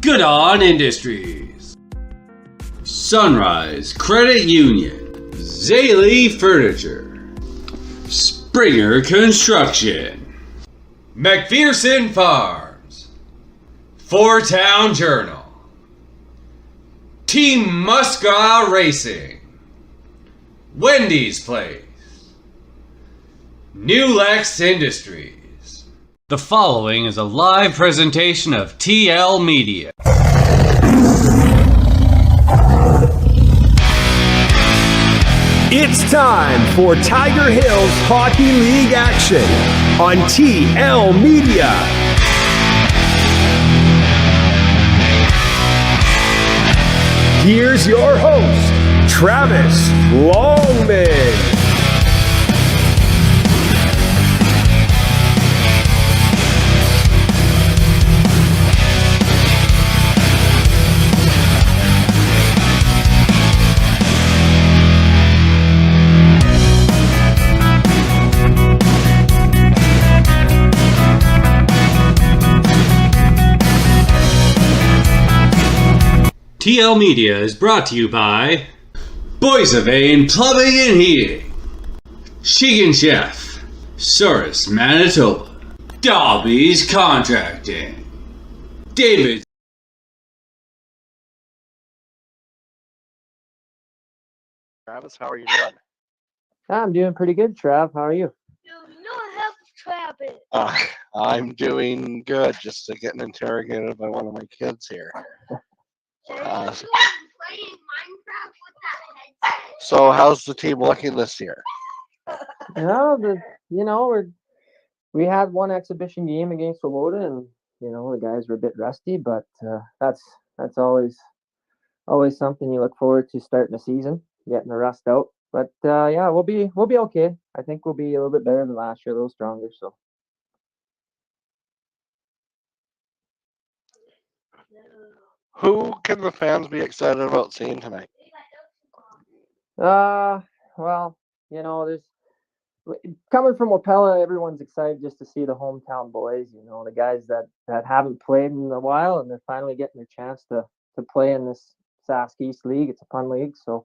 Good On Industries, Sunrise Credit Union, Zaley Furniture, Springer Construction, McPherson Farms, Four Town Journal, Team Musca Racing, Wendy's Place, New Lex Industries. The following is a live presentation of TL Media. It's time for Tiger Hills Hockey League action on TL Media. Here's your host, Travis Longman. TL Media is brought to you by Boissevain Plumbing and Heating, Chicken Chef, Souris, Manitoba, Dobby's Contracting, David. Travis, how are you doing? I'm doing pretty good, Trav. How are you? Do not help Travis. I'm doing good, just getting interrogated by one of my kids here. Playing Minecraft with that headset. So how's the team looking this year? We had one exhibition game against Wapella, and the guys were a bit rusty, but that's always something you look forward to starting the season, getting the rust out. But we'll be okay. I think we'll be a little bit better than last year, a little stronger. So. Who can the fans be excited about seeing tonight? There's coming from Wapella, everyone's excited just to see the hometown boys, the guys that haven't played in a while, and they're finally getting their chance to play in this Sask East League. It's a fun league. So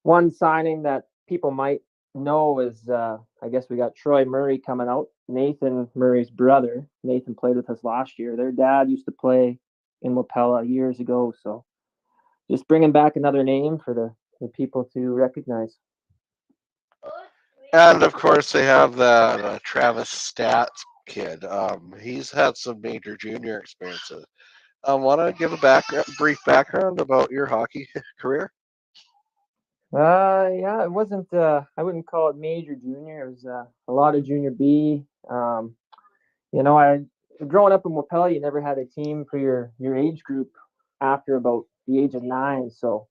one signing that people might know is I guess we got Troy Murray coming out. Nathan Murray's brother. Nathan played with us last year. Their dad used to play in Wapella years ago. So just bringing back another name for the people to recognize. And of course, they have that Travis Stats kid. He's had some major junior experiences. Want to give a brief background about your hockey career? It wasn't. I wouldn't call it major junior. It was a lot of junior B. Growing up in Wapella, you never had a team for your age group after about the age of 9. So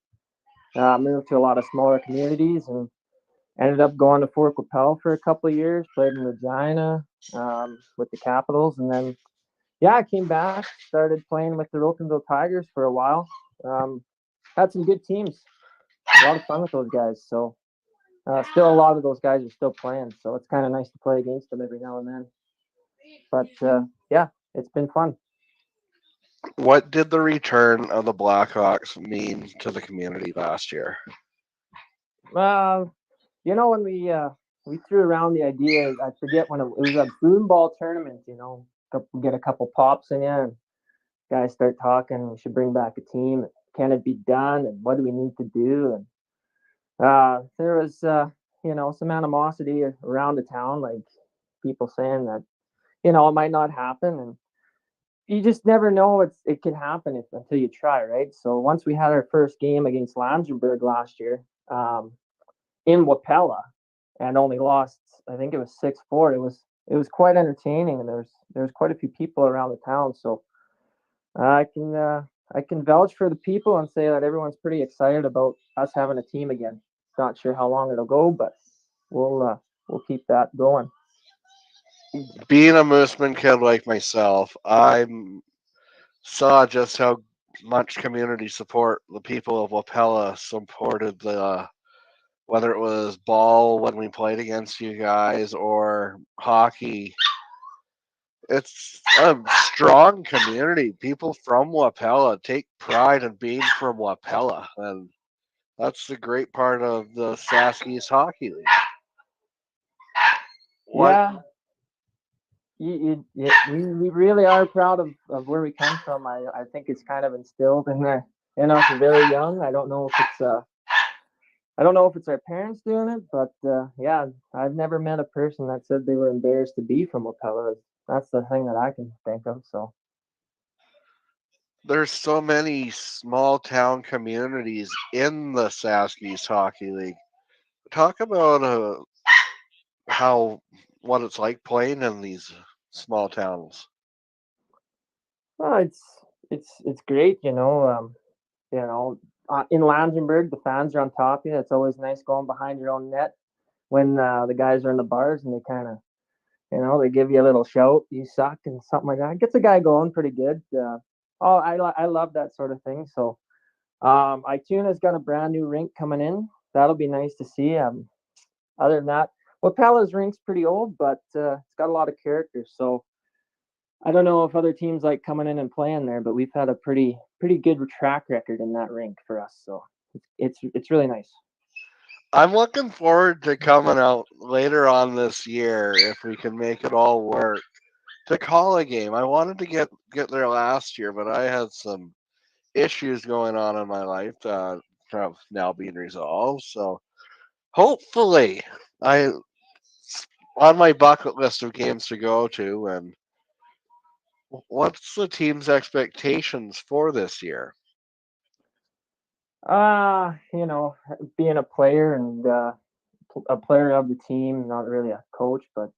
I moved to a lot of smaller communities and ended up going to Fort Wapella for a couple of years. Played in Regina with the Capitals, and then I came back, started playing with the Rokenville Tigers for a while. Had some good teams. A lot of fun with those guys. So still a lot of those guys are still playing. So it's kind of nice to play against them every now and then. But it's been fun. What did the return of the Blackhawks mean to the community last year? When we threw around the idea, I forget when it was a boom ball tournament, get a couple pops in you and guys start talking, we should bring back a team. Can it be done? And what do we need to do? And there was, some animosity around the town, like people saying that, it might not happen. And you just never know it can happen until you try, right? So once we had our first game against Landsberg last year in Wapella and only lost, I think it was 6-4. It was quite entertaining, and there's quite a few people around the town. So I can vouch for the people and say that everyone's pretty excited about us having a team again. Not sure how long it'll go, but we'll keep that going. Being a Mooseman kid like myself, I saw just how much community support the people of Wapella supported whether it was ball when we played against you guys or hockey. it's a strong community. People from Wapella take pride in being from Wapella, and that's the great part of the Saskies Hockey League. What? Yeah, we really are proud of where we come from. I think it's kind of instilled in us very young. I don't know if it's our parents doing it, but yeah, I've never met a person that said they were embarrassed to be from Wapella. That's the thing that I can think of. So There's so many small town communities in the Saskies Hockey League. Talk about what it's like playing in these small towns. well, it's great, in Langenberg, the fans are on top of you. It's always nice going behind your own net when the guys are in the bars and they kind of, they give you a little shout, you suck, and something like that. It gets a guy going pretty good. I love that sort of thing. So, Ituna's got a brand new rink coming in. That'll be nice to see. Other than that, Wapella's rink's pretty old, but it's got a lot of character. So I don't know if other teams like coming in and playing there, but we've had a pretty good track record in that rink for us. So it's really nice. I'm looking forward to coming out later on this year if we can make it all work to call a game. I wanted to get there last year, but I had some issues going on in my life that have now been resolved. So hopefully, I on my bucket list of games to go to. And what's the team's expectations for this year? Being a player and a player of the team, not really a coach, but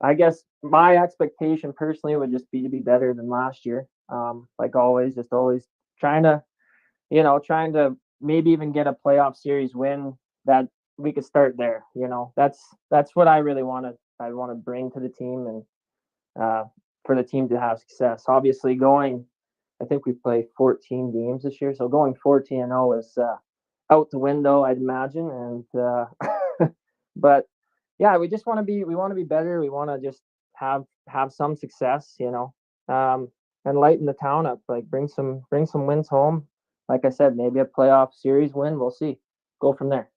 I guess my expectation personally would just be to be better than last year. Like always, just always trying to maybe even get a playoff series win that we could start there. That's what I really I want to bring to the team and for the team to have success. Obviously, I think we play 14 games this year, so going 14-0 is out the window, I'd imagine. And but yeah, we want to be better. We want to just have some success, and lighten the town up. Like bring some wins home. Like I said, maybe a playoff series win. We'll see. Go from there.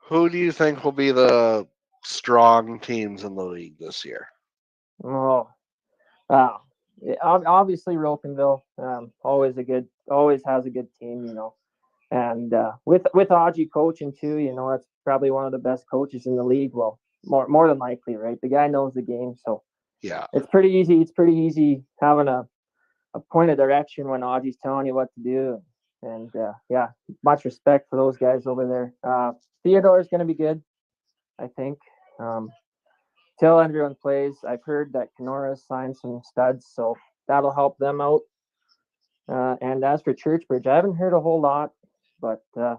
Who do you think will be the strong teams in the league this year? Oh, wow. Obviously Rokenville, always has a good team, and with Audrey coaching too, that's probably one of the best coaches in the league. Well, more than likely, right? The guy knows the game, so Yeah, it's pretty easy. It's pretty easy having a point of direction when Audrey's telling you what to do, and yeah, much respect for those guys over there. Theodore's going to be good, I think. Till everyone plays, I've heard that Kenora signed some studs, so that'll help them out. And as for Churchbridge, I haven't heard a whole lot, but I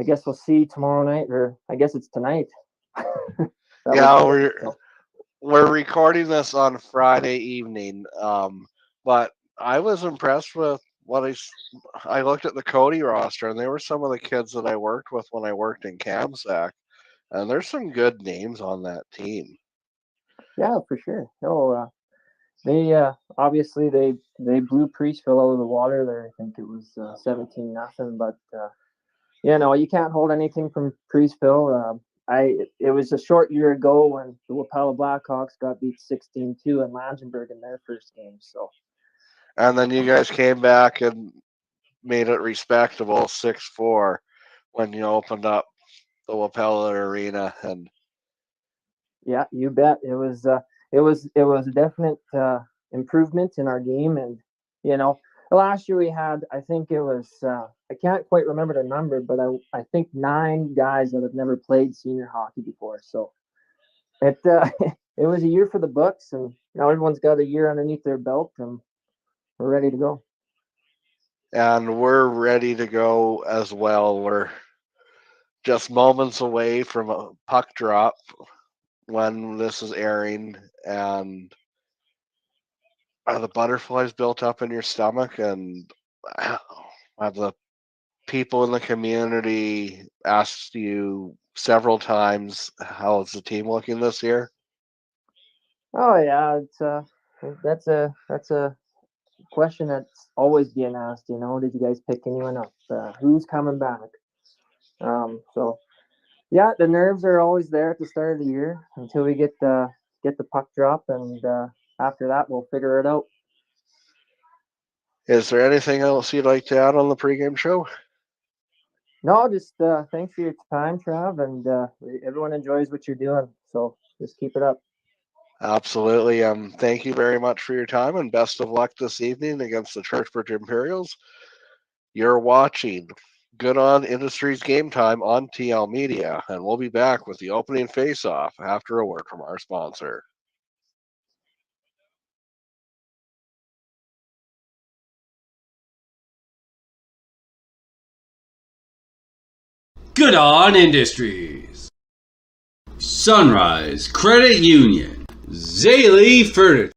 guess we'll see tomorrow night, or I guess it's tonight. yeah, we're recording this on Friday evening. But I was impressed with what I looked at the Cody roster, and they were some of the kids that I worked with when I worked in Kamsack, and there's some good names on that team. Yeah, for sure. No, they obviously they blew Priestville out of the water there. I think it was 17-0, but you can't hold anything from Priestville. It was a short year ago when the Wapella Blackhawks got beat 16-2 in Langenberg in their first game. So, And then you guys came back and made it respectable 6-4 when you opened up the Wapella Arena. And yeah, you bet. It was a definite improvement in our game, and last year we had, I think it was I can't quite remember the number, but I think 9 guys that have never played senior hockey before. So it it was a year for the books, and now everyone's got a year underneath their belt, and we're ready to go. And we're ready to go as well. We're just moments away from a puck drop when this is airing, and are the butterflies built up in your stomach? And have the people in the community asked you several times, how is the team looking this year? Oh yeah, that's a question that's always being asked. You know, did you guys pick anyone up? Who's coming back? So yeah, the nerves are always there at the start of the year until we get the puck drop, and after that we'll figure it out. Is there anything else you'd like to add on the pregame show? No, just thanks for your time, Trav, and everyone enjoys what you're doing. So just keep it up. Absolutely. Thank you very much for your time and best of luck this evening against the Churchbridge Imperials. You're watching Good On Industries Game Time on TL Media, and we'll be back with the opening face-off after a word from our sponsor. Good On Industries, Sunrise Credit Union, Zaley Furniture.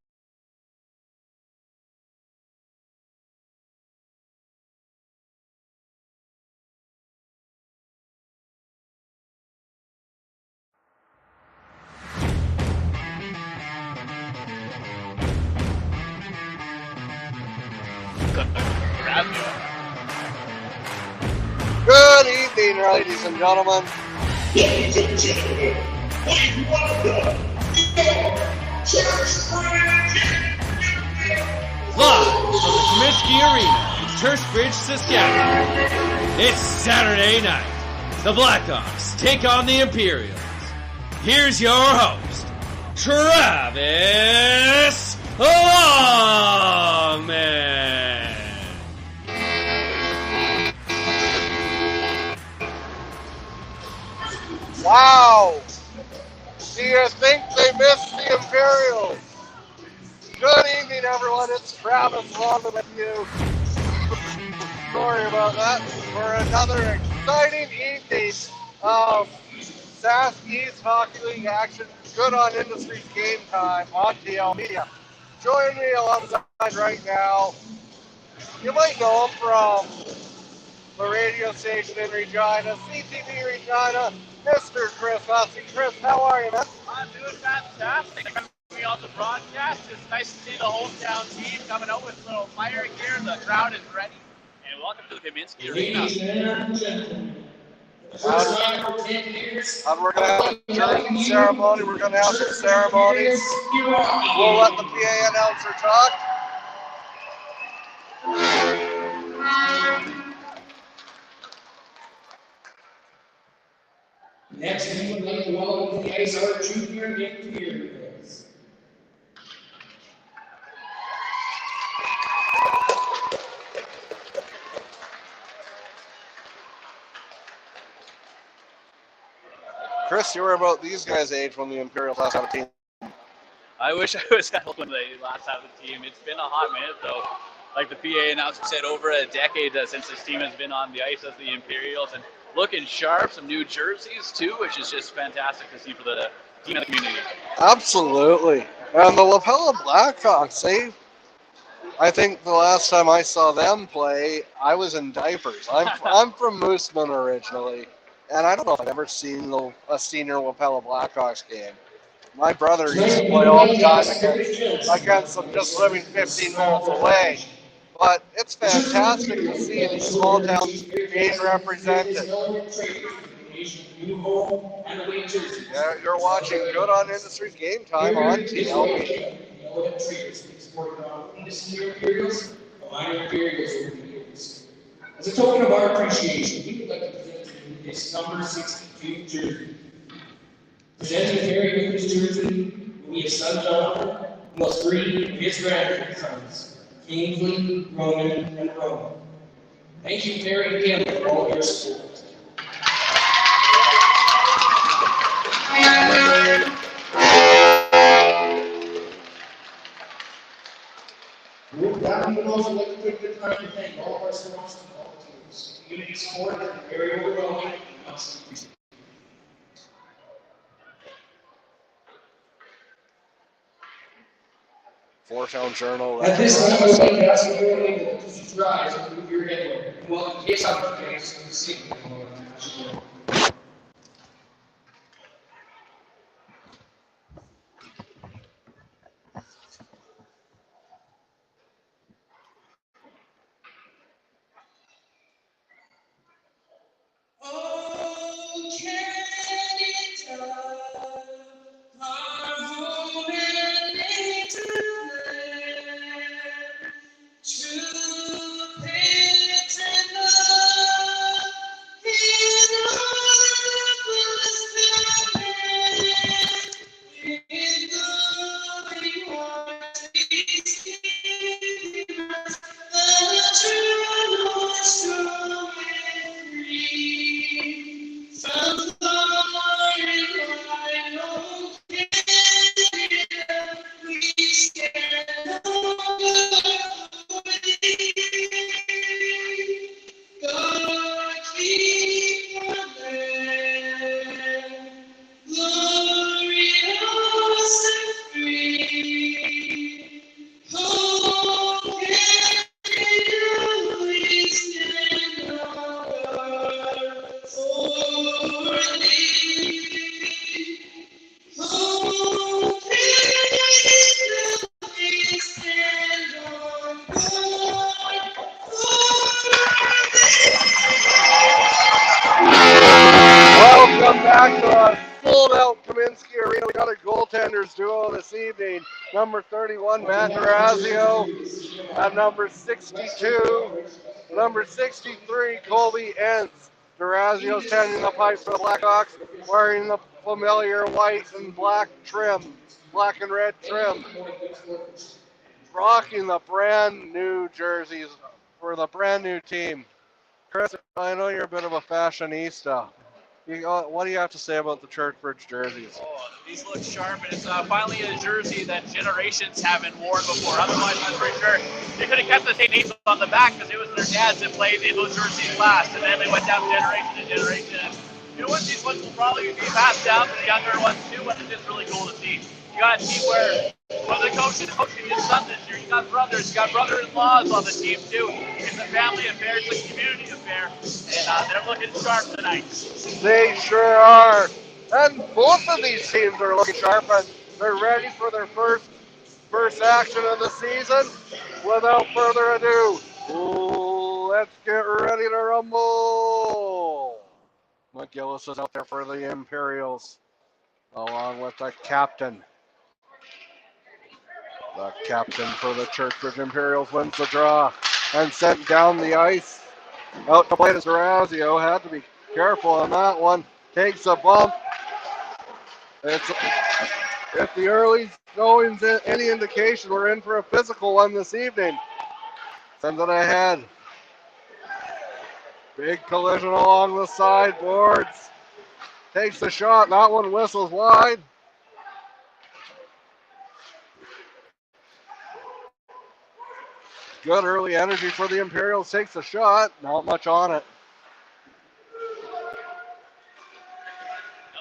Good evening, ladies and gentlemen. Live from the Comiskey Arena in Churchbridge, Saskatchewan. It's Saturday night. The Blackhawks take on the Imperials. Here's your host, Travis Longman. Wow. Do you think they missed the Imperials? Good evening, everyone. It's Travis Longman with you. Sorry about that. For another exciting evening of Sask East Hockey League action. Good On Industries Game Time on TL Media. Join me alongside right now. You might know him from the radio station in Regina, CTV Regina, Mr. Chris Hussey. Chris, how are you, man? I'm doing fantastic. Thanks for me on the broadcast. It's nice to see the hometown team coming out with a little fire here. The crowd is ready. And welcome to the Comiskey Arena. And we're going to have a drinking ceremony. We're going to have some ceremonies. We'll let the PA announcer talk. Next, we would like to welcome to the ice our junior Imperials. Chris, you were about these guys' age when the Imperials last had a team. I wish I was that old when they last had the team. It's been a hot minute, though. Like the PA announcer said, over a decade since this team has been on the ice as the Imperials, and looking sharp. Some new jerseys too, which is just fantastic to see for the team and the community. Absolutely. And the Wapella Blackhawks, I think the last time I saw them play, I was in diapers. I'm from Mooseman originally, and I don't know if I've ever seen a senior Wapella Blackhawks game. My brother used to play all the time against them just living 15 minutes away. But it's fantastic to see these small towns being represented. Yeah, you're watching Good On Industries Game Time on TL. As a token of our appreciation, we would like to present to you this number 62 jersey. Presenting Terry with his jersey will be his son John, who must bring his grandsons, Kingsley, Roman, and Roman. Thank you, Terry, again for all your support. With that, we would also like to take the time to thank all of our sponsors and all teams. Community support has been very overwhelming and much appreciated. Four-Town Journal. At this time, I would like to ask everyone to rise and move your head over. Welcome to the seat. back to a sold-out Kaminsky Arena. We got a goaltenders duo this evening. Number 31, Matt Durazio, and number 62, number 63, Colby Entz. Durazio standing the pipe for the Blackhawks, wearing the familiar white and black trim, black and red trim. Rocking the brand new jerseys for the brand new team. Chris, I know you're a bit of a fashionista. What do you have to say about the Churchbridge jerseys? Oh, these look sharp, and it's finally a jersey that generations haven't worn before. Otherwise, I'm pretty sure they could have kept the same names on the back because it was their dads that played in those jerseys last, and then they went down generation to generation. And you know what? These ones will probably be passed down to the younger ones too, but it's just really cool to see. You got a team where the coach is coaching his son this year. You got brothers, you got brother-in-laws on the team too. It's a family affair, it's a community affair, and they're looking sharp tonight. They sure are. And both of these teams are looking sharp, and they're ready for their first action of the season. Without further ado, let's get ready to rumble. McGillis is out there for the Imperials, along with the captain. The captain for the Churchbridge Imperials wins the draw and sent down the ice. Out to play is Durazio. Had to be careful on that one. Takes a bump. If the early going's any indication, we're in for a physical one this evening. Sends it ahead. Big collision along the sideboards. Takes the shot. That one whistles wide. Good early energy for the Imperials. Takes a shot. Not much on it.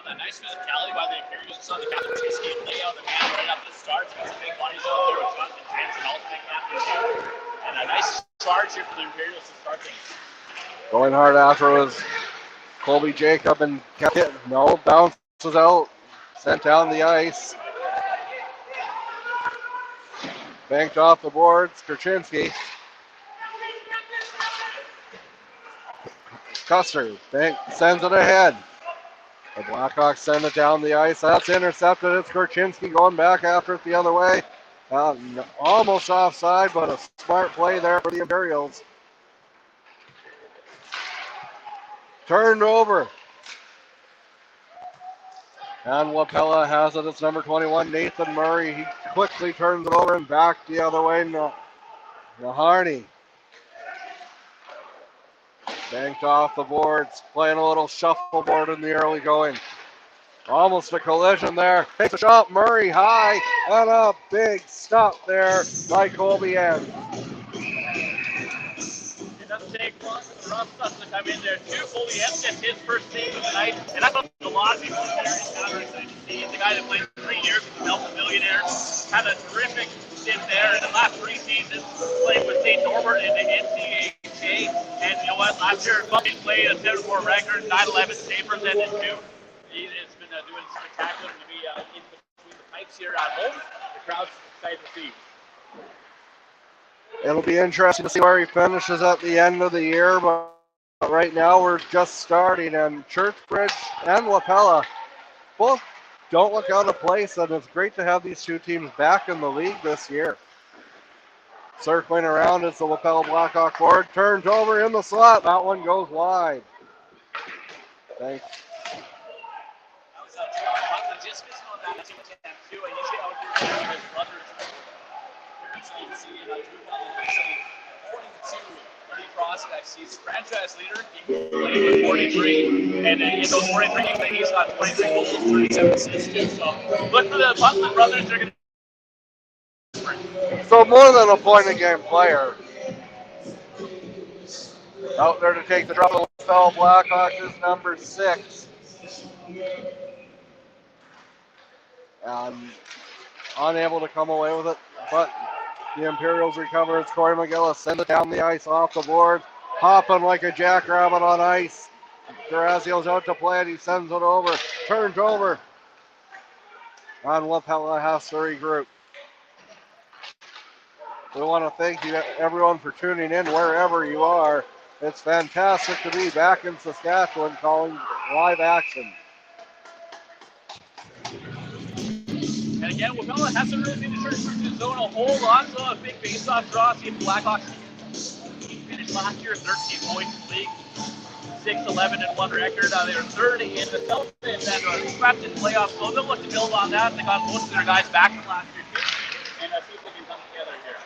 A nice physicality by the Imperials. You saw the captain skate lay out the man right up the start. It's a big body out there with Jonathan Tans and alternate captain. And a nice charge here for the Imperials to start things. Going hard after was Colby Jacob and kept it. No, bounces out. Sent down the ice. Banked off the boards. Korchinski. Custer sends it ahead. The Blackhawks send it down the ice. That's intercepted. It's Korchinski going back after it the other way. Almost offside, but a smart play there for the Imperials. Turned over. And Wapella has it. It's number 21, Nathan Murray. He quickly turns it over and back the other way. Naharney. Banked off the boards, playing a little shuffleboard in the early going. Almost a collision there. Takes a shot, Murray high, and a big stop there by Colby Entz. It doesn't take long for the rough stuff to come in there too. Colby Entz gets his first save of the night, and that's what a lot of people are very excited to see. The guy that played 3 years with the Delta Millionaires had a terrific stint there in the last 3 seasons, playing with St. Norbert in the NCAA. And you know what? Last year, he played a 7-4 record, 9-11 save percentage too. He's been doing spectacular to be in between the pipes here at home. The crowd's excited to see. It'll be interesting to see where he finishes at the end of the year, but right now we're just starting, and Churchbridge and Wapella both don't look out of place, and it's great to have these two teams back in the league this year. Circling around is the Wapella Blackhawk board. Turns over in the slot. That one goes wide. Thanks. Prospects. He's franchise leader. He played with 43, and in those 43 games, he's got 23 goals, 37 assists too. So look for the Buckland brothers. They're going to. So more than a point-a-game player. Out there to take the drop of the Wapella Blackhawks is number 6. Unable to come away with it, but the Imperials recover. It's Corey McGillis. Send it down the ice off the board. Hopping like a jackrabbit on ice. Durazio's out to play it. He sends it over. Turns over. And Wapella has to regroup. We want to thank you, everyone, for tuning in wherever you are. It's fantastic to be back in Saskatchewan calling live action. again, Wapella hasn't really been to Churchbridge's zone a whole lot, so a big face-off draw. See if the Blackhawks finished last year, 13 points in the league, 6-11-1 record. They were third in the South and then swept in playoffs, so they'll look to build on that. They got most of their guys back from last year, too, and see if they can come together here.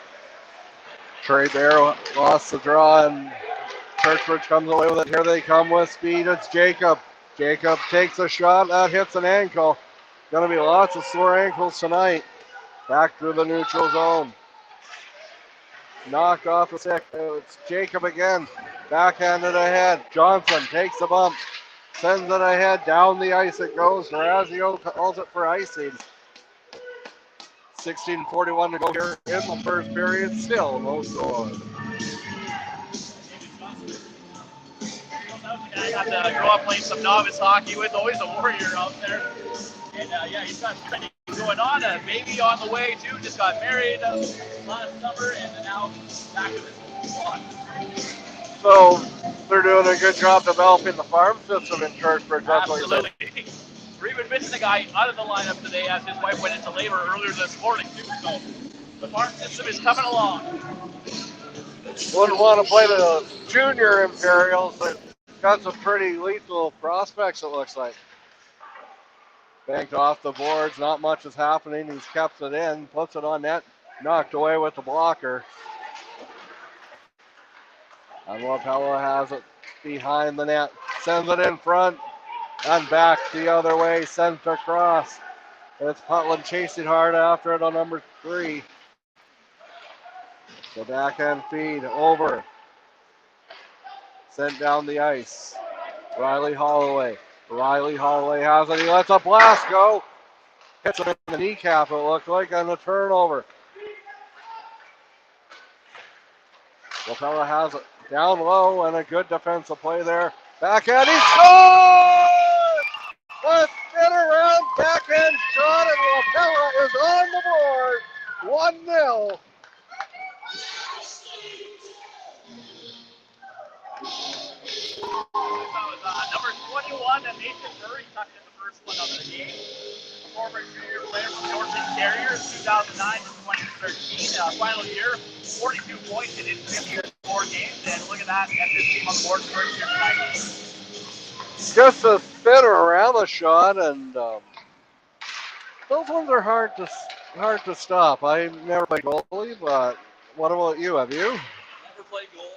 Trey Bear lost the draw, and Churchbridge comes away with it. Here they come with speed. It's Jacob. Jacob takes a shot. That hits an ankle. Going to be lots of sore ankles tonight. Back through the neutral zone. Knocked off the stick. It's Jacob again. Backhanded ahead. Johnson takes a bump. Sends it ahead. Down the ice it goes. Durazio calls it for icing. 16:41 to go here in the first period. Still no score. I got to grow up playing some novice hockey with, always a warrior out there. And he's got training going on. A baby on the way too. Just got married last summer, and then now back to his squad. So they're doing a good job developing the farm system in Churchbridge. Absolutely. We're even missing a guy out of the lineup today as his wife went into labor earlier this morning too. So the farm system is coming along. Wouldn't want to play the junior Imperials, but got some pretty lethal prospects, it looks like. Banked off the boards, not much is happening. He's kept it in, puts it on net, knocked away with the blocker. And Wapella has it behind the net, sends it in front, and back the other way, sent across. It's Putland chasing hard after it on number 3. The backhand feed over. Sent down the ice. Riley Holloway. Riley Holloway has it. He lets a blast go. Hits him in the kneecap, it looked like, on the turnover. Wapella has it down low, and a good defensive play there. Backhand, he scores! A spin around backhand shot, and Wapella is on the board. 1-0. Number 21, and Nathan Murray tucked in the first one of the game. Former junior player from the Orphan Carriers, 2009 to 2013. Final year, 42 points in his 5 years, 4 games. And look at that, got this team on the board first year tonight. Just a spinner around the shot, and those ones are hard to stop. I never played goalie, but what about you? Have you? Never played goalie.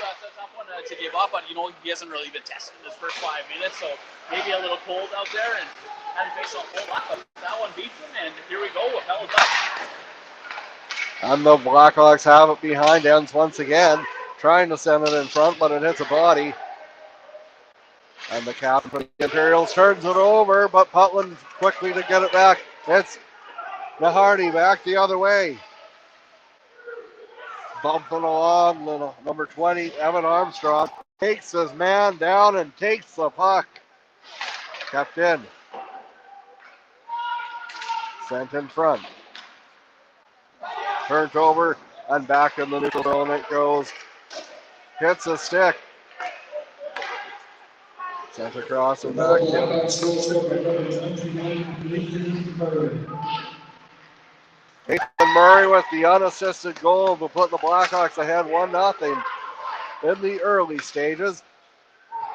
That's a tough one to give up on. You know, he hasn't really been tested in his first 5 minutes, so maybe a little cold out there and hadn't faced a whole lot. But that one beats him, and here we go. Wapella's up. And the Blackhawks have it behind ends once again, trying to send it in front, but it hits a body. And the captain for the Imperials turns it over, but Putland quickly to get it back. It's Nahardy back the other way. Bumping along, little number 20, Evan Armstrong, takes his man down and takes the puck. Kept in. Sent in front. Turned over and back in the neutral zone it goes. Hits a stick. Sent across and back in. Nathan Murray with the unassisted goal to put the Blackhawks ahead 1-0 in the early stages.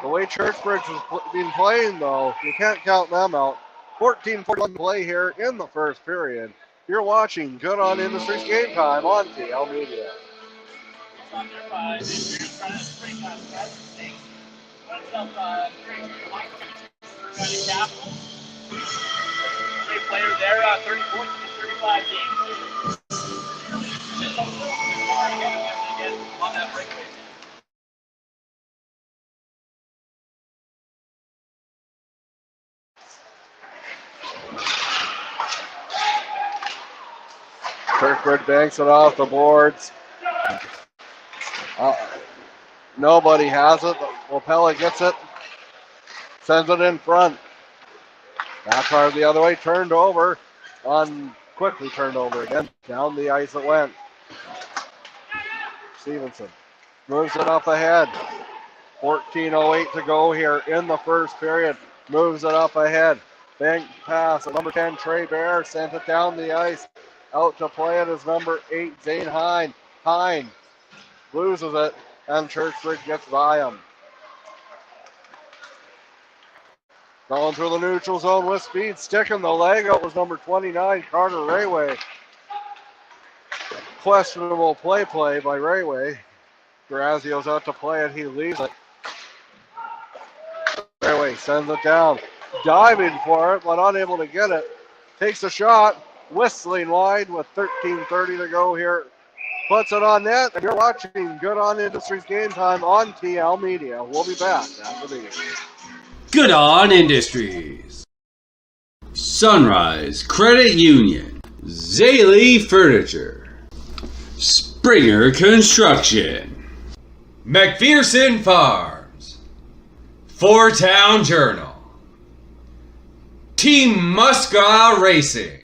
The way Churchbridge has been playing, though, you can't count them out. 14-41 play here in the first period. You're watching Good on Industries Game Time on TL Media. Great player there, 30 points in 35 games. On that breakaway. Churchbridge banks it off the boards. Nobody has it. Wapella gets it. Sends it in front. That card the other way, turned over. Quickly turned over again. Down the ice it went. Stevenson moves it up ahead. 14:08 to go here in the first period. Moves it up ahead. Bank pass. Number 10, Trey Bear sent it down the ice. Out to play it is number 8, Zane Hine. Hine loses it, and Churchbridge gets by him. Going through the neutral zone with speed, sticking the leg out was number 29, Carter Rayway. Questionable play by Rayway. Grazio's out to play it, he leaves it. Rayway sends it down. Diving for it, but unable to get it. Takes a shot, whistling wide with 13:30 to go here. Puts it on net, and you're watching Good On Industries Game Time on TL Media. We'll be back after these. Good On Industries. Sunrise Credit Union. Zaley Furniture. Springer Construction. McPherson Farms. Four Town Journal. Team Musca Racing.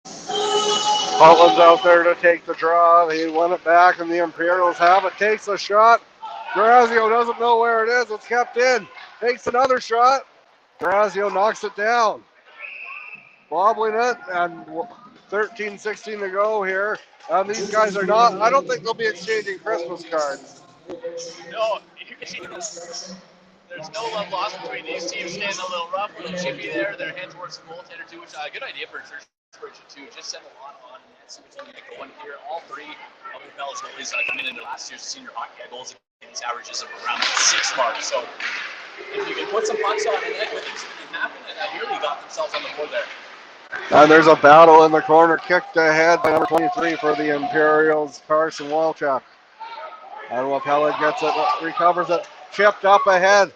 Holland's out there to take the draw. He won it back, and the Imperials have it. Takes a shot. Grazio doesn't know where it is. It's kept in. Takes another shot. Grazio knocks it down. Wobbling it, and 13-16 to go here. And these guys are not, I don't think they'll be exchanging Christmas cards. No, you can see there's no love lost between these teams. Staying a little rough, a little chippy there. They're heading towards the goaltender too, which is a good idea for Churchbridge too. Just send a lot on net. See what's going to go in here. All three of the Wapella's goalies come in their last year's senior hockey goals against averages of around the 6 mark. So if you can put some pucks on the net, good things can happen, and nearly got themselves on the board there. And there's a battle in the corner, kicked ahead by number 23 for the Imperials, Carson Walchuk. And Wapella gets it, recovers it, chipped up ahead,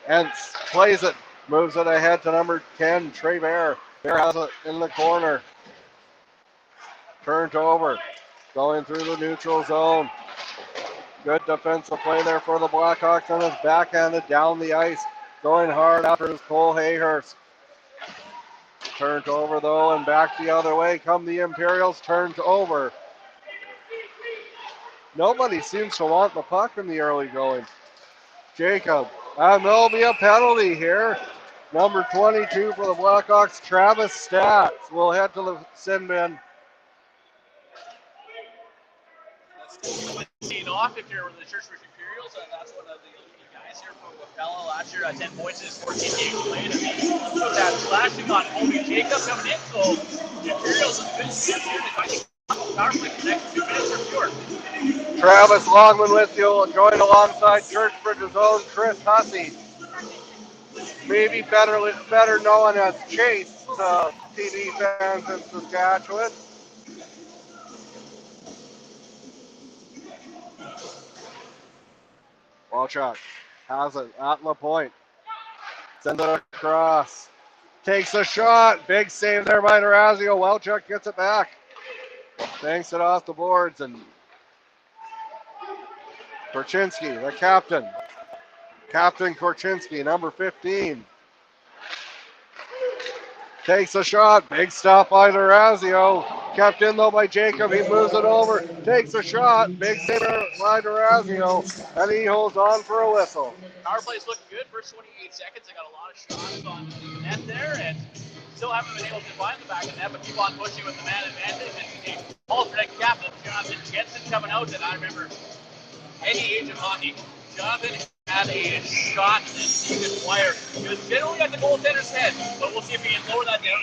and plays it, moves it ahead to number 10, Trey Bear. Bear has it in the corner. Turned over, going through the neutral zone. Good defensive play there for the Blackhawks, and it's backhanded down the ice. Going hard after his Cole Hayhurst. Turned over though, and back the other way come the Imperials, turned over. Nobody seems to want the puck in the early going. Jacob, and there'll be a penalty here. Number 22 for the Blackhawks, Travis Stats, will head to the sin bin. Seen off if you're the Churchbridge Imperials, and that's one of the elite guys here for Wapella. Last year, 10 points in his 14 games played. I mean, with that flashing on Obi Jacob coming in, so the Imperials have been set here to fight power play for the next 2 minutes or fewer. Travis Longman with you, going alongside Churchbridge's own Chris Hussey. Maybe better known as Chase to TV fans in Saskatchewan. Walchuk has it at the point. Sends it across. Takes a shot. Big save there by Durazio. Walchuk gets it back. Banks it off the boards, and Korchinski, the captain. Captain Korchinski, number 15. Takes a shot. Big stop by Durazio. Kept in though by Jacob. He moves it over. Takes a shot. Big save by Durazio. And he holds on for a whistle. Power play's looking good. First 28 seconds. They got a lot of shots on the net there, and still haven't been able to find the back of the net, but keep on pushing with the man advantage. And the alternate captain, Jonathan Jensen, coming out. And I remember any age of hockey, Jonathan had a shot that he could fire. He was generally at the goaltender's head, but we'll see if he can lower that down.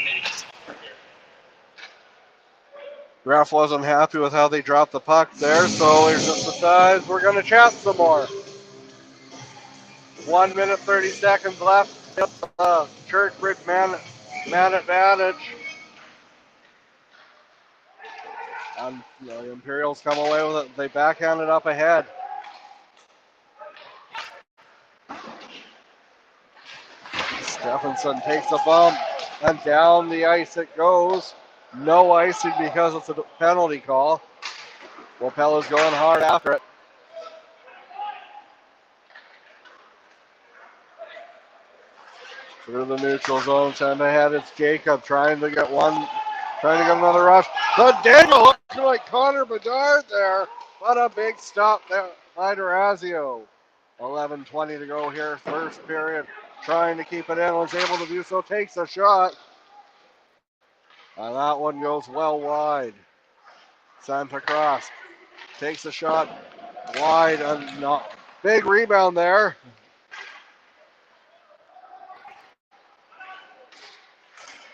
Ref wasn't happy with how they dropped the puck there, so he just decides we're going to chat some more. 1 minute, 30 seconds left. Churchbridge man advantage. And the Imperials come away with it. They backhand it up ahead. Stephenson takes a bump, and down the ice it goes. No icing because it's a penalty call. Wapella's going hard after it. Through the neutral zone, send ahead. It's Jacob trying to get another rush. The Daniel looking like Connor Bedard there. What a big stop there by Durazio. 11:20 to go here, first period. trying to keep it in, was able to do so, takes a shot. And that one goes well wide. Santa Cruz takes a shot wide and not. Big rebound there.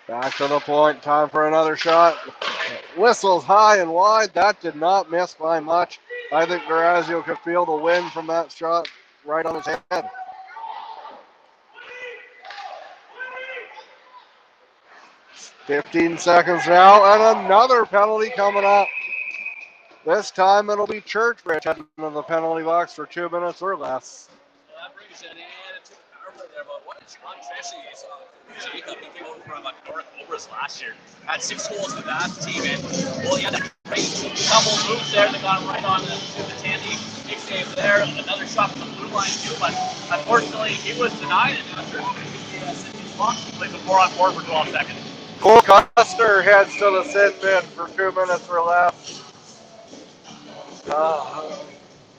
Back to the point, time for another shot. Whistles high and wide. That did not miss by much. I think Durazio could feel the wind from that shot right on his head. "15 seconds now, and another penalty coming up. This time it'll be Churchbridge heading to the penalty box for 2 minutes or less. Well, that brings an end to the power play there, but what a strong session you saw from Jacob. He came over from North Cobras last year. Had 6 goals with that team, and well, he had that great couple moves there that got him right on to the Tandy. Big save there, another shot from the blue line too, but unfortunately he was denied it. Played the 4-on-4 for 12 seconds. Cole Custer heads to the sin bin for 2 minutes or less.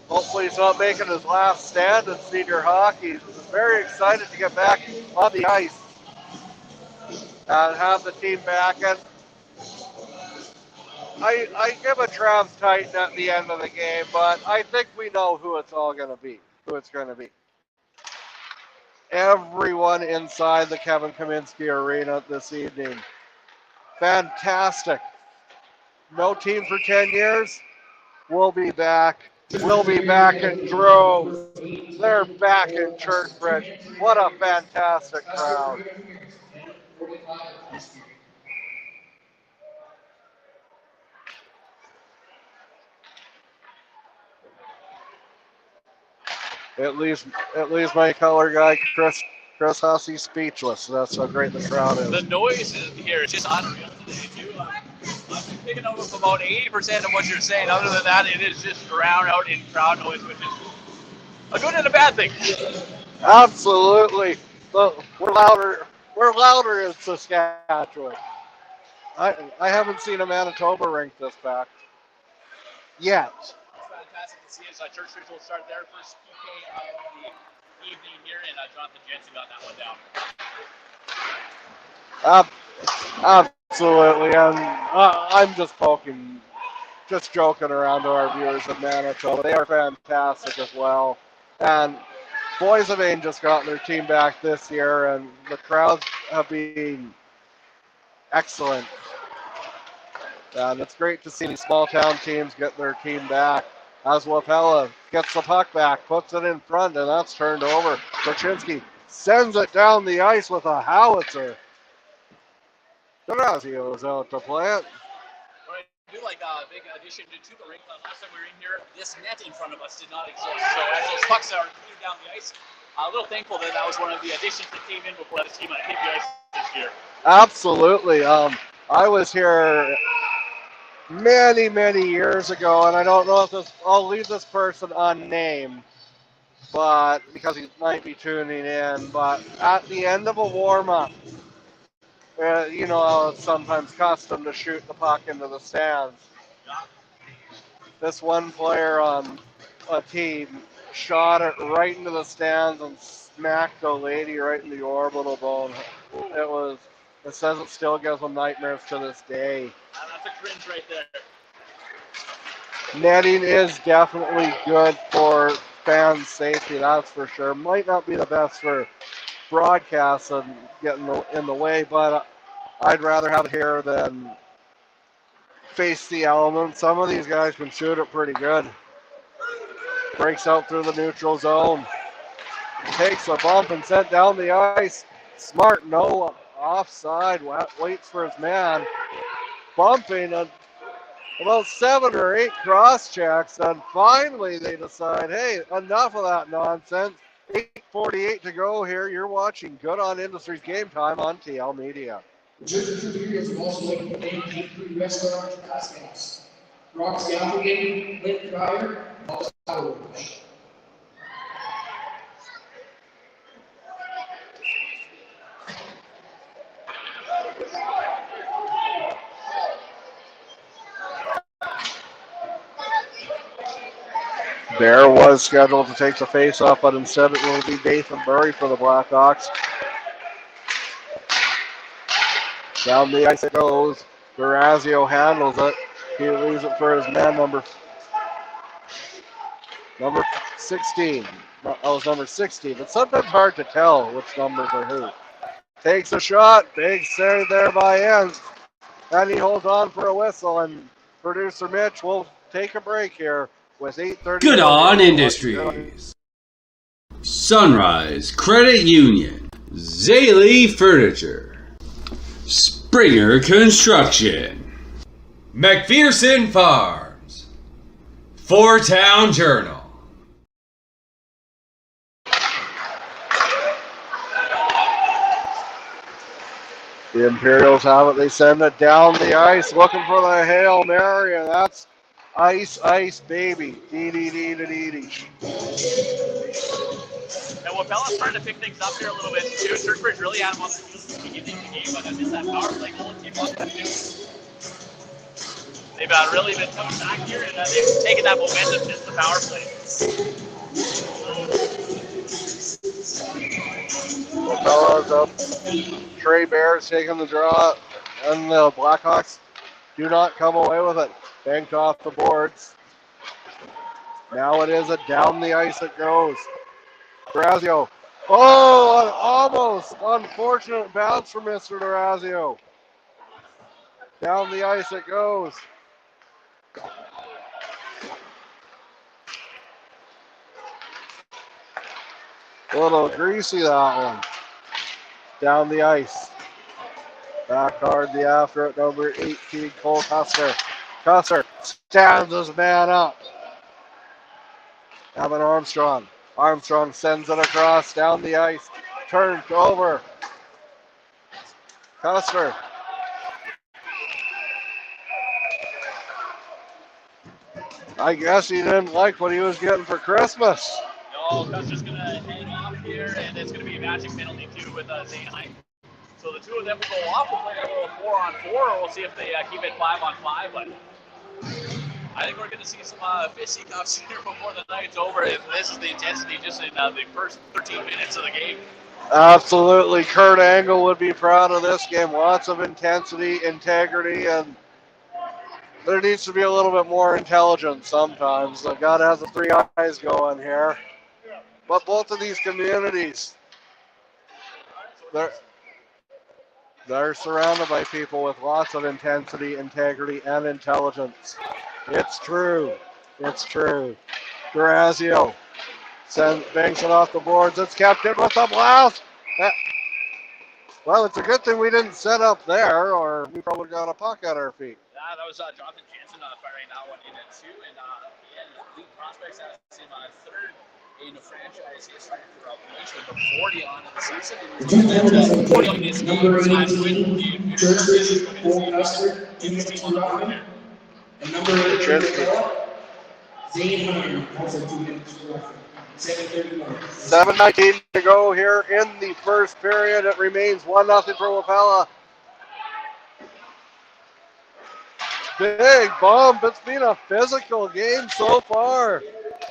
Hopefully he's not making his last stand in senior hockey. He's very excited to get back on the ice and have the team back. And I give a Travis Titan at the end of the game, but I think we know who it's going to be. Everyone inside the Kevin Kaminsky Arena this evening. Fantastic. No team for 10 years. We'll be back. We'll be back in droves. They're back in Churchbridge. What a fantastic crowd. At least my color guy, Chris Hussey, speechless. That's how great the crowd is. The noise here is just unreal today, too. I'm picking up about 80% of what you're saying. Other than that, it is just drowned out in crowd noise, which is a good and a bad thing. Absolutely. We're louder in Saskatchewan. I haven't seen a Manitoba rink this packed yet. It's fantastic to see it. Churchbridge will start their first PK of the evening here, and Jonathan Jensen got that one down. Absolutely. I'm just joking around to our viewers in Manitoba. They are fantastic as well. And Boissevain just got their team back this year, and the crowds have been excellent. And it's great to see these small town teams get their team back. As Wapella gets the puck back, puts it in front, and that's turned over. Krasinski sends it down the ice with a howitzer. Durazio's out to play it. Well, I do like a big addition to the rink. Last time we were in here, this net in front of us did not exist. So as those pucks are coming down the ice, a little thankful that was one of the additions that came in before this team hit the ice this year. Absolutely. I was here many years ago, and I don't know if I'll leave this person unnamed, but because he might be tuning in, but at the end of a warm-up, it's sometimes custom to shoot the puck into the stands. This one player on a team shot it right into the stands and smacked a lady right in the orbital bone. It says it still gives them nightmares to this day. That's a cringe right there. Netting is definitely good for fan safety, that's for sure. Might not be the best for broadcasts and getting in the way, but I'd rather have it here than face the elements. Some of these guys can shoot it pretty good. Breaks out through the neutral zone. Takes a bump and sent down the ice. Smart, no offside, waits for his man. Bumping about 7 or 8 cross checks, and finally they decide, hey, enough of that nonsense. 8:48 to go here. You're watching Good On Industries Game Time on TL Media. The Churchbridge Imperials have also like to thank K3 Restaurant mascots. Roxy Applegate, Lynn Pryor, and Paul Sauerbush. Bear was scheduled to take the face-off, but instead it will be Nathan Murray for the Blackhawks. Down the ice it goes. Durazio handles it. He leaves it for his man, number 16. That was number 16. It's sometimes hard to tell which numbers are who. Takes a shot. Big save there by Enns. And he holds on for a whistle. And producer Mitch will take a break here with 8:30. Good on Industries. Sunrise Credit Union. Zaley Furniture. Springer Construction. McPherson Farms. Four Town Journal. The Imperials have it. They send it down the ice looking for the Hail Mary, and that's ice, baby. Dee-dee-dee-dee-dee-dee. And Wapella's trying to pick things up here a little bit too. Churchbridge really had him on the field at the beginning of the game, but I missed that power play goal and keep on that too. They've really been coming back here, and they've taken that momentum since the power play. Wapella's up. Trey Bear's taking the draw, and the Blackhawks do not come away with it. Banked off the boards. Now it is a down the ice it goes. Durazio. Oh, an almost unfortunate bounce from Mr. Durazio. Down the ice it goes. A little greasy, that one. Down the ice. Back hard the after at number 18, Cole Custer. Custer stands his man up. Evan Armstrong. Armstrong sends it across down the ice. Turned over. Custer. I guess he didn't like what he was getting for Christmas. No, Custer's going to head off here, and it's going to be a matching penalty too with Zane Hite. So the two of them will go off. We'll play a little 4-on-4, or we'll see if they keep it 5-on-5. But I think we're going to see some fisticuffs here before the night's over. And this is the intensity just in the first 13 minutes of the game. Absolutely. Kurt Angle would be proud of this game. Lots of intensity, integrity, and there needs to be a little bit more intelligence sometimes. They've got to have the three eyes going here. But both of these communities, they're surrounded by people with lots of intensity, integrity, and intelligence. It's true. It's true. Durazio banks it off the boards. It's kept in with the blast. Well, it's a good thing we didn't set up there, or we probably got a puck at our feet. Yeah, that was Jonathan Jansen firing that one in at 2. And Elite Prospects has him third in the franchise history for Elite with the 40 on in the season. And 40 in this game. Number 18, Churchbridge, Cole Custer, 2 minutes. And number 8, Zane Hunter, also 2 minutes. 7:31. 7:19 to go here in the first period. It remains 1-0 for Wapella. Big bump. It's been a physical game so far.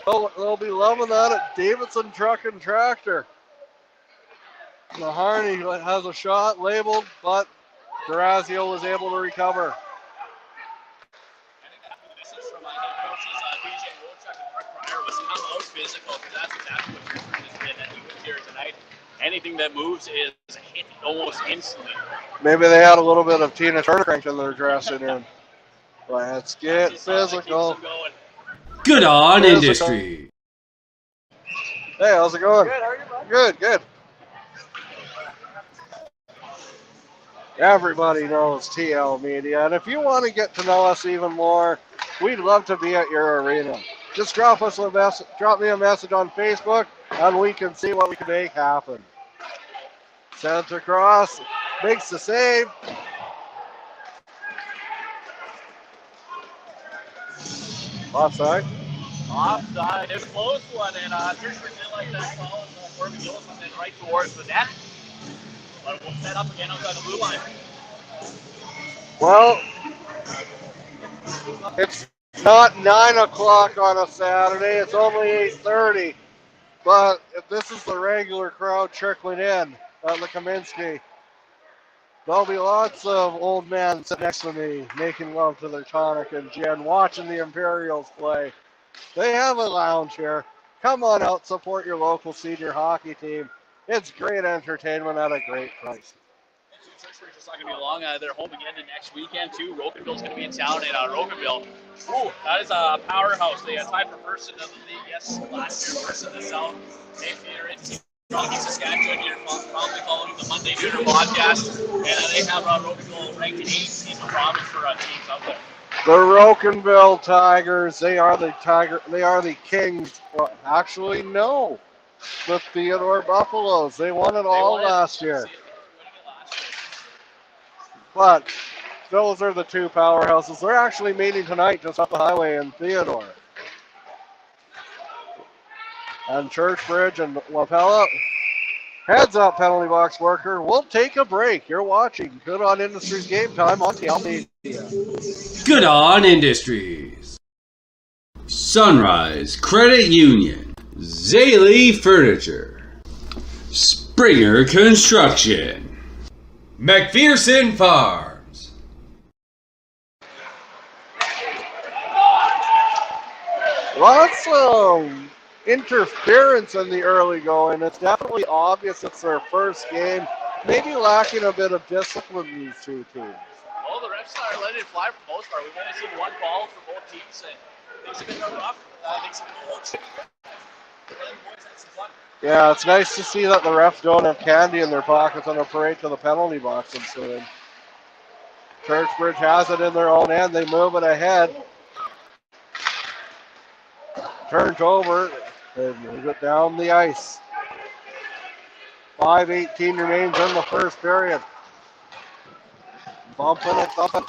They'll be loving that at Davidson Truck and Tractor. Maharney has a shot labeled, but Durazio was able to recover. Physical, because that's exactly what Churchbridge has been here tonight. Anything that moves is hit almost instantly. Maybe they had a little bit of Tina Turner crank in their dressing room. Let's get physical. Good on Industry. Hey, how's it going? Good, how are you, bud? Good, good. Everybody knows TL Media, and if you want to get to know us even more, we'd love to be at your arena. Just drop me a message on Facebook, and we can see what we can make happen. Sent across, makes the save. Offside. Offside. It's a close one, and Churchbridge didn't like that call. Corbin Gillis was in right towards the net. But we'll set up again outside the blue line. Well, it's Not 9 o'clock on a Saturday. It's only 8:30. But if this is the regular crowd trickling in at the Kaminsky, there'll be lots of old men sitting next to me making love to their tonic and gin, watching the Imperials play. They have a lounge here. Come on out, support your local senior hockey team. It's great entertainment at a great price. Churchbridge is not going to be long. They're home again next weekend, too. Rocanville's going to be in town, and Rocanville, ooh, that is a powerhouse. They tied for first in the league, yes, last year, first in the South. They are in Rocky, Saskatchewan. You're probably following the Monday Nooner podcast, and they have Rocanville ranked 8th in the province for teams out there. The Rocanville Tigers, they are the Kings. Well, actually, no. The Theodore Buffaloes. They won it all last year. But those are the two powerhouses. They're actually meeting tonight just up the highway in Theodore. And Churchbridge and Wapella. Heads up, penalty box worker. We'll take a break. You're watching Good On Industries Game Time on TL Media. Good On Industries. Sunrise Credit Union. Zaley Furniture. Springer Construction. McPherson Farms. Lots of interference in the early going. It's definitely obvious it's their first game. Maybe lacking a bit of discipline, these two teams. Well, the refs are letting it fly for the most part. We've only seen one ball for both teams, and things have been rough. Things have been a little tricky. Yeah, it's nice to see that the refs don't have candy in their pockets on a parade to the penalty box instead. Churchbridge has it in their own end. They move it ahead. Turned over. They move it down the ice. 5:18 remains in the first period. Bumping it, thumping.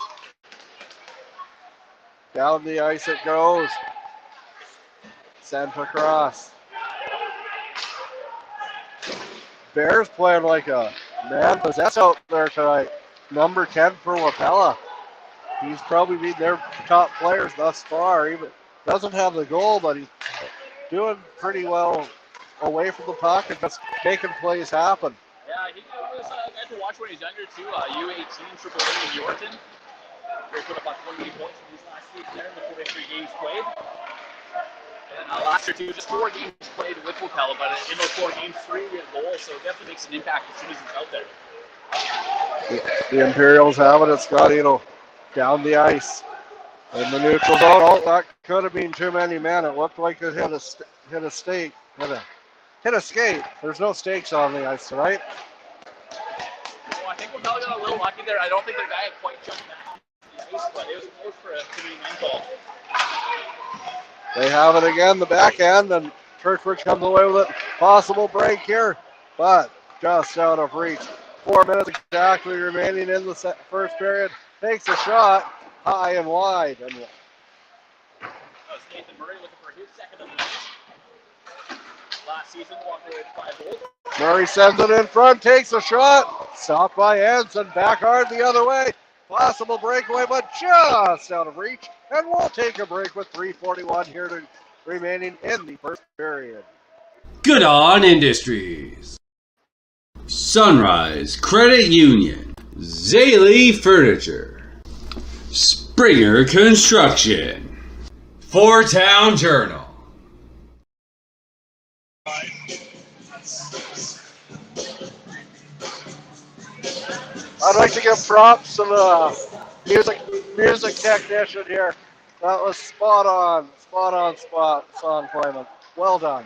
Down the ice it goes. Sent across. Bears playing like a man possessed out there tonight. Number 10 for Wapella. He's probably been their top players thus far. He doesn't have the goal, but he's doing pretty well away from the puck and just making plays happen. Yeah, he was a guy to watch when he was younger too. U18 Triple A in Yorkton. He put up about 28 points in his last season there in the 43 games played. And last year too, just 4 games played with Wapella, but in those 4 games, 3 goals, so it definitely makes an impact as soon as he's out there. The Imperials have it. It's Scotino down the ice. In the neutral zone. Oh, that could have been too many men. It looked like it hit a stake. Hit a skate. There's no stakes on the ice tonight. Well, I think Wapella got a little lucky there. I don't think the guy had quite jumped back on the ice, but it was close for a too many men call. They have it again, the backhand, and Churchbridge comes away with it. Possible break here, but just out of reach. 4 minutes exactly remaining in the first period. Takes a shot, high and wide. And that was Nathan Murray looking for his second of the night. Last season, walked away with 5 goals. Murray sends it in front, takes a shot. Stopped by Hansen, back hard the other way. Possible breakaway, but just out of reach. And we'll take a break with 3:41 here remaining in the first period. Good On Industries. Sunrise Credit Union. Zaley Furniture. Springer Construction. Four Town Journal. I'd like to give props to the music technician here. That was spot on song playment. Well done.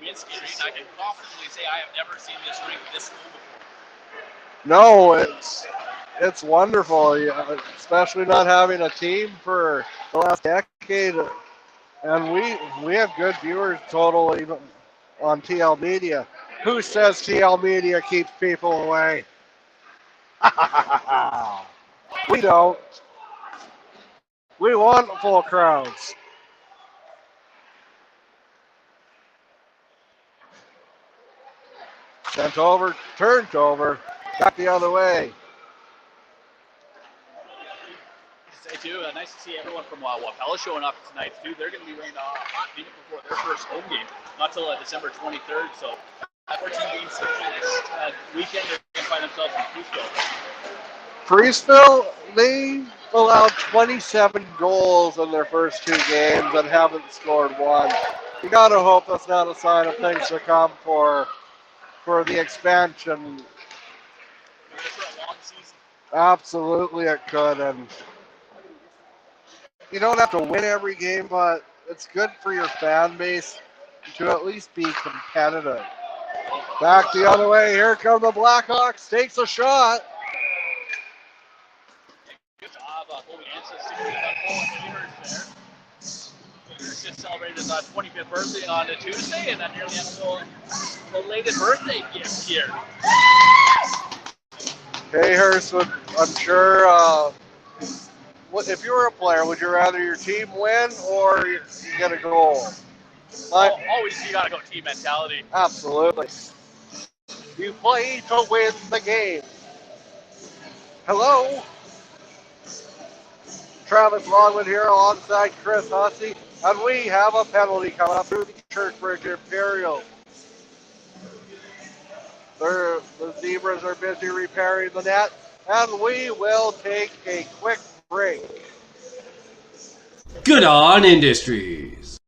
Kaminsky Street, I can confidently say I have never seen this rink this full before. No, it's wonderful, especially not having a team for the last decade. And we have good viewers total even on TL Media. Who says TL Media keeps people away? We don't. We want full crowds. Sent over, turned over. Back the other way. Say too, nice to see everyone from Wapella showing up tonight too. They're going to be running a hot minute before their first home game, not till December 23rd. So, 14 games next weekend, they're going to find themselves in Freesville. Freesville, they allowed 27 goals in their first 2 games and haven't scored one. You got to hope that's not a sign of things to come for the expansion. Absolutely, it could, and you don't have to win every game, but it's good for your fan base to at least be competitive. Back the other way. Here come the Blackhawks. Takes a shot. Good job, Colby Hansen. Just celebrated his 25th birthday on a Tuesday, and then nearly had a belated birthday gift here. Hayhurst would, I'm sure, if you were a player, would you rather your team win or you get a goal? Always, you gotta go team mentality. Absolutely. You play to win the game. Hello. Travis Longwood here alongside Chris Hussey, and we have a penalty coming up through the Churchbridge Imperials. The Zebras are busy repairing the net, and we will take a quick break. Good On Industries,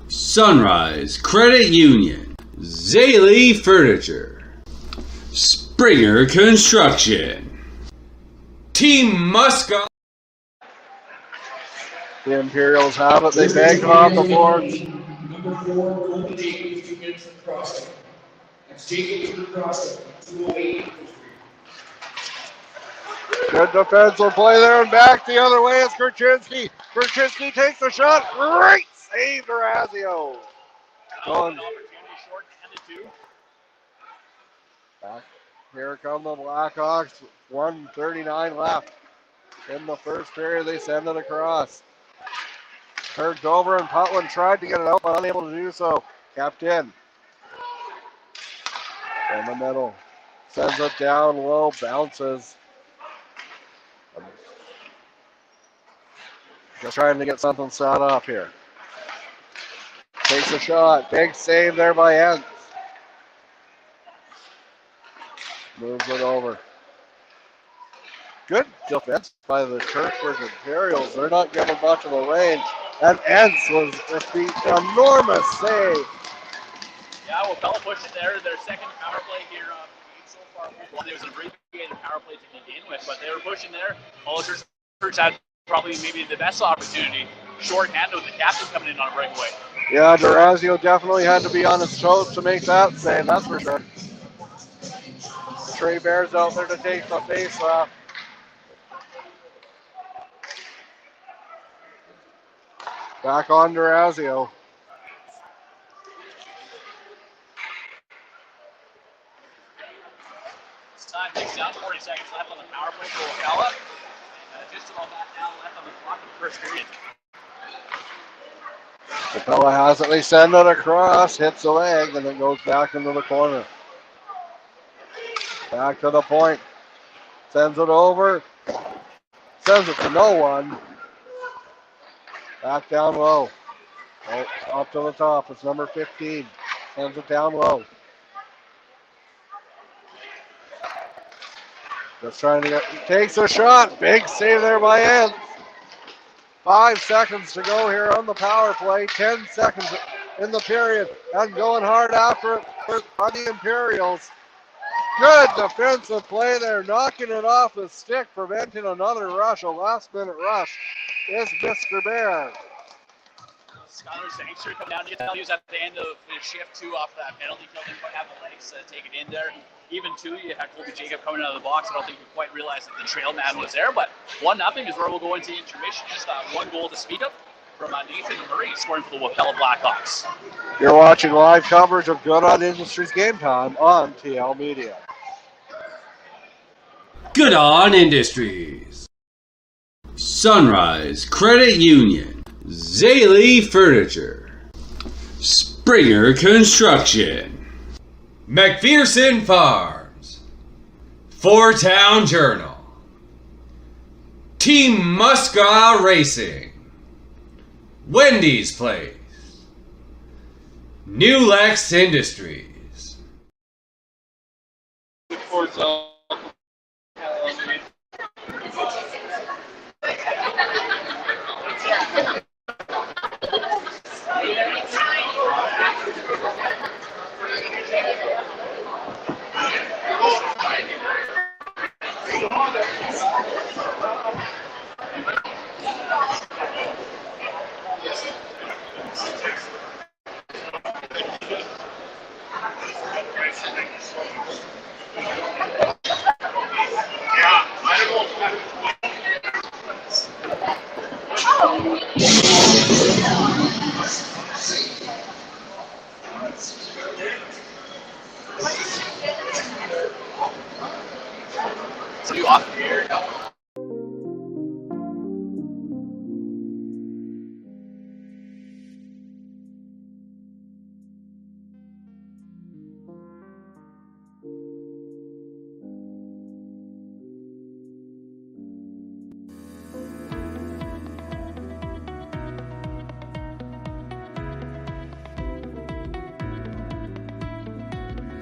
Sunrise Credit Union, Zaley Furniture, Springer Construction, Team Muscat. The Imperials have it. They bank off the boards. Number 4, Colby Jacobs, 2 minutes from crossing. That's Jacobs from crossing. 2:08. Good defensive play there, and back the other way is Kurchinski. Kurchinski takes the shot. Great save, Durazio. Back. Here come the Blackhawks. 1:39 left. In the first period, they send it across. Turned over, and Putland tried to get it out, but unable to do so. Kept in. In the middle. Sends it down low, bounces. Just trying to get something set up here. Takes a shot. Big save there by Entz. Moves it over. Good defense by the Churchbridge Imperials. They're not giving much of a range. And Entz was the enormous save. Yeah, Wapella pushed it there. Their second power play here so far. Well, there was an abbreviated power play to begin with, but they were pushing there. All the Church had probably maybe the best opportunity. Short-handed with the captain coming in on a breakaway. Yeah, Durazio definitely had to be on his toes to make that save, that's for sure. Trey Bear's out there to take the face-off. Back on Durazio. This time takes down 40 seconds left on the power play for Wapella. Just about that now left on the clock in the first period. Wapella has it. They send it across, hits the leg, and it goes back into the corner. Back to the point. Sends it over. Sends it to no one. Back down low. Oh, up to the top. It's number 15. Sends it down low. Just trying to get. Takes a shot. Big save there by Entz. 5 seconds to go here on the power play. 10 seconds in the period. And going hard after it on the Imperials. Good defensive play there. Knocking it off the stick. Preventing another rush. A last-minute rush is Mr. Bear. Skylar Sangster come down to get values at the end of his shift too off that penalty kill. Didn't quite have the legs to take it in there. Even two, you had Colby Jacob coming out of the box. I don't think he quite realized that the trail man was there. But 1-0 is where we'll go into intermission. Just one goal to speak of from Nathan Murray scoring for the Wapella Blackhawks. You're watching live coverage of Good On Industries Game Time on TL Media. Good On Industries, Sunrise Credit Union, Zaley Furniture, Springer Construction, McPherson Farms, Four Town Journal, Team Muskwa Racing, Wendy's Place, New Lex Industries.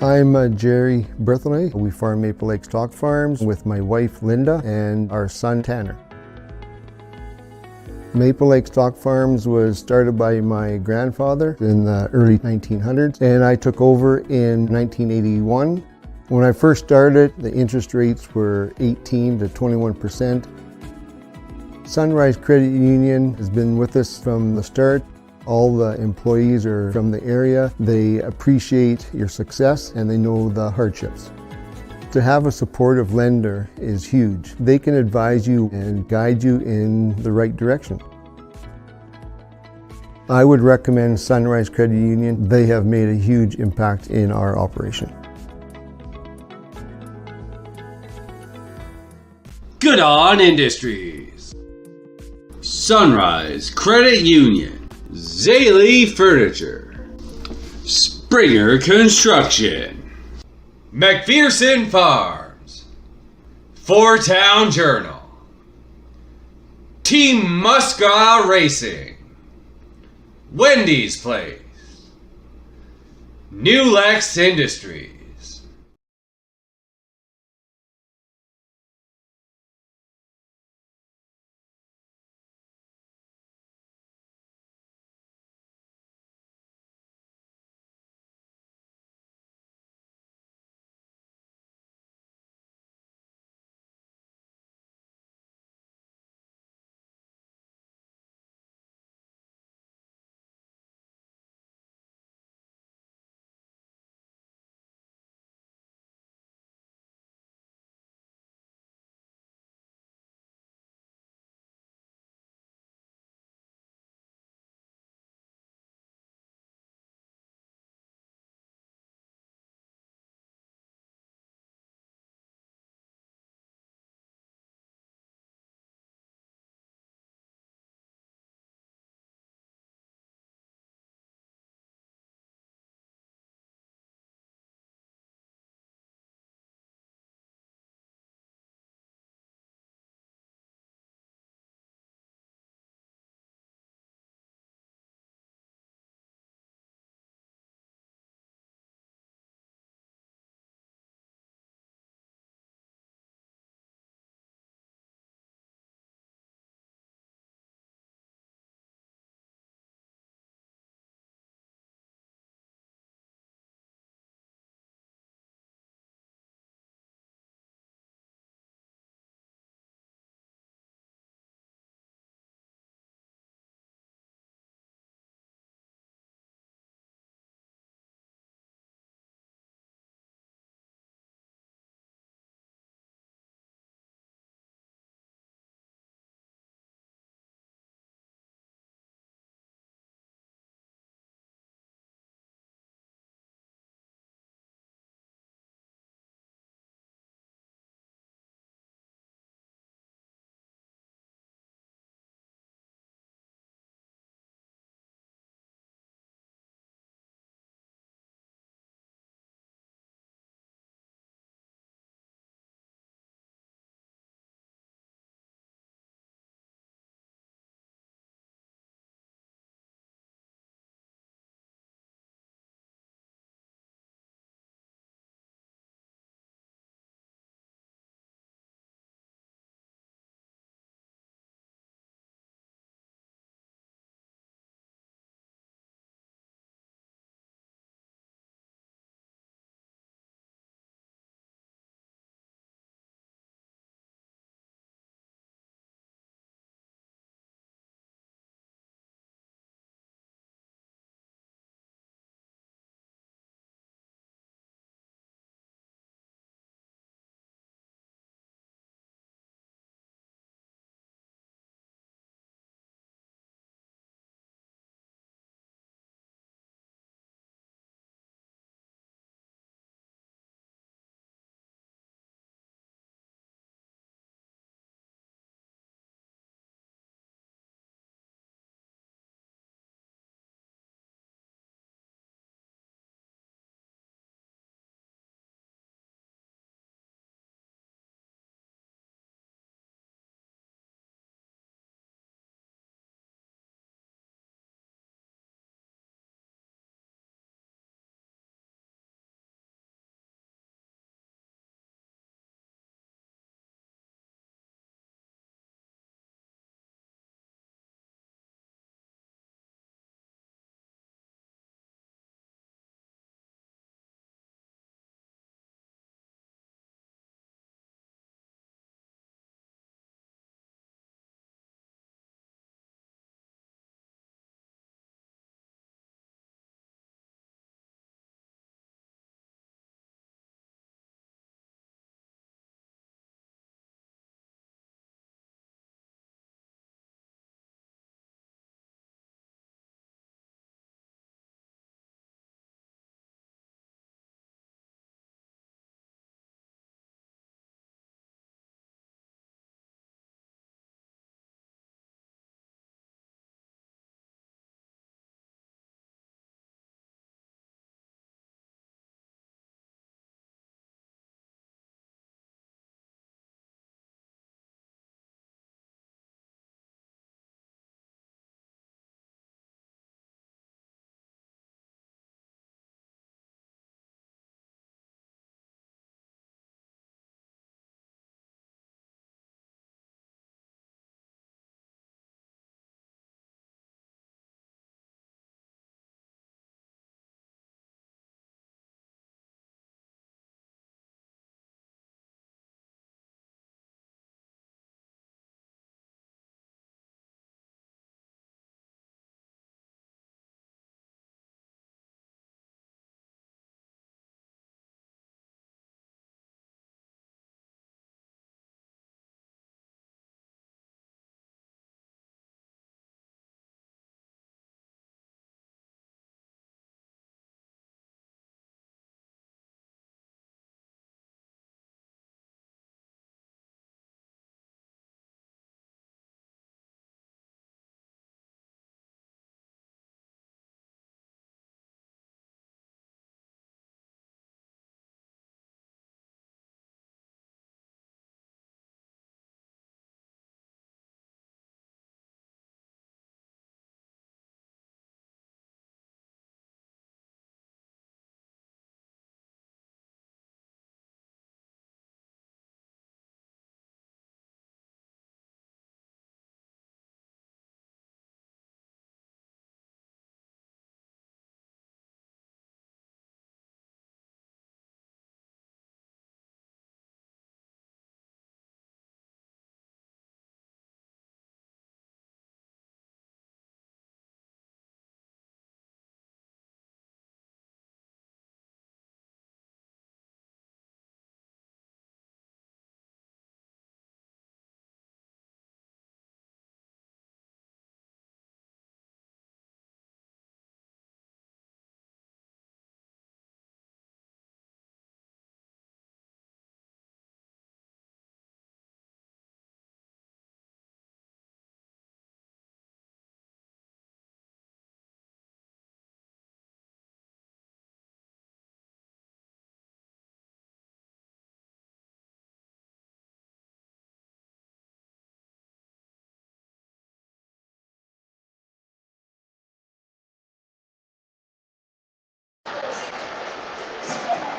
I'm Jerry Berthelay. We farm Maple Lake Stock Farms with my wife Linda and our son Tanner. Maple Lake Stock Farms was started by my grandfather in the early 1900s, and I took over in 1981. When I first started, the interest rates were 18 to 21%. Sunrise Credit Union has been with us from the start. All the employees are from the area. They appreciate your success and they know the hardships. To have a supportive lender is huge. They can advise you and guide you in the right direction. I would recommend Sunrise Credit Union. They have made a huge impact in our operation. Good On Industries, Sunrise Credit Union, Zaley Furniture, Springer Construction, McPherson Farms, Four Town Journal, Team Muskwa Racing, Wendy's Place, New Lex Industries.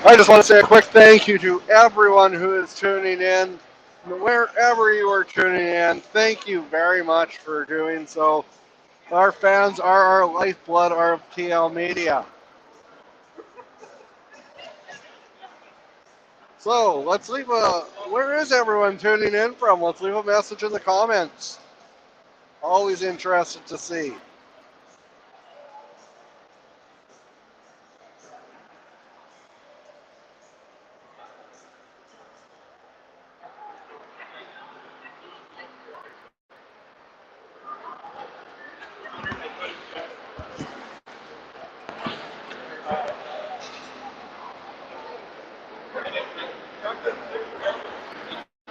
I just want to say a quick thank you to everyone who is tuning in. Wherever you are tuning in, thank you very much for doing so. Our fans are our lifeblood of TL Media. So let's leave where is everyone tuning in from? Let's leave a message in the comments. Always interested to see.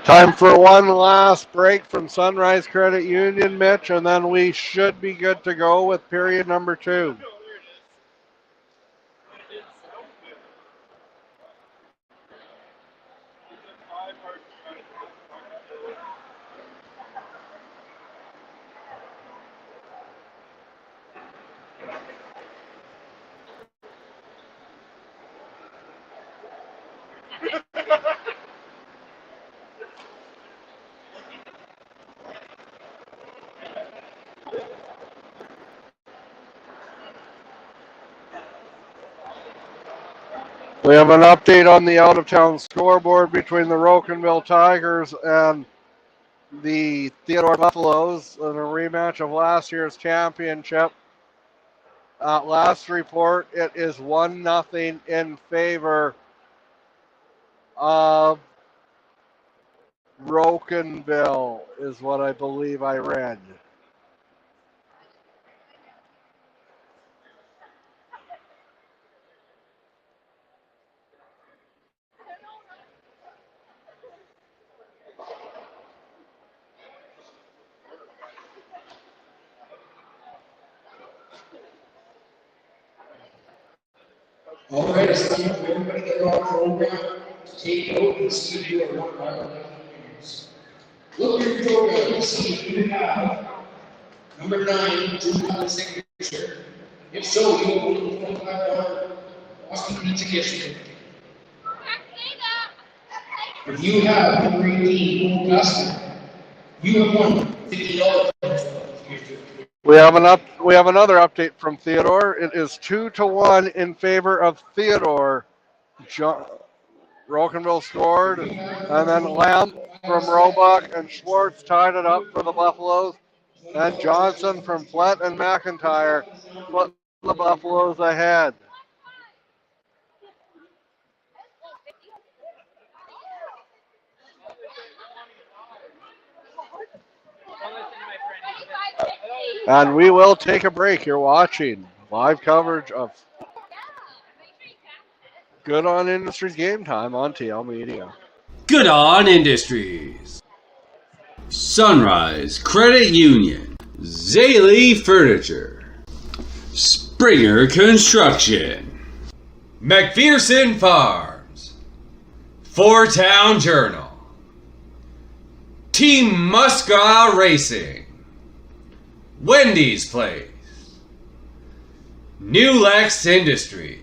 Time for one last break from Sunrise Credit Union, Mitch, and then we should be good to go with period number 2. We have an update on the out-of-town scoreboard between the Rocanville Tigers and the Theodore Buffaloes in a rematch of last year's championship. At last report, it is 1-0 in favor of Rocanville, is what I believe I read. All right, it's time for everybody to get on program to take note and see if you are one of our lucky winners. Look at your program and see if you have number 9, Drew signature. If so, you will win the $25 Boston Pizza gift certificate. If you have number 18, Augusta, you have won $50 gift certificate. We have another update from Theodore. It is 2-1 in favor of Theodore. Rocanville scored, and then Lamb from Roebuck and Schwartz tied it up for the Buffaloes. And Johnson from Flett and McIntyre put the Buffaloes ahead. And we will take a break. You're watching live coverage of Good On Industries Game Time on TL Media. Good On Industries, Sunrise Credit Union, Zaley Furniture, Springer Construction, McPherson Farms, Four Town Journal, Team Musca Racing, Wendy's Place, New Lex Industries.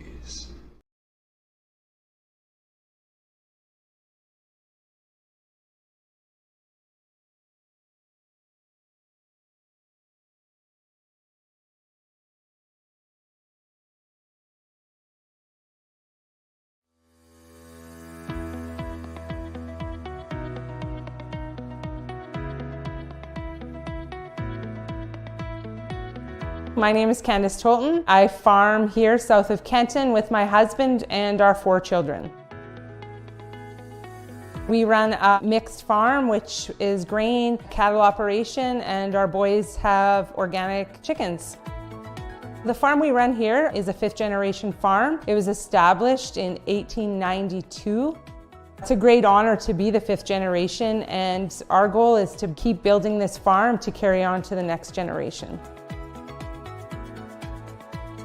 My name is Candace Tolton. I farm here south of Kenton with my husband and our 4 children. We run a mixed farm, which is grain, cattle operation, and our boys have organic chickens. The farm we run here is a 5th generation farm. It was established in 1892. It's a great honor to be the 5th generation, and our goal is to keep building this farm to carry on to the next generation.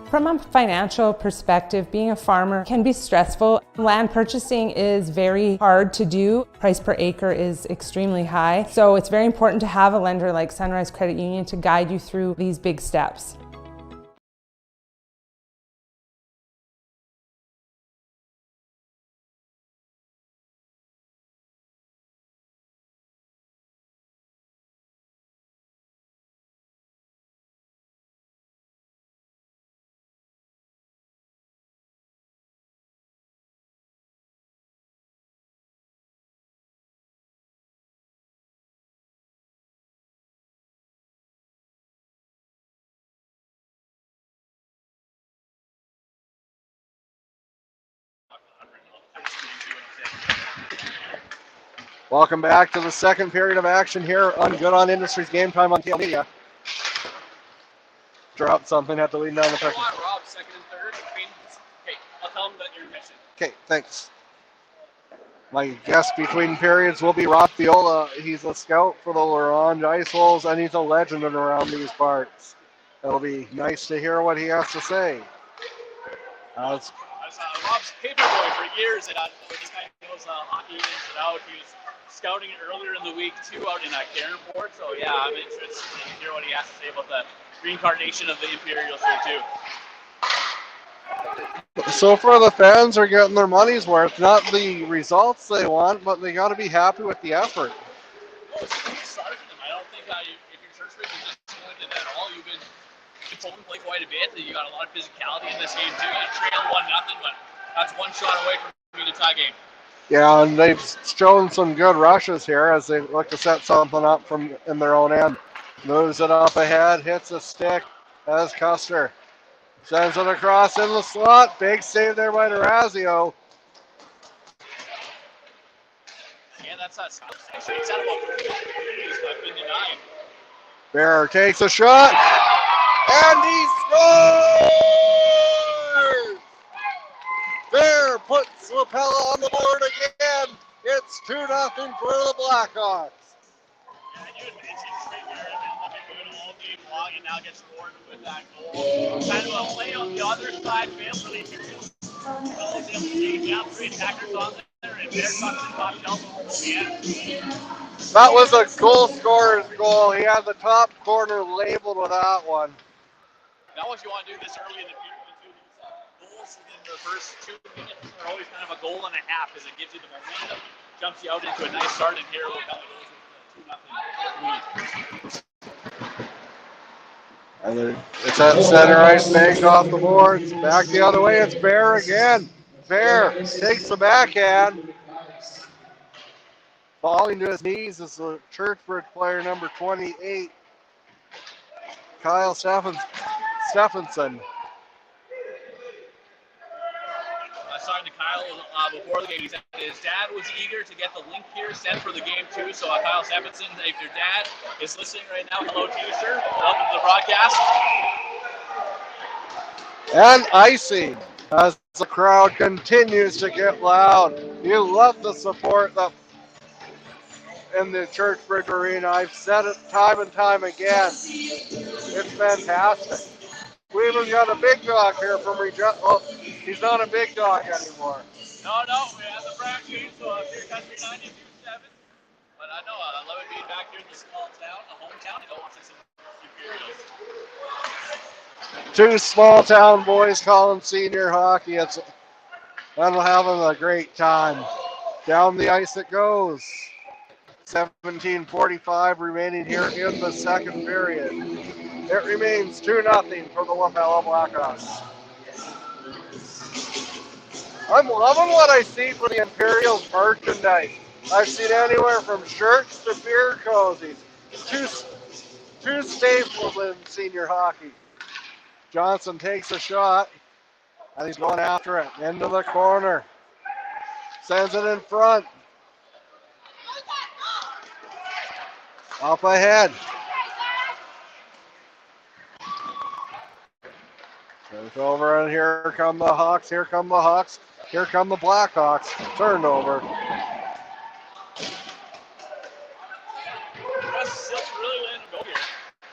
From a financial perspective, being a farmer can be stressful. Land purchasing is very hard to do. Price per acre is extremely high. So it's very important to have a lender like Sunrise Credit Union to guide you through these big steps. Welcome back to the second period of action here on Good On Industries Game Time on TL Media. Dropped something, had to lean down the pick. Come on, Rob, second and third. Okay, I'll tell them that you're missing. Okay, thanks. My guest between periods will be Rob Fiola. He's a scout for the Laurent Ice Wolves, and he's a legend in around these parts. It'll be nice to hear what he has to say. I was Rob's paper boy for years, and this guy knows hockey ins and out. He was scouting earlier in the week, too, out in Cairnport. So, yeah, I'm interested to hear what he has to say about the reincarnation of the Imperials here, too. So far, the fans are getting their money's worth. Not the results they want, but they got to be happy with the effort. Well, it's a start for them. I don't think if you're Churchbridge, you're disappointed at all. You've been controlling play quite a bit. You got a lot of physicality in this game, too. You trail 1-0, but that's one shot away from being a tie game. Yeah, and they've shown some good rushes here as they look to set something up from in their own end. Moves it up ahead, hits a stick as Custer. Sends it across in the slot. Big save there by Durazio. Yeah, that's us. Actually, it's out about 3 minutes left in the 9. Bear takes a shot. And he scores! Bear puts Wapella on the board again. It's 2-0 for the Blackhawks. Yeah, you had mentioned straight there, and looking good all game long, and now gets scored with that goal. Kind of a play on the other side, failed for the Imperials. Well, able to take down 3 attackers on there, and Bear tucks the top shelf over the end. That was a goal scorer's goal. He had the top corner labeled with that one. That was you want to do this early in the period, too. Goals in the first 2 minutes are always kind of a goal and a half, because it gives you the momentum, jumps you out into a nice start, and here we'll come with 2-0 lead. And it's at center ice, banked off the boards. Back the other way, it's Bear again. Bear takes the backhand. Falling to his knees is the Churchbridge player number 28, Kyle Stephenson. I was talking to Kyle before the game. He said his dad was eager to get the link here sent for the game, too. So, Kyle Stephenson, if your dad is listening right now, hello to you, sir. Welcome to the broadcast. And icing as the crowd continues to get loud. You love the support that in the Churchbridge Arena. I've said it time and time again. It's fantastic. We even got a big dog here from well, he's not a big dog anymore. No, we have the brand new, so here country 92.7. But I know I love it being back here in the small town, the hometown. I don't want to see some Imperials. 2 small town boys calling senior hockey. I'm having a great time. Down the ice it goes. 17:45 remaining here in the second period. It remains 2-0 for the Wapella Blackhawks. I'm loving what I see for the Imperials merchandise. I've seen anywhere from shirts to beer cozies. Two staples in senior hockey. Johnson takes a shot, and he's going after it. Into the corner. Sends it in front. Up ahead. Goes over, and here come the Hawks. Here come the Hawks. Here come the Blackhawks. Turned over.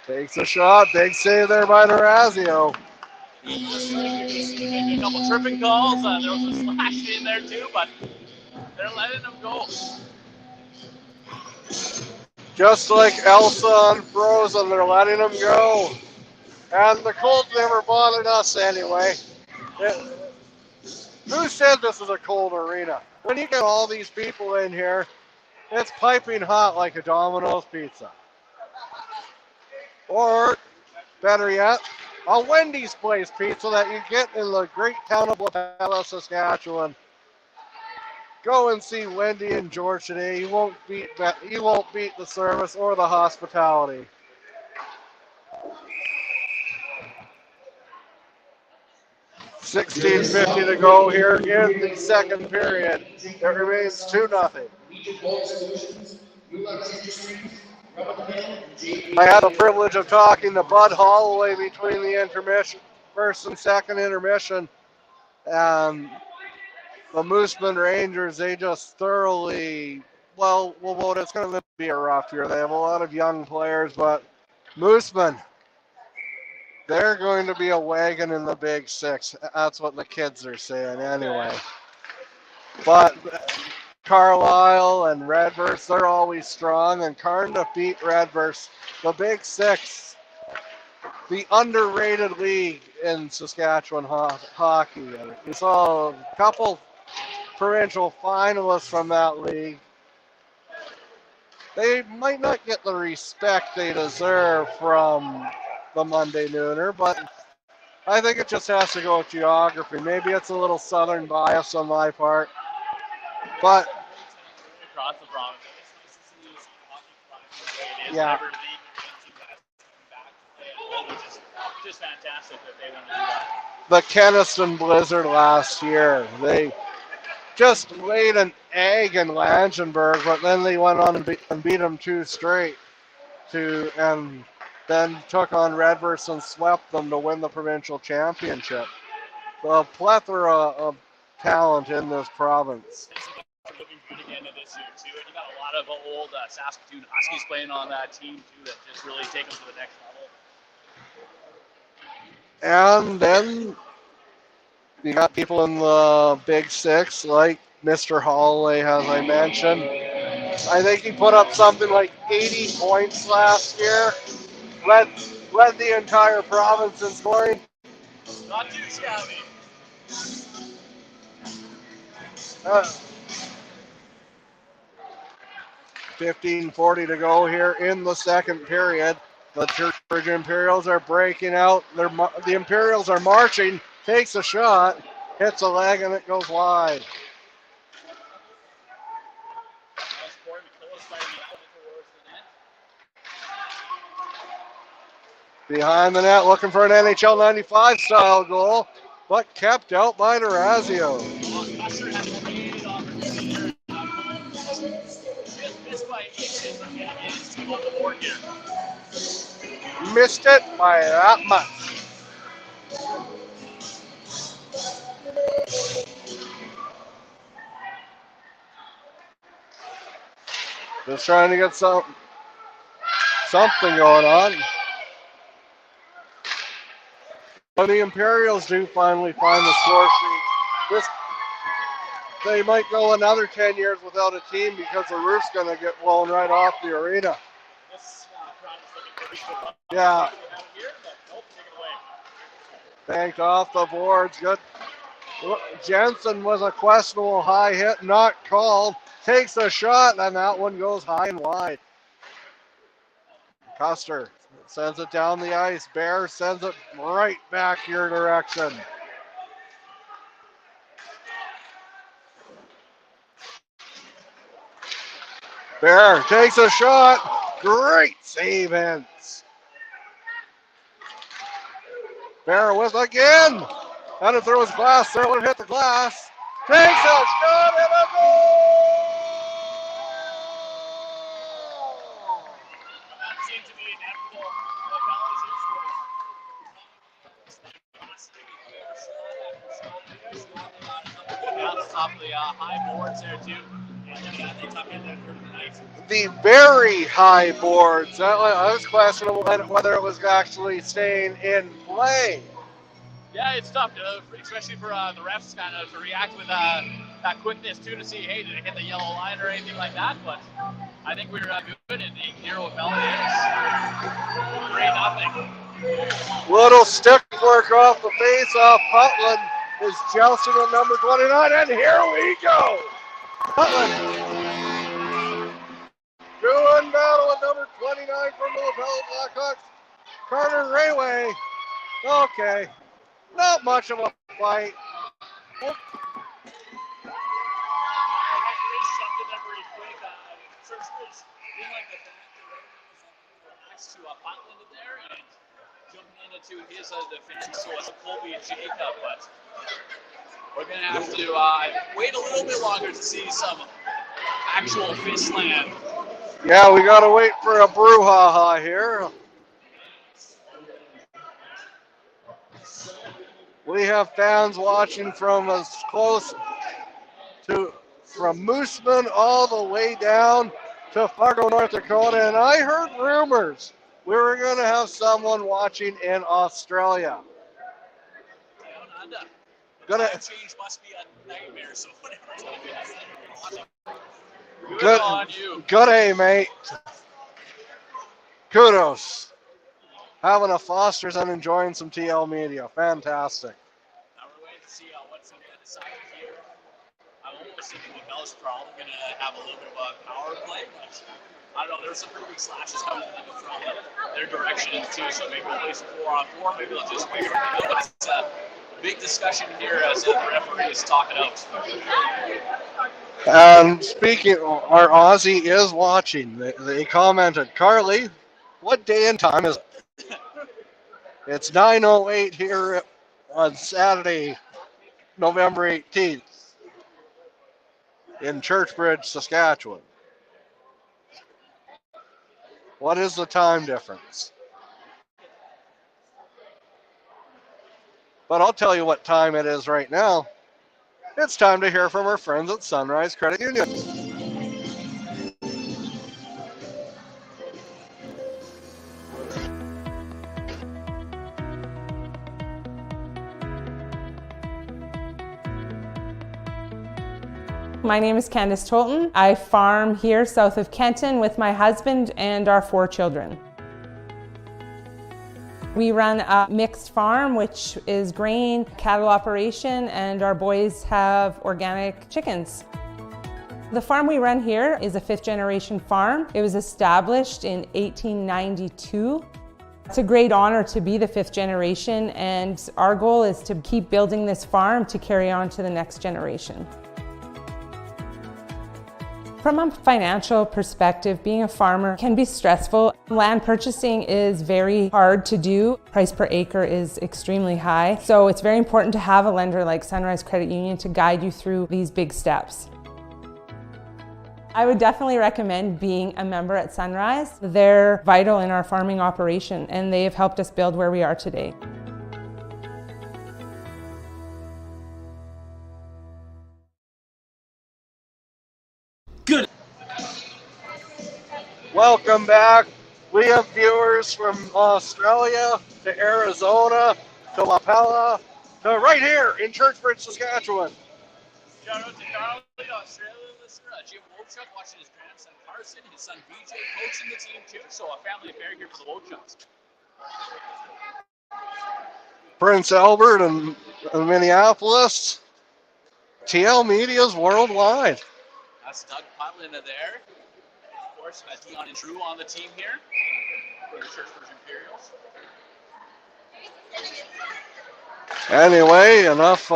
Takes a shot. Big save there by Durazio. A couple tripping calls. There was a slash in there too, but they're letting them go. Just like Elsa on Frozen, they're letting them go. And the cold never bothered us anyway. Who said this is a cold arena? When you get all these people in here, it's piping hot like a Domino's pizza. Or, better yet, a Wendy's place pizza that you get in the great town of Wapella, Saskatchewan. Go and see Wendy and George today. He won't beat the service or the hospitality. 16:50 to go here in the second period. It remains 2-0. I had the privilege of talking to Bud Holloway between the intermission, first and second intermission. The Mooseman Rangers, they just thoroughly, it's going to be a rough year. They have a lot of young players, but Mooseman, they're going to be a wagon in the Big Six. That's what the kids are saying anyway. But Carlisle and Redverse, they're always strong, and Cardiff beat Redverse. The Big Six, the underrated league in Saskatchewan hockey. We saw a couple provincial finalists from that league. They might not get the respect they deserve from the Monday Nooner, but I think it just has to go with geography. Maybe it's a little southern bias on my part, but across the province. yeah. Just fantastic that they want to do that. The Kenniston Blizzard last year, they just laid an egg in Langenberg, but then they went on and beat them 2 straight, and then took on Redverse and swept them to win the provincial championship. A plethora of talent in this province. Looking good again this year too, and you got a lot of old Saskatoon Huskies playing on that team too that just really take them to the next level. And then you got people in the Big Six like Mr. Holloway, as I mentioned. I think he put up something like 80 points last year. Led the entire province in scoring. Not too shabby. 15:40 to go here in the second period. The Churchbridge Imperials are breaking out. The Imperials are marching. Takes a shot, hits a leg, and it goes wide. Behind the net, looking for an NHL 95 style goal, but kept out by Durazio. Missed it by that much. Just trying to get something going on. When the Imperials do finally find the score sheet, they might go another 10 years without a team because the roof's going to get blown right off the arena. Yeah. Banked off the boards. Good. Jensen was a questionable high hit, not called. Takes a shot, and that one goes high and wide. Custer sends it down the ice. Bear sends it right back your direction. Bear takes a shot. Great save, Hintz. Bear with again. And if there was glass there, it would have hit the glass. Takes a shot and a goal! That seemed to be inevitable. Off the top of the high boards there too. The very high boards. I was questionable whether it was actually staying in play. Yeah, it's tough, especially for the refs kind of to react with that quickness too to see, hey, did it hit the yellow line or anything like that? But I think we were good in the near Wapella is 3-0. Little stick work off the face-off. Putland is jousting with number 29, and here we go. Putland doing battle with number 29 from the Wapella Blackhawks. Carter Rayway. Okay. Not much of a fight. jumping into his defense, so it's Colby and Jacob, but we're going to have to wait a little bit longer to see some actual fist land. Yeah, we got to wait for a brouhaha here. We have fans watching from as close to from Mooseman all the way down to Fargo, North Dakota, and I heard rumors we were going to have someone watching in Australia. Time change must be a nightmare, so whatever's happening. Good on you. Good day, mate. Kudos. Having a Foster's and enjoying some TL media. Fantastic. Now we're waiting to see what's going to get decided here. I'm almost thinking Wapella's probably going to have a little bit of a power play, but I don't know. There's some pretty big slashes coming from their direction too, so maybe we'll play some 4-on-4. Maybe they'll just figure it out. It's a big discussion here as the referee is talking out. And speaking, our Aussie is watching. They commented, Carly, what day and time is it? It's 9:08 here on Saturday, November 18th in Churchbridge, Saskatchewan. What is the time difference? But I'll tell you what time it is right now. It's time to hear from our friends at Sunrise Credit Union. My name is Candace Tolton. I farm here south of Kenton with my husband and our 4 children. We run a mixed farm, which is grain, cattle operation, and our boys have organic chickens. The farm we run here is a 5th generation farm. It was established in 1892. It's a great honor to be the 5th generation, and our goal is to keep building this farm to carry on to the next generation. From a financial perspective, being a farmer can be stressful. Land purchasing is very hard to do. Price per acre is extremely high. So it's very important to have a lender like Sunrise Credit Union to guide you through these big steps. I would definitely recommend being a member at Sunrise. They're vital in our farming operation, and they have helped us build where we are today. Good. Welcome back. We have viewers from Australia to Arizona to Wapella to right here in Churchbridge, Saskatchewan. Shout out to Carly in Australia listener, Jim Wolchuk watching his grandson Carson, his son BJ coaching the team too, so a family affair here for the Wolchucks. Prince Albert and Minneapolis. TL Media's worldwide. That's Doug Putlin there. Of course, Dion and Drew on the team here for the Churchbridge Imperials. Anyway, enough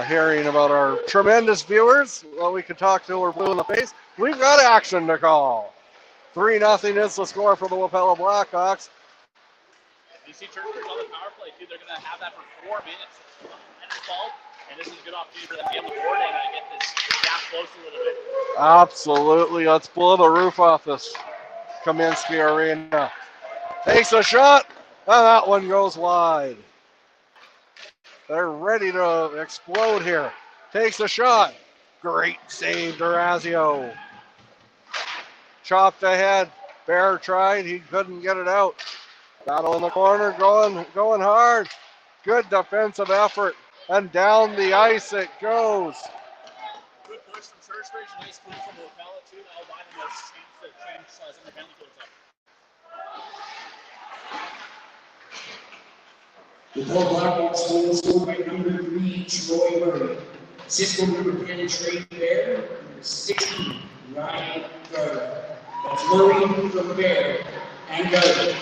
hearing about our tremendous viewers. Well, we can talk till we're blue in the face. We've got action to call. 3-0 is the score for the Wapella Blackhawks. You see Churchbridge on the power play too. They're going to have that for 4 minutes. And this is a good opportunity for them to be on the board and get this gap close a little bit. Absolutely. Let's blow the roof off this Kaminsky Arena. Takes a shot, and that one goes wide. They're ready to explode here. Takes a shot. Great save, Durazio. Chopped ahead. Bear tried. He couldn't get it out. Battle in the corner, going hard. Good defensive effort. And down the ice it goes. Good push from Churchbridge. Nice push from Wapella too. That'll buy them a chance to change as the penalty goes up. The Blackhawks goal scored by number 3, Troy Murray. Cisco number 10, Trey Bear. Number 16, Ryan Gardner. That's Murray from Bear and Gardner.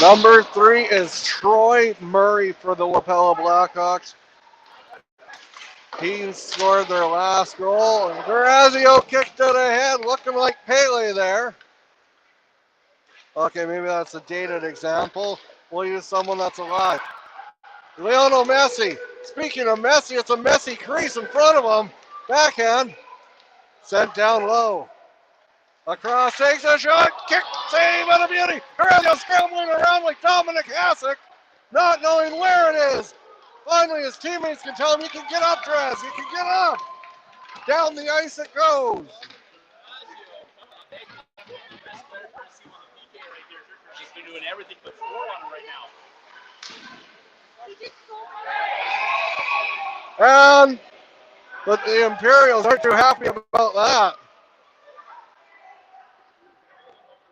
Number 3 is Troy Murray for the Wapella Blackhawks. He scored their last goal, and Durazio kicked it ahead, looking like Pele there. Okay, maybe that's a dated example. We'll use someone that's alive. Lionel Messi. Speaking of Messi, it's a messy crease in front of him. Backhand. Sent down low. Across, takes a shot. Kick, save, and a beauty. Aurelio scrambling around like Dominic Hasek, not knowing where it is. Finally, his teammates can tell him, you can get up, Drez. You can get up. Down the ice it goes. He's been doing everything but score on him right now. But the Imperials aren't too happy about that.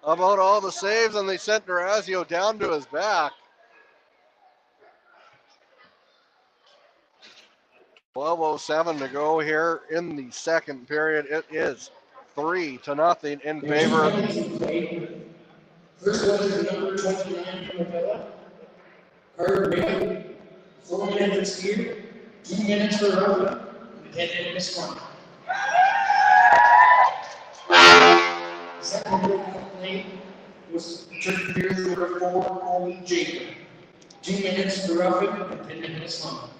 About all the saves, and they sent Durazio down to his back. 12:07 to go here in the second period. It is 3-0 in favor of. First one is number 29 from Wapella. Carter Bailey, 4 minutes here, 2 minutes for Robert, and 10 minutes one. The second goal played was Churchbridge number 4, Colby Jacob. 2 minutes for Robert, and 10 minutes one.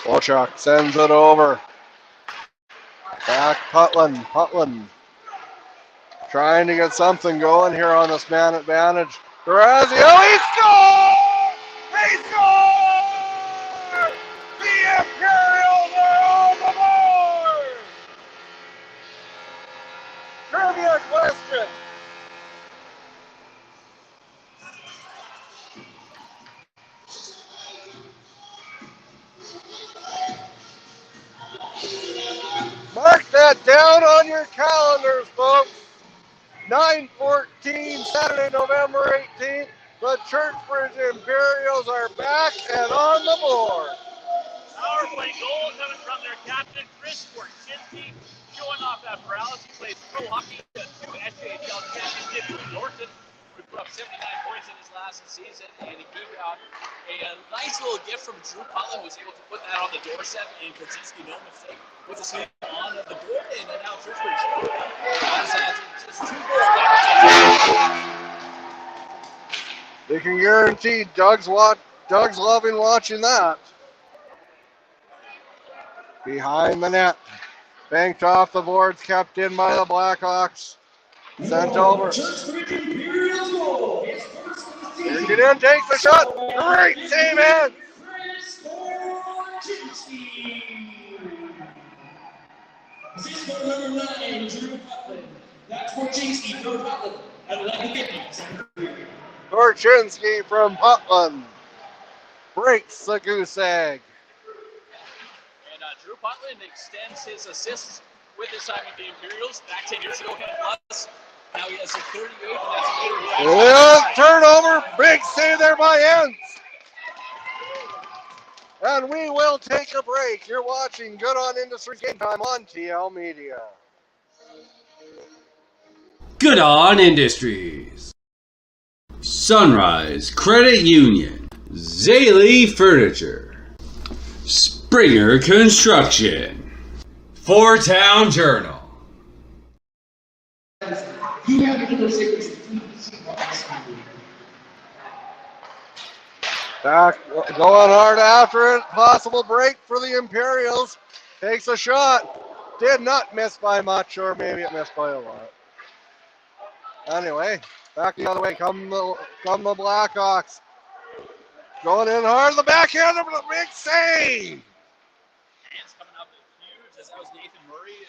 Wolchuk sends it over. Back Putland. Putland trying to get something going here on this man advantage. Durazio, he scored! He scored! The Imperials are on the board! Trivia question. Mark that down on your calendars, folks. 9/14, Saturday, November 18th. The Churchbridge Imperials are back and on the board. Power play goal coming from their captain, Chris Warczynski, showing off that paralysis. He plays pro hockey, 2 SJHL championships with Norton. We put up 79 points in his last season, and he got a nice little gift from Drew Putland, who was able to put that on the doorstep, and Krasinski, no mistake, with his hand on the board, and now Churchbridge has just 2 goals. They can guarantee Doug's loving watching that. Behind the net. Banked off the boards, kept in by the Blackhawks. Sent over. Get in, takes the shot. Great save, man. Assistant number 9, Drew Putland. That's Warczynski from Putland at 11:50. Warczynski from Putland breaks the goose egg. And Drew Putland extends his assists with his time with the Imperials. Back 10 years ago, hit plus. Now he has a 38, and that's turnover. Big save there by Ents. And we will take a break. You're watching Good On Industries Game Time on TL Media. Good On Industries. Sunrise Credit Union. Zaley Furniture. Springer Construction. Four Town Journal. Back, going hard after it. Possible break for the Imperials. Takes a shot. Did not miss by much, or maybe it missed by a lot. Anyway, back the other way. Come the Blackhawks. Going in hard. The backhand, but a big save. Hands coming up huge as that was Nathan Murray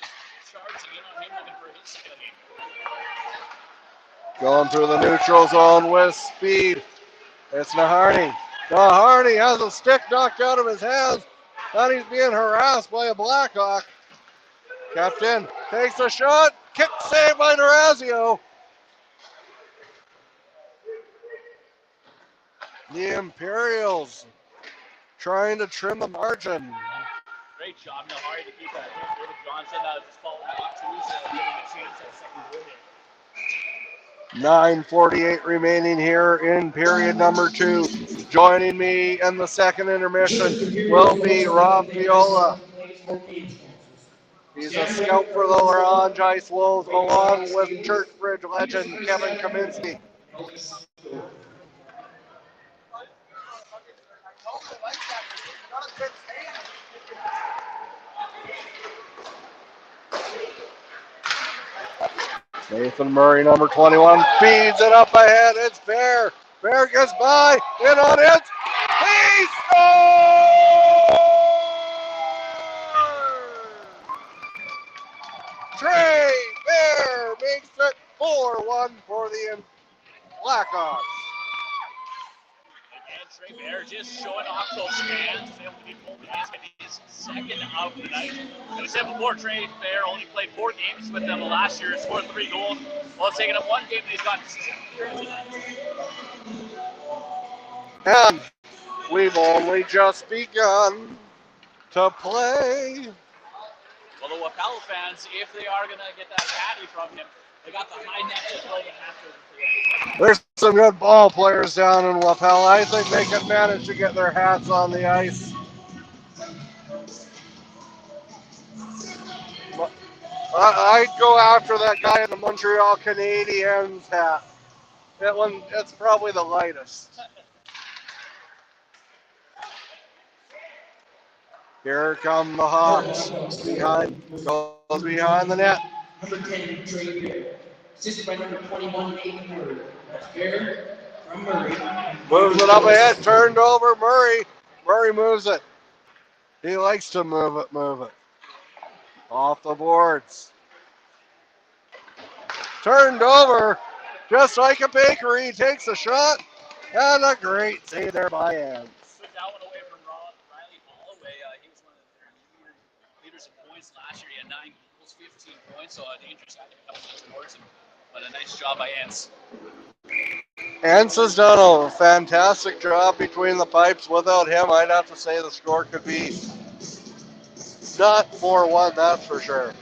charging in on him looking for his second game. Going through the neutral zone with speed. It's Naharny. Naharny has a stick knocked out of his hands, and he's being harassed by a Blackhawk. Captain takes a shot. Kick save by Durazio. The Imperials trying to trim the margin. Great job, Naharny, to keep that. David Johnson just following off too, so giving him a chance at second goal here. 9:48 remaining here in period number 2. Joining me in the second intermission will be Rob Viola. He's a scout for the Orange Ice Wolves along with Churchbridge legend Kevin Kaminsky. Nathan Murray, number 21, feeds it up ahead. It's Bear. Bear gets by. In on it. He scores! Trey Bear makes it 4-1 for the Blackhawks. Trey Bear just showing off those hands. Able to be pulled in his second of the night. As I said before, Trey Bear only played 4 games with them last year, scored 3 goals. Well, it's taken him 1 game, and he's got 6. And we've only just begun to play. Well, the Wapella fans, if they are going to get that caddy from him, they got the high net as well to have to. There's some good ball players down in Wapella. I think they can manage to get their hats on the ice. I'd go after that guy in the Montreal Canadiens hat. It's probably the lightest. Here come the Hawks. Goes behind the net. Number 10, Trey Bear. Assisted by number 21, Nathan Murray. That's Bear from Murray. Moves it up ahead, turned over, Murray. Murray moves it. He likes to move it. Off the boards. Turned over, just like a bakery. Takes a shot, and a great save there by Ants. Took that one away from Riley Holloway. He was one of their leaders in points last year. He had 9 goals, 15 points, so a dangerous guy to come towards him. But a nice job by Ants. Ants has done a fantastic job between the pipes. Without him, I'd have to say the score could be not 4-1, that's for sure.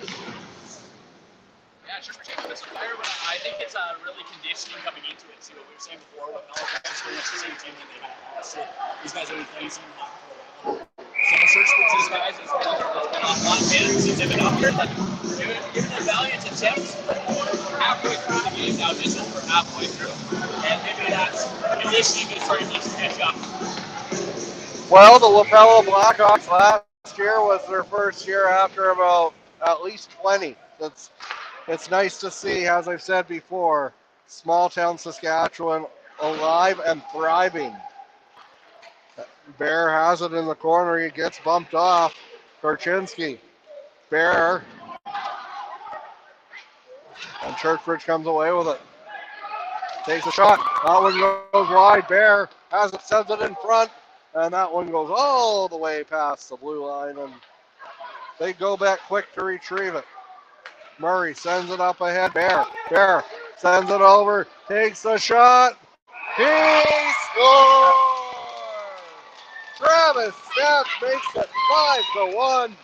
Yeah, Churchbridge came with some fire, but I think it's really conditioning coming into it. See what we were saying before, with Melbourne experience, the same team that they had last year. These guys have been playing some hockey for a while. Some of Churchbridge's guys, it's been on hot minutes since they've been up here, but given the valiant attempts, halfway through the game now, just over halfway through. And maybe that's conditioning is starting to catch up. Well, the Wapella Blackhawks last year was their first year after about at least 20. It's nice to see, as I've said before, small town Saskatchewan alive and thriving. Bear has it in the corner. He gets bumped off. Korchinski. Bear. And Churchbridge comes away with it. Takes a shot. That one goes wide. Bear has it, sends it in front. And that one goes all the way past the blue line. And they go back quick to retrieve it. Murray sends it up ahead. Bear sends it over. Takes a shot. He scores! Travis Staff makes it 5-1. And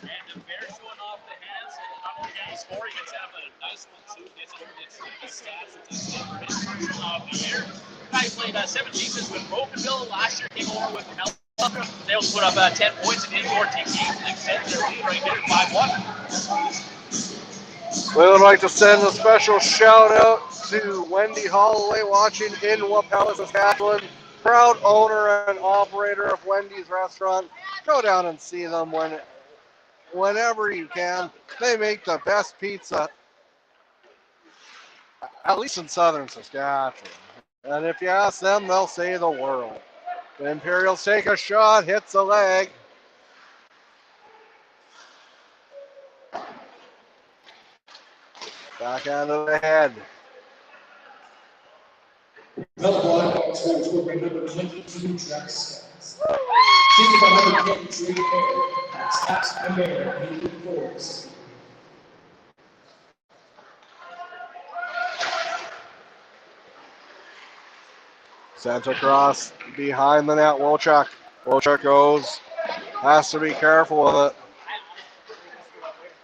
the Bear showing off the hands, and not only can he score, he gets out of a nice one too. Gets over the stats and takes it for his first of the year. Guy played 7 seasons with Brokenville last year. Came over with Mel. They also put up 10 points in his 14 games and extend their lead right here, 5-1. We would like to send a special shout out to Wendy Holloway watching in Wapella, Saskatchewan. Proud owner and operator of Wendy's restaurant. Go down and see them whenever you can. They make the best pizza, at least in southern Saskatchewan. And if you ask them, they'll say the world. The Imperials take a shot, hits a leg. Backhand of the head. Blackhawks scored by number 22, Travis Stacks. Assisted by number 10, Trey Bear. Stacks and Bear, Nathan Forbes. Sent across behind the net, Wolchuk. Wolchuk goes, has to be careful with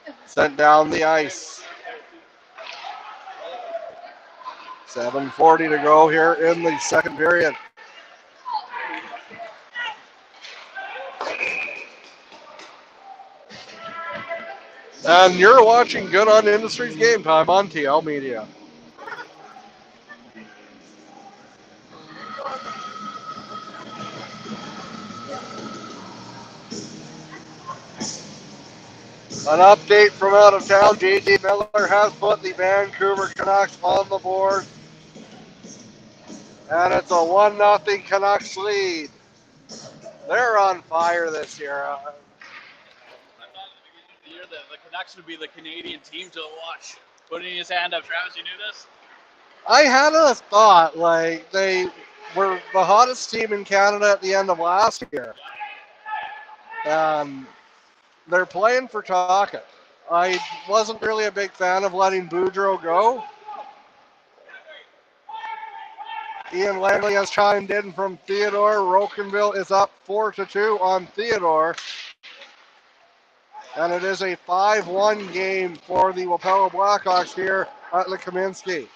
it. Sent down the ice. 7:40 to go here in the second period. And you're watching Good on Industries Game Time on TL Media. An update from out of town. JJ Miller has put the Vancouver Canucks on the board. And it's a 1-0 Canucks lead. They're on fire this year. I thought at the beginning of the year that the Canucks would be the Canadian team to watch. Putting his hand up. Travis, you knew this? I had a thought, like, they were the hottest team in Canada at the end of last year. They're playing for Taka. I wasn't really a big fan of letting Boudreau go. Ian Langley has chimed in from Theodore. Rocanville is up 4-2 on Theodore. And it is a 5-1 game for the Wapella Blackhawks here at the Kaminsky.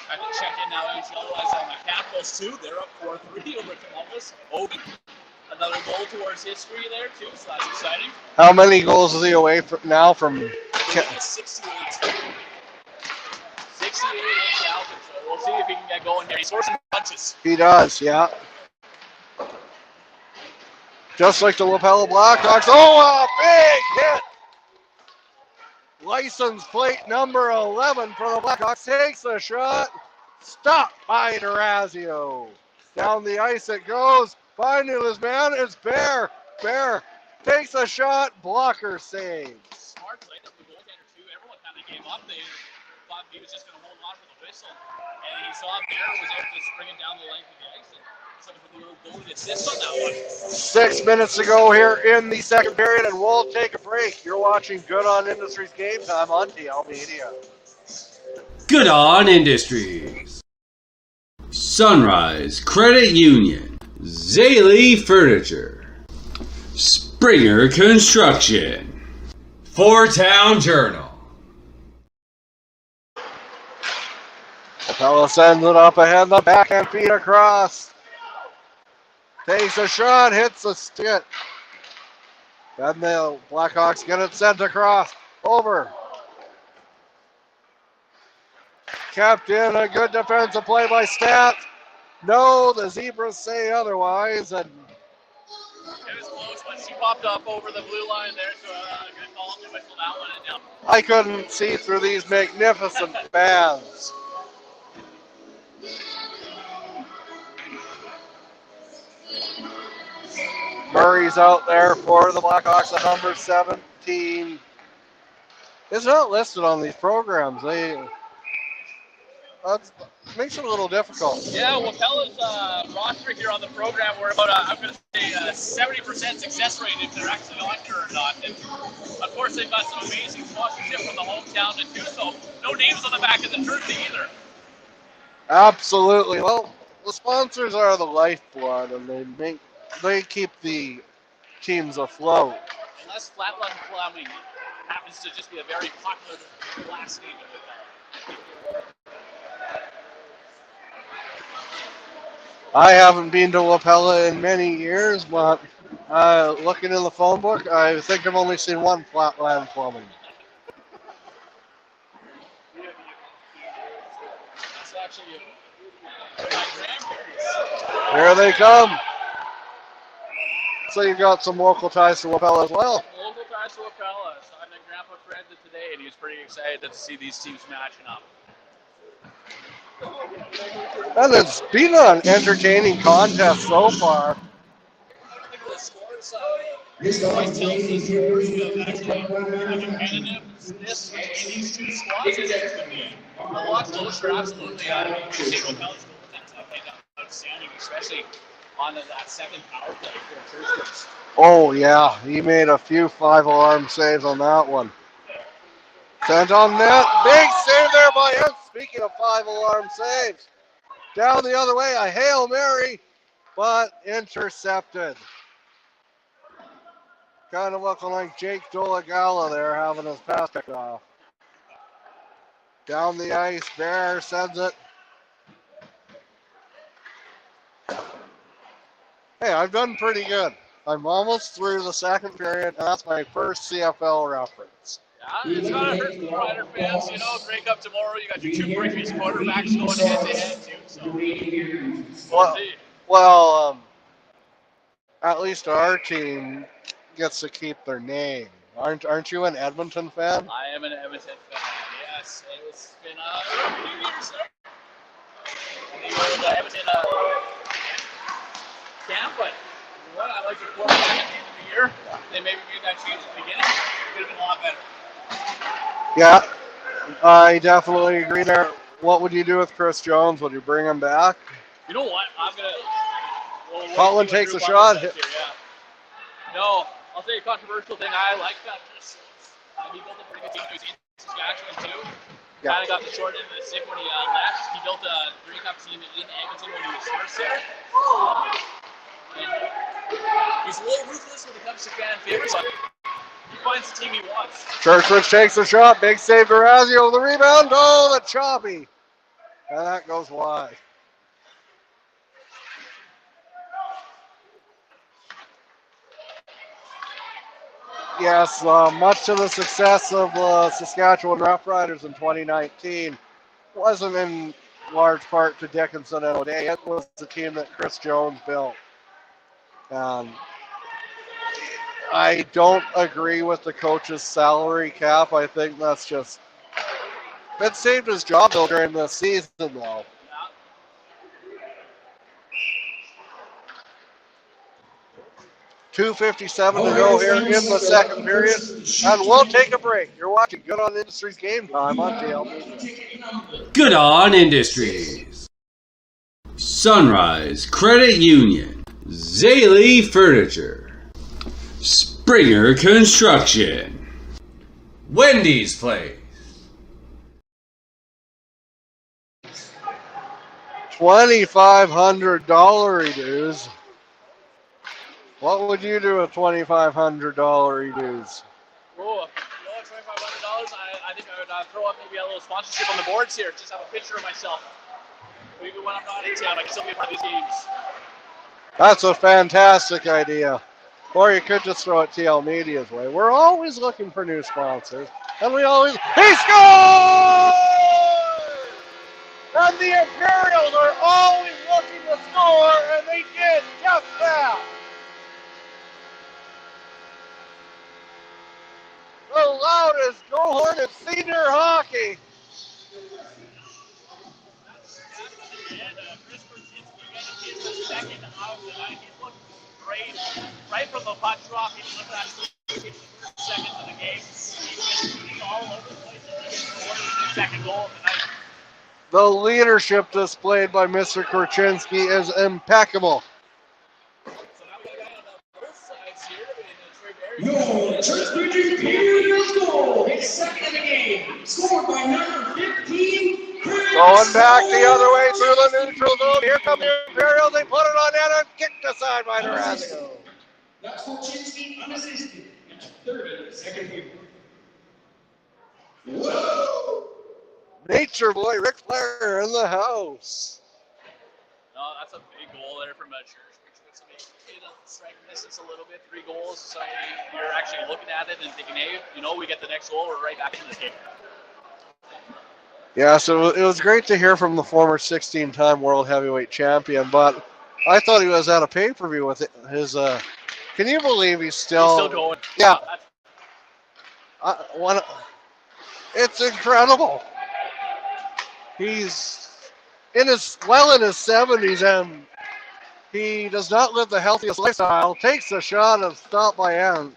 I can check in now. Otherwise, my Capitals too. They're up 4-3 over Columbus. Obi, another goal towards history there too. So that's exciting. How many goals is he away now from? 68. 68 in Calgary. So we'll see if he can get going here. He scores some punches. He does, yeah. Just like the Wapella Blackhawks. Oh, a big hit! License plate number 11 for the Blackhawks takes a shot. Stopped by Durazio. Down the ice it goes. Finding his man is Bear. Bear takes a shot. Blocker saves. Smart play up the goaltender too. Everyone kind of gave up. They thought he was just going to hold on for the whistle. And he saw Bear was able to spring it down the length of the ice. And something for the little goalie assist on that one. 6 minutes to go here in the second period, and we'll take a break. You're watching Good on Industries Game Time on TL Media. Good on Industries. Sunrise Credit Union. Zaley Furniture. Springer Construction. Four Town Journal. Wapella sends it up ahead, the backhand feed across. Takes a shot, hits the stick. Then the Blackhawks get it sent across. Over. Kept in, a good defensive play by Stat. No, the Zebras say otherwise. And it was close, but she popped up over the blue line there, so a good call to whistle that one and down. I couldn't see through these magnificent fans. Murray's out there for the Blackhawks at number 17. It's not listed on these programs. That makes it a little difficult. Yeah, Wapella's roster here on the program, we're about, I'm going to say, 70% success rate if they're actually on here or not. And of course, they've got some amazing sponsorship from the hometown to do so. No names on the back of the jersey either. Absolutely. Well, the sponsors are the lifeblood, and they keep the teams afloat. Unless Flatland Plumbing happens to just be a very popular last name of Wapella. I haven't been to Wapella in many years, but looking in the phone book, I think I've only seen one Flatland Plumbing. That's actually my grandparents. Here they come. So you've got some local ties to Wapella as well. Local ties to Wapella. So I met Grandpa Fred today, and he was pretty excited to see these teams matching up. And it's been an entertaining contest so far. This one's these two a lot closer, absolutely. Outstanding, especially on that second power play for Churchbridge. Oh, yeah. He made a few 5-alarm saves on that one. Sent on net. Big save there by him. Speaking of 5-alarm saves. Down the other way, a Hail Mary, but intercepted. Kind of looking like Jake Dolagala there having his pass picked off. Down the ice, Bear sends it. Hey, I've done pretty good. I'm almost through the second period, and that's my first CFL reference. Yeah, it's gotta hurt for the Rider fans, you know. Break up tomorrow. You got your two previous quarterbacks going head to head too. So Well, at least our team gets to keep their name. Aren't you an Edmonton fan? I am an Edmonton fan. Yes, it's been a few years now. The old Edmonton camp, but you know what? I like the quarterback at the end of the year. They maybe made that change at the beginning. Could have been a lot better. Yeah, I definitely agree there. What would you do with Chris Jones? Would you bring him back? You know what? I'm gonna. Colin takes a shot. Here, yeah. No, I'll say a controversial thing. I like that Chris. He built a pretty good team. He was in Saskatchewan too. Yeah. Kind of got the short end of the stick when he left. He built a Grey Cup team in Edmonton when he was first there. And he's a little ruthless when it comes to fan favorites, but he finds the team he wants. Churchbridge takes a shot. Big save, Durazio. The rebound. Oh, the choppy. And that goes wide. Yes, much to the success of Saskatchewan Roughriders in 2019 wasn't in large part to Dickinson and O'Day. It was the team that Chris Jones built. I don't agree with the coach's salary cap. I think that's just... It saved his job though during the season though. 2:57 to go here in the second period, and we'll take a break. You're watching Good On Industries Game Time on TLB. Good On Industries. Sunrise Credit Union. Zaley Furniture. Springer Construction. Wendy's Place. $2,500 dues. What would you do with $2,500 dues? Oh, you know, $2,500. I think I would throw up maybe a little sponsorship on the boards here. Just have a picture of myself. Maybe when I'm not in town, I can still be a part of these games. That's a fantastic idea. Or you could just throw it TL Media's way. We're always looking for new sponsors. And we always... He scores! And the Imperials are always looking to score, and they did just that. The loudest goal horn in senior hockey. Right from the puck drop, he looked at seconds of the game. He's all over the place. His second goal of the night. The leadership displayed by Mr. Korchinski is impeccable. Your Churchbridge Imperials goal, his second of the game, scored by number 15, Chris. Going back the other way through the neutral zone. Here come the Imperials. They put it on net and kicked aside by Durazio. That's Korchinski unassisted. That's third of the second period. Whoa! Nature boy Ric Flair in the house. No, that's a big goal there from Churchbridge. Striking distance a little bit, 3 goals. So you're actually looking at it and thinking, hey, you know, we get the next goal, we're right back in this game. Yeah, so it was great to hear from the former 16-time world heavyweight champion, but I thought he was at a pay-per-view with his, can you believe he's still going? Yeah. It's incredible. He's in his 70s and he does not live the healthiest lifestyle, takes a shot and stopped by ends.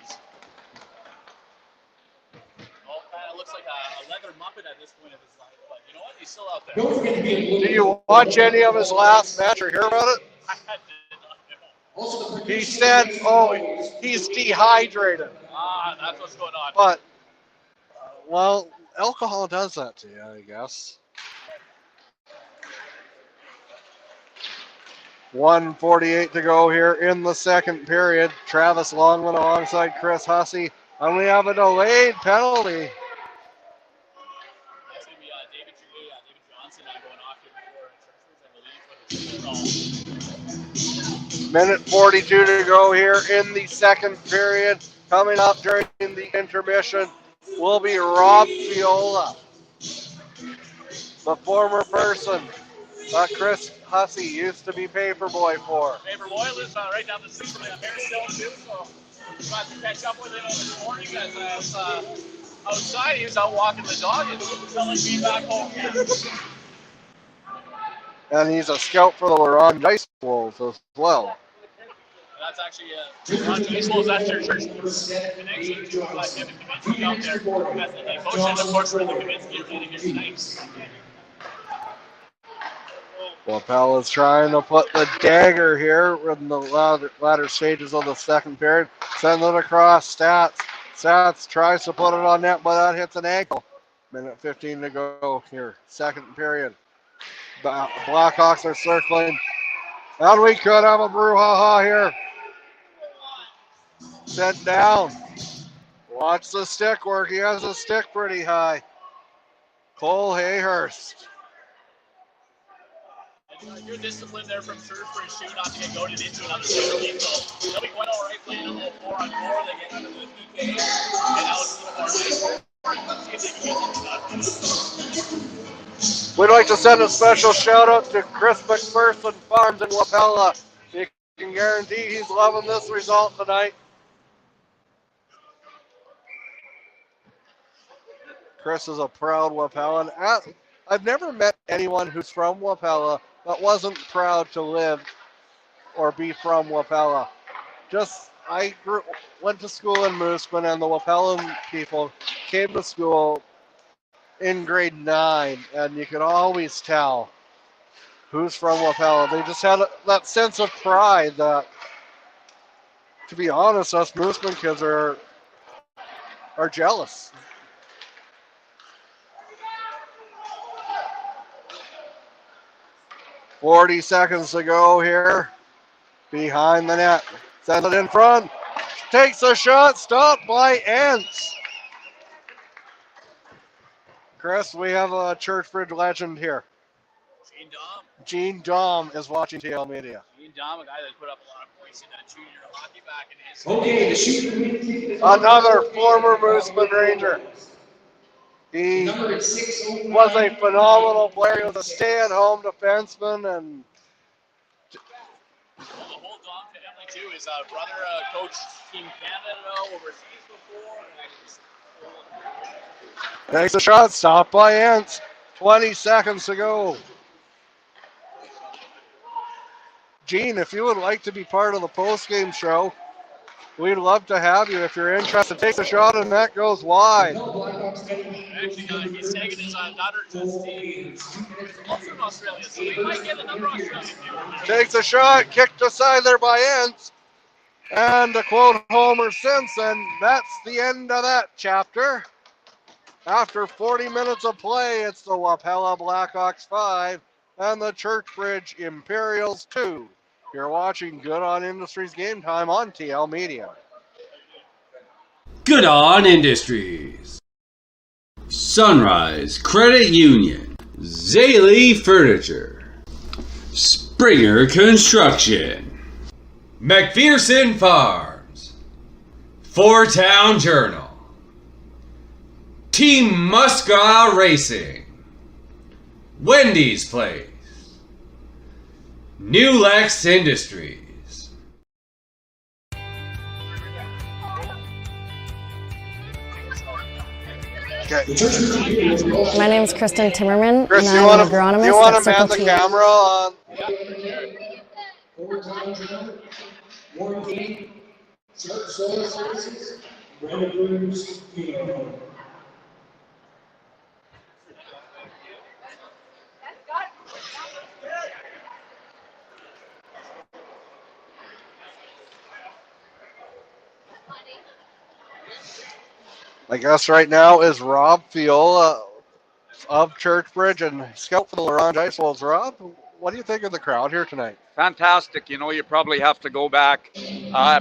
Well, kind of looks like a leather muppet at this point of his life, but you know what? He's still out there. Don't forget to be a Did you watch any of his last match or hear about it? I did not know. He said, he's dehydrated. That's what's going on. But, well, alcohol does that to you, I guess. 1:48 to go here in the second period. Travis Longman alongside Chris Hussey. And we have a delayed penalty. That's going to be David Johnson going off here before Churchbridge, I believe, for the Minute 42 to go here in the second period. Coming up during the intermission will be Rob Fiola, the former person that Chris Hussey used to be paperboy for. Paperboy lives right down the street from Marysville too, so got to catch up with him this morning as I was outside. He was out walking the dog and telling me back home. And he's a scout for the Laurent Ice Wolves as well. That's actually Laurent Ice Wolves. That's your church connection to Kevin Kaminsky out there as the head coach, and of course for the Kaminsky meeting here tonight. Wapella's trying to put the dagger here in the latter stages of the second period. Send it across. Stats tries to put it on net, but that hits an ankle. Minute 15 to go here. Second period. Blackhawks are circling. And we could have a brouhaha here. Sent down. Watch the stick work. He has a stick pretty high. Cole Hayhurst. Good discipline there from Churchbridge too, not to get goaded into another super game. So they'll be quite all right playing a little 4-on-4. They get into the PK, and now it's a little more. We'd like to send a special shout out to Chris McPherson Farms in Wapella. You can guarantee he's loving this result tonight. Chris is a proud Wapella'n. I've never met anyone who's from Wapella that wasn't proud to live or be from Wapella. I went to school in Mooseman, and the Wapellan people came to school in grade 9, and you could always tell who's from Wapella. They just had that sense of pride that, to be honest, us Mooseman kids are jealous. .40 seconds to go here. Behind the net. Sends it in front. Takes a shot. Stopped by Ents. Chris, we have a Churchbridge legend here. Gene Dom is watching TL Media. Gene Dom, a guy that put up a lot of points in that junior hockey back in his Okay, the shooter. Another former Mooseman Ranger. He was a phenomenal player. He was a stay-at-home defenseman, and the whole Dom family too. His brother coached Team Canada overseas before. Takes a shot, stopped by Ents. 20 seconds to go. Gene, if you would like to be part of the post-game show, we'd love to have you if you're interested. Takes a shot and that goes wide. Actually, he's taking his daughter to Steve. Also in Australia, so we might get another Australian viewer. Takes a shot, kicked aside there by Ents. And to quote Homer Simpson, that's the end of that chapter. After 40 minutes of play, it's the Wapella Blackhawks 5 and the Churchbridge Imperials 2. You're watching Good On Industries Game Time on TL Media. Good On Industries. Sunrise Credit Union. Zaley Furniture. Springer Construction. McPherson Farms. Four Town Journal. Team Musca Racing. Wendy's Place. New Lex Industries. Okay. My name is Kristen Timmerman, Chris, and I'm an agronomist you want at to man Circle the T. camera on? Warranty, Sharp Soil Services, Brenda Brewers, My guest right now is Rob Fiola of Churchbridge and scout for the Laurent Ice Wolves. Rob, what do you think of the crowd here tonight? Fantastic. You know, you probably have to go back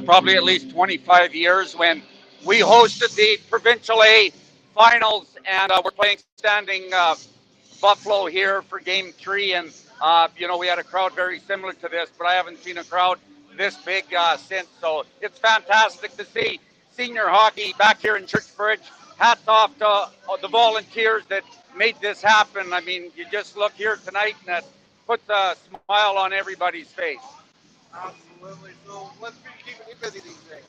probably at least 25 years when we hosted the Provincial A finals, and we're playing standing Buffalo here for game 3. And, you know, we had a crowd very similar to this, but I haven't seen a crowd this big since. So it's fantastic to see senior hockey back here in Churchbridge. Hats off to the volunteers that made this happen. I mean, you just look here tonight and it puts a smile on everybody's face. Absolutely. So what's been keeping you busy these days?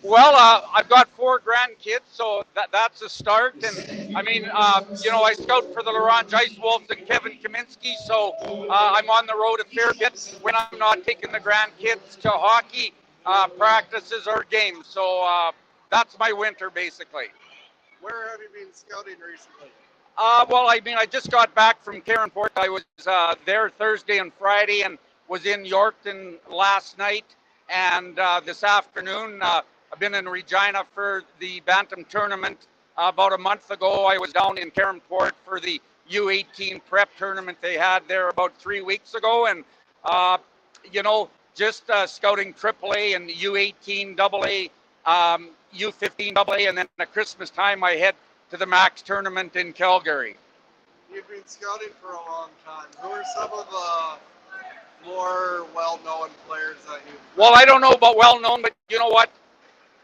Well, I've got 4 grandkids, so that's a start. And I mean, I scout for the Laurent Ice Wolves and Kevin Kaminsky, so I'm on the road a fair bit when I'm not taking the grandkids to hockey practices or games. So that's my winter, basically. Where have you been scouting recently? Well, I mean, I just got back from Caronport. I was there Thursday and Friday and was in Yorkton last night. And this afternoon, I've been in Regina for the Bantam tournament. About a month ago, I was down in Caronport for the U18 prep tournament they had there about 3 weeks ago. And, just scouting AAA and U18 AA, U15 AA, and then at Christmas time, I head to the Max tournament in Calgary. You've been scouting for a long time. Who are some of the more well-known players that you? Well, I don't know about well-known, but you know what?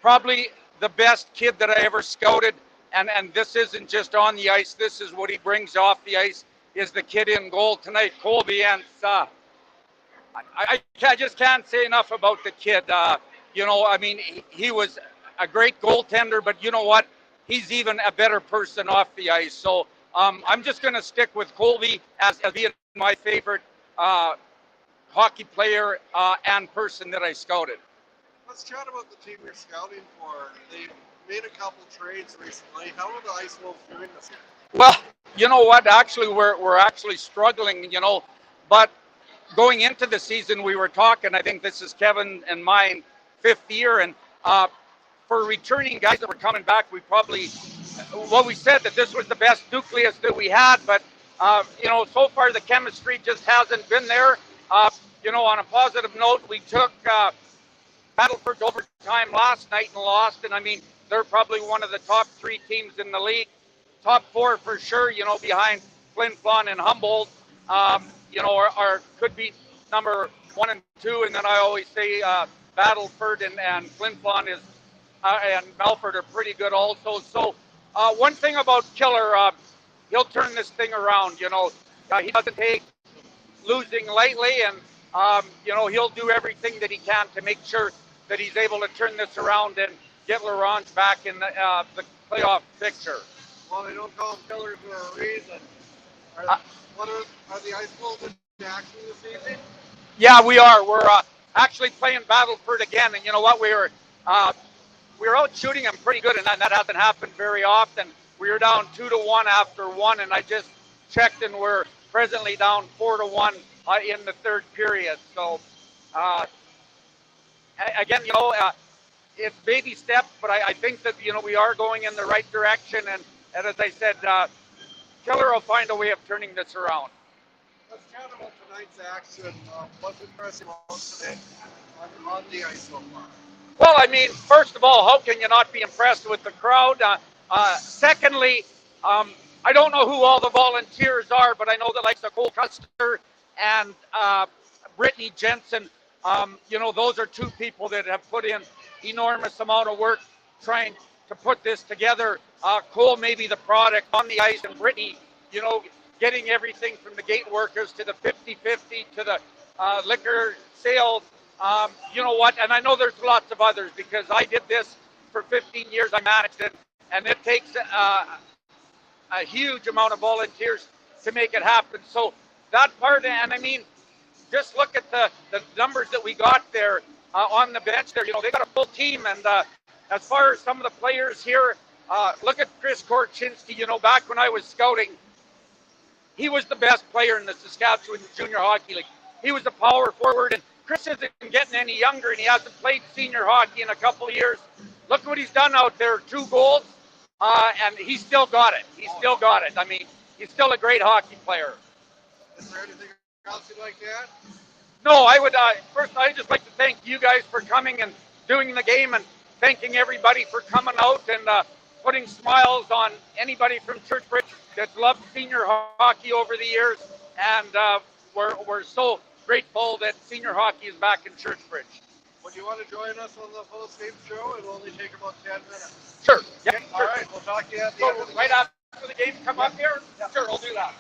Probably the best kid that I ever scouted, and this isn't just on the ice, this is what he brings off the ice, is the kid in goal tonight, Colby Ansah. I just can't say enough about the kid. I mean, he was a great goaltender, but you know what? He's even a better person off the ice. So I'm just going to stick with Colby as being my favorite hockey player and person that I scouted. Let's chat about the team you're scouting for. They've made a couple trades recently. How are the Ice Wolves doing this year? Well, you know what? Actually, we're actually struggling, but going into the season, we were talking, I think this is Kevin and mine 5th year, and for returning guys that were coming back, we said that this was the best nucleus that we had, but, so far the chemistry just hasn't been there. On a positive note, we took Battleford overtime last night and lost, and I mean, they're probably one of the top 3 teams in the league. Top 4 for sure, behind Flin Flon and Humboldt, could be number 1 and 2, and then I always say Battleford and Flin Flon and Melford are pretty good also. So one thing about Killer, he'll turn this thing around, he doesn't take losing lightly, and he'll do everything that he can to make sure that he's able to turn this around and get Laurent back in the playoff picture. Well, they don't call him Killer for a reason. Are the Ice Wolves in action this evening? Yeah, we are. We're actually playing Battleford again, and you know what? We were out shooting them pretty good, and that hasn't happened very often. We were down 2-1 after 1, and I just checked, and we're presently down 4-1 in the 3rd period. So, again, it's baby steps, but I think that, we are going in the right direction. And as I said, Killer will find a way of turning this around. Let's chat about tonight's action. What's impressive today on the ice so far? Well, I mean, first of all, how can you not be impressed with the crowd? Secondly, I don't know who all the volunteers are, but I know that like Cole Custer and Brittany Jensen, those are 2 people that have put in enormous amount of work trying to put this together. Cole may be the product on the ice, and Brittany, getting everything from the gate workers to the 50-50 to the liquor sales. You know what? And I know there's lots of others because I did this for 15 years. I managed it, and it takes a huge amount of volunteers to make it happen. So that part, and I mean, just look at the numbers that we got there on the bench there. They got a full team, and as far as some of the players here, look at Chris Korchinski. Back when I was scouting, he was the best player in the Saskatchewan Junior Hockey League. He was a power forward, and Chris isn't getting any younger, and he hasn't played senior hockey in a couple of years. Look what he's done out there, 2 goals, and he still got it. He still got it. I mean, he's still a great hockey player. Is there anything else you'd like to add? No, I would, first, I'd just like to thank you guys for coming and doing the game, and thanking everybody for coming out and putting smiles on anybody from Churchbridge that's loved senior hockey over the years. And we're so grateful that senior hockey is back in Churchbridge. Would you want to join us on the post-game show? It'll only take about 10 minutes. Sure. Yeah. Okay. All right. We'll talk to you at the So end of the right game. after the game, come up here? Yeah. Sure, I'll do that.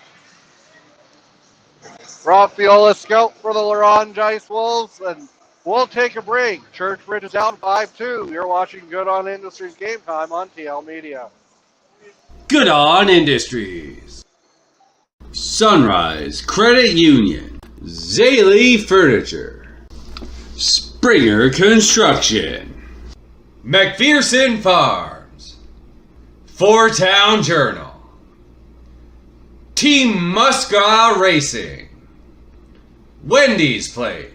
Rob Fiola, scout for the Laurent Ice Wolves, and we'll take a break. Churchbridge is down 5-2. You're watching Good On Industries Game Time on TL Media. Good On Industries. Sunrise Credit Union. Zaley Furniture. Springer Construction. McPherson Farms. Four Town Journal. Team Musca Racing. Wendy's Place.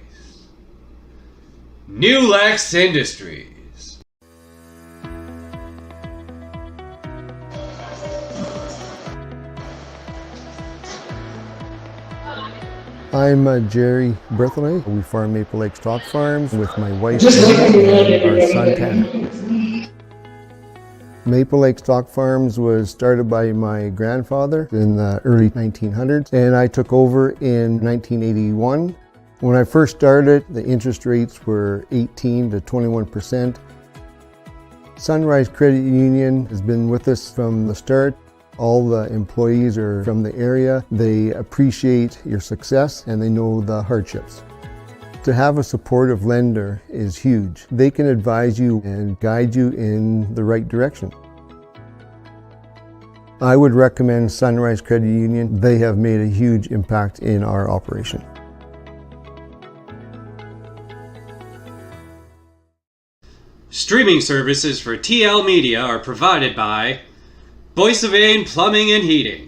New Lex Industries. I'm Jerry Berthelay. We farm Maple Lake Stock Farms with my wife and our son Tanner. Maple Lake Stock Farms was started by my grandfather in the early 1900s, and I took over in 1981. When I first started, the interest rates were 18 to 21%. Sunrise Credit Union has been with us from the start. All the employees are from the area. They appreciate your success and they know the hardships. To have a supportive lender is huge. They can advise you and guide you in the right direction. I would recommend Sunrise Credit Union. They have made a huge impact in our operation. Streaming services for TL Media are provided by Boissevain Plumbing and Heating.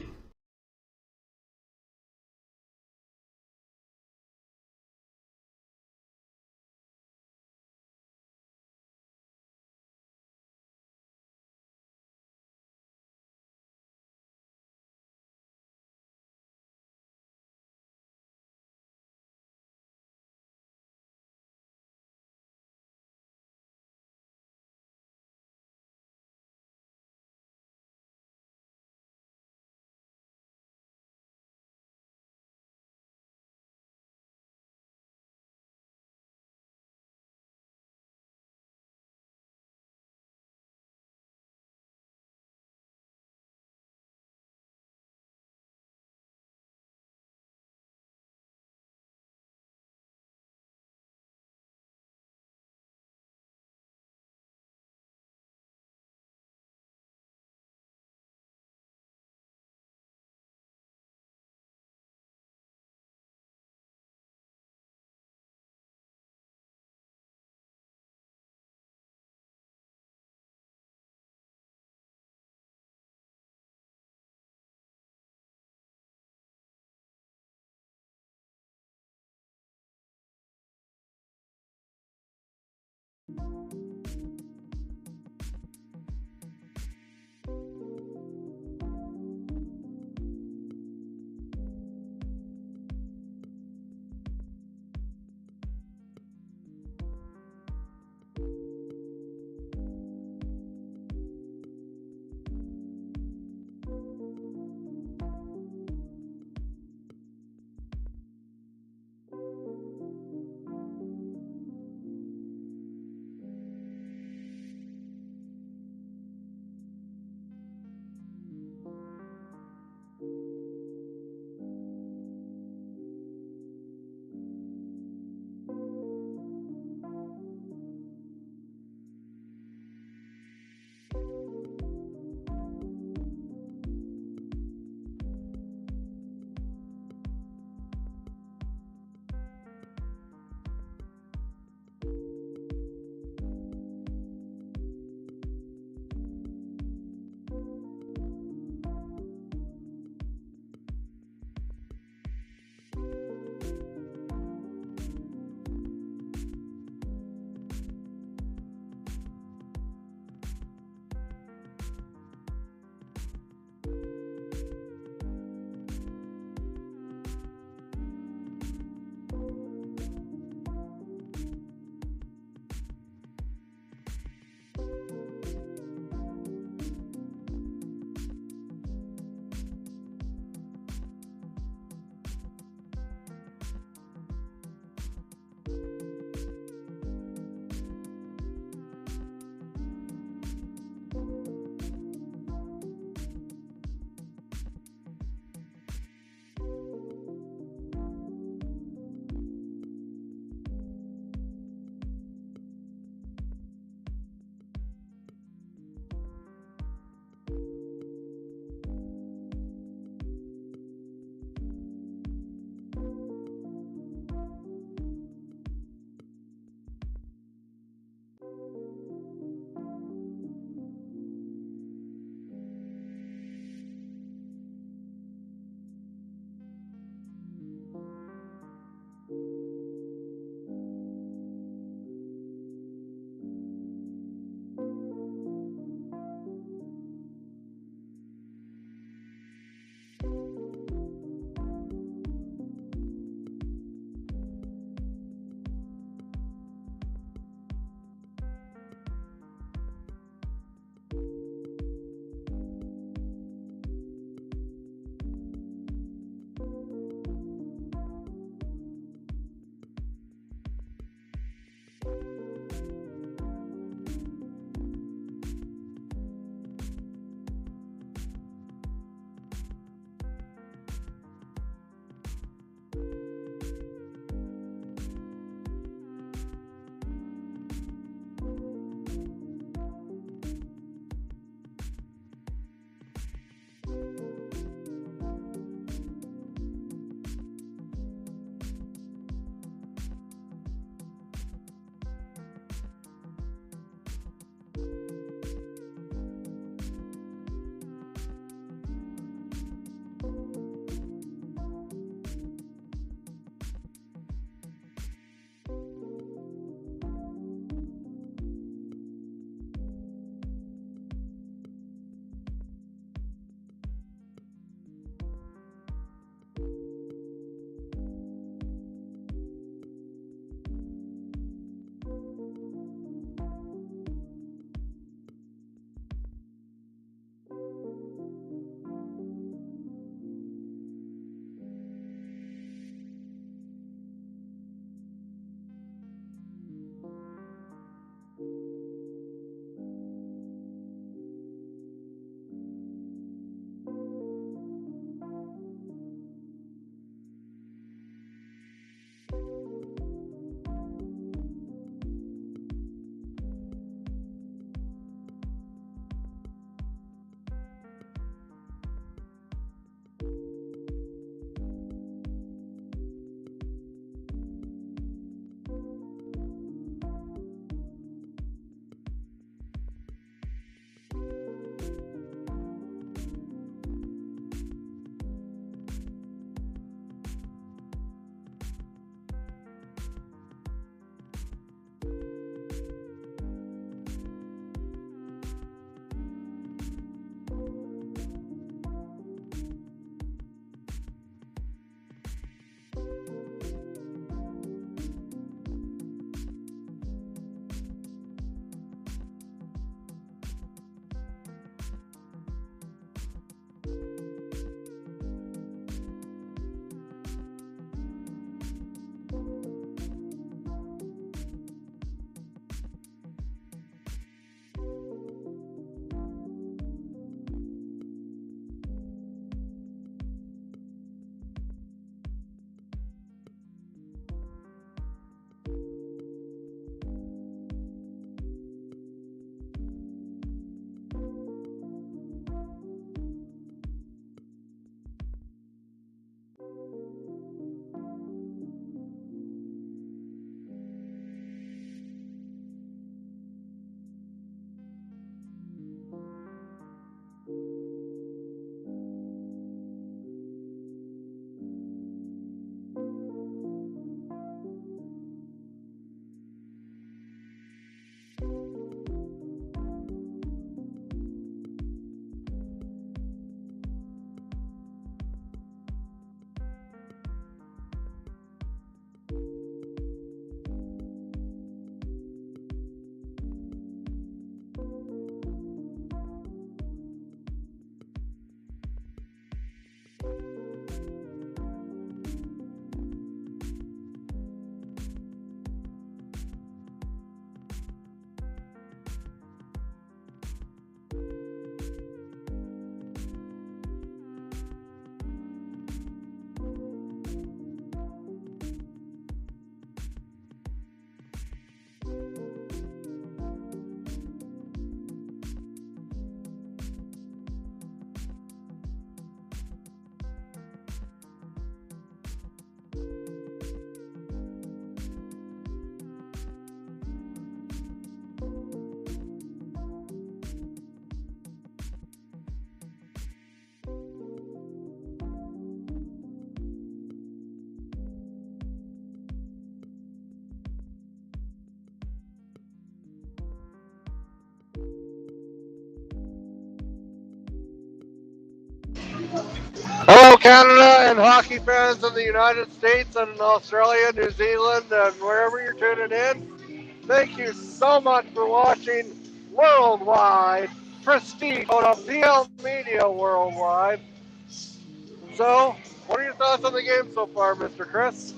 Canada and hockey fans in the United States and Australia, New Zealand, and wherever you're tuning in, thank you so much for watching worldwide prestige on PL Media Worldwide. So, what are your thoughts on the game so far, Mr. Chris?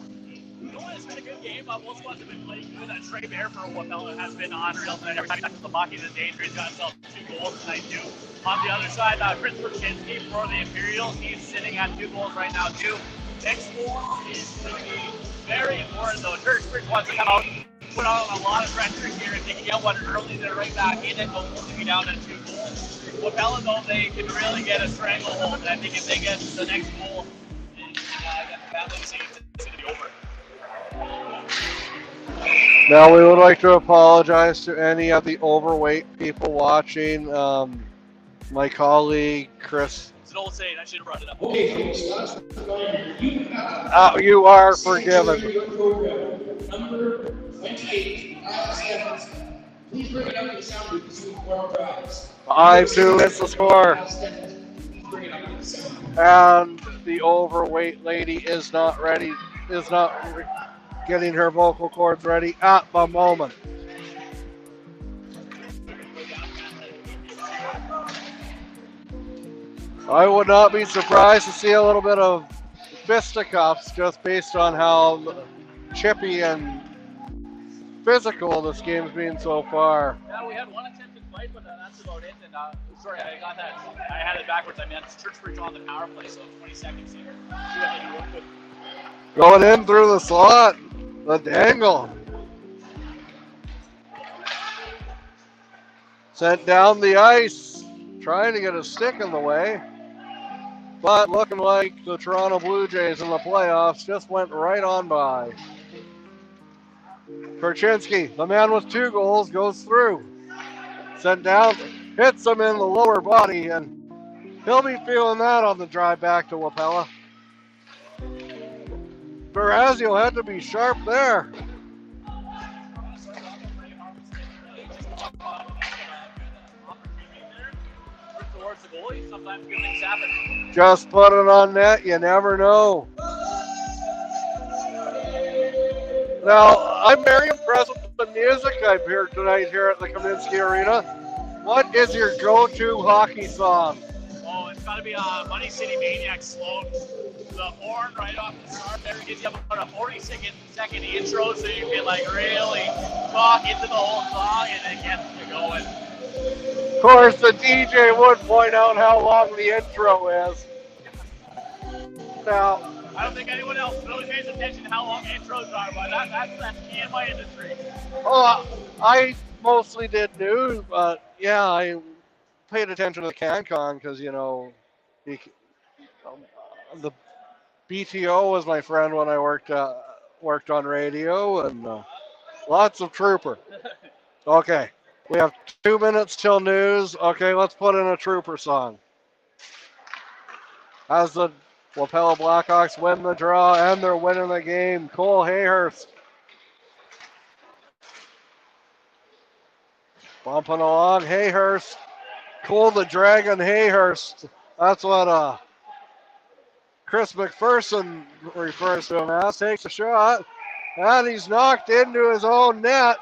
It's been a good game. Both squads have been playing good. Trey Bear for Wapella has been unreal tonight. Every time he touches the puck, he's in danger. He's got himself 2 goals tonight, too. On the other side, Chris Berchinski for the Imperials. He's sitting at 2 goals right now, too. Next goal is going to be very important, though. Churchbridge wants to come out, put on a lot of pressure here. If they can get one early, they're right back in it. They'll only be down at 2 goals. Wapella, though, they can really get a stranglehold. And I think if they get the next goal, that looks like it's going to be over. Now, we would like to apologize to any of the overweight people watching. My colleague, Chris. It's an old saying. I should have brought it up. Okay, folks, last reminder. You are forgiven. Number 28, Alex Evans. Please bring it up to the sound booth to see the prize. 5-2 is the score. Bring it up to the sound booth. And the overweight lady is not ready, getting her vocal cords ready at the moment. I would not be surprised to see a little bit of fisticuffs just based on how chippy and physical this game's been so far. Yeah, we had one attempted fight, but that's about it. And sorry, I got that. I had it backwards. I meant Churchbridge on the power play, so 20 seconds here. Going in through the slot, the dangle. Sent down the ice, trying to get a stick in the way. But looking like the Toronto Blue Jays in the playoffs just went right on by. Berchinski, the man with 2 goals, goes through. Sent down, hits him in the lower body, and he'll be feeling that on the drive back to Wapella. Barazio had to be sharp there. Just put it on net, you never know. Now, I'm very impressed with the music I've heard tonight here at the Kaminsky Arena. What is your go-to hockey song? Oh, it's got to be Money City Maniac Slow. The horn right off the start there gives you about a 40-second intro, so you can like really talk into the whole song and then get you going. Of course, the DJ would point out how long the intro is. Now, I don't think anyone else really pays attention to how long intros are, but that's key in my industry. Oh, I mostly did news, but yeah, I paid attention to the CanCon because, you know, the BTO was my friend when I worked on radio, and lots of trooper. Okay, we have 2 minutes till news. Okay, let's put in a trooper song. As the Wapella Blackhawks win the draw, and they're winning the game. Cole Hayhurst bumping along. Hayhurst, Cole the Dragon Hayhurst. That's what Chris McPherson refers to him as. Takes a shot, and he's knocked into his own net.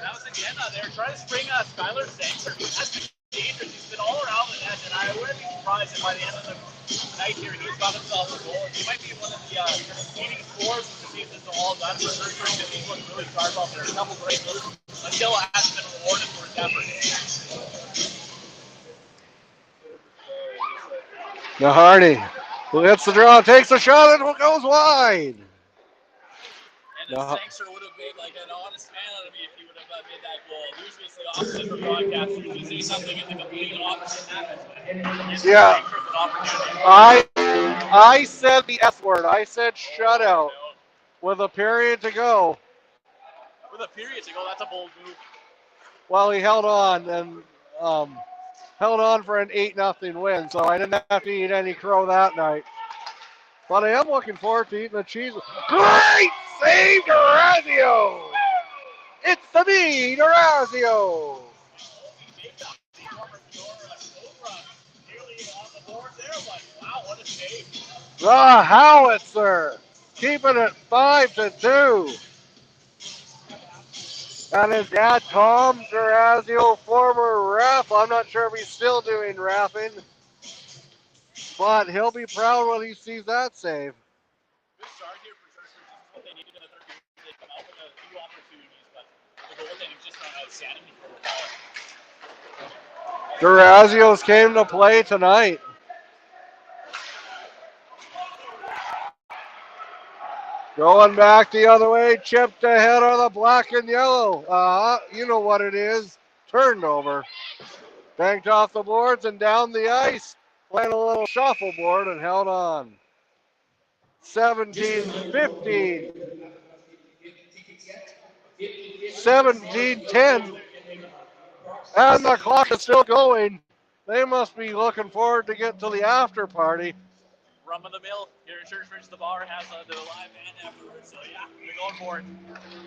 That was again, they're trying to spring Skylar Sanger. That's dangerous. He's been all around the net, and I wouldn't be surprised if by the end of the night here, he's got himself a goal. He might be one of the leading scorers of the season to all done for Churchbridge, because he's looked really sharp out there. A couple great moves until it hasn't been rewarded for his effort. Nahardy, who hits the draw, takes a shot, and goes wide. And Sanger would have made like an honest man out of me if he would have made that goal. Usually it's the opposite for broadcasters. You see something in the complete opposite happens. Yeah, I said the S word. I said shutout with a period to go. With a period to go, that's a bold move. Well, he held on and held on for an 8-0 win, so I didn't have to eat any crow that night. But I am looking forward to eating the cheese. Great save, Durazio! It's the me, Durazio! The Howitzer keeping it 5-2. And his dad, Tom Durazio, former ref. I'm not sure if he's still doing reffing, but he'll be proud when he sees that save. Durazio's came to play tonight. Going back the other way, chipped ahead of the black and yellow. You know what it is. Turnover. Banked off the boards and down the ice. Playing a little shuffleboard and held on. 17-15. 17-10. And the clock is still going. They must be looking forward to get to the after party. Rum of the mill here at Churchbridge. The bar has the live band afterwards, so yeah, we're going for it.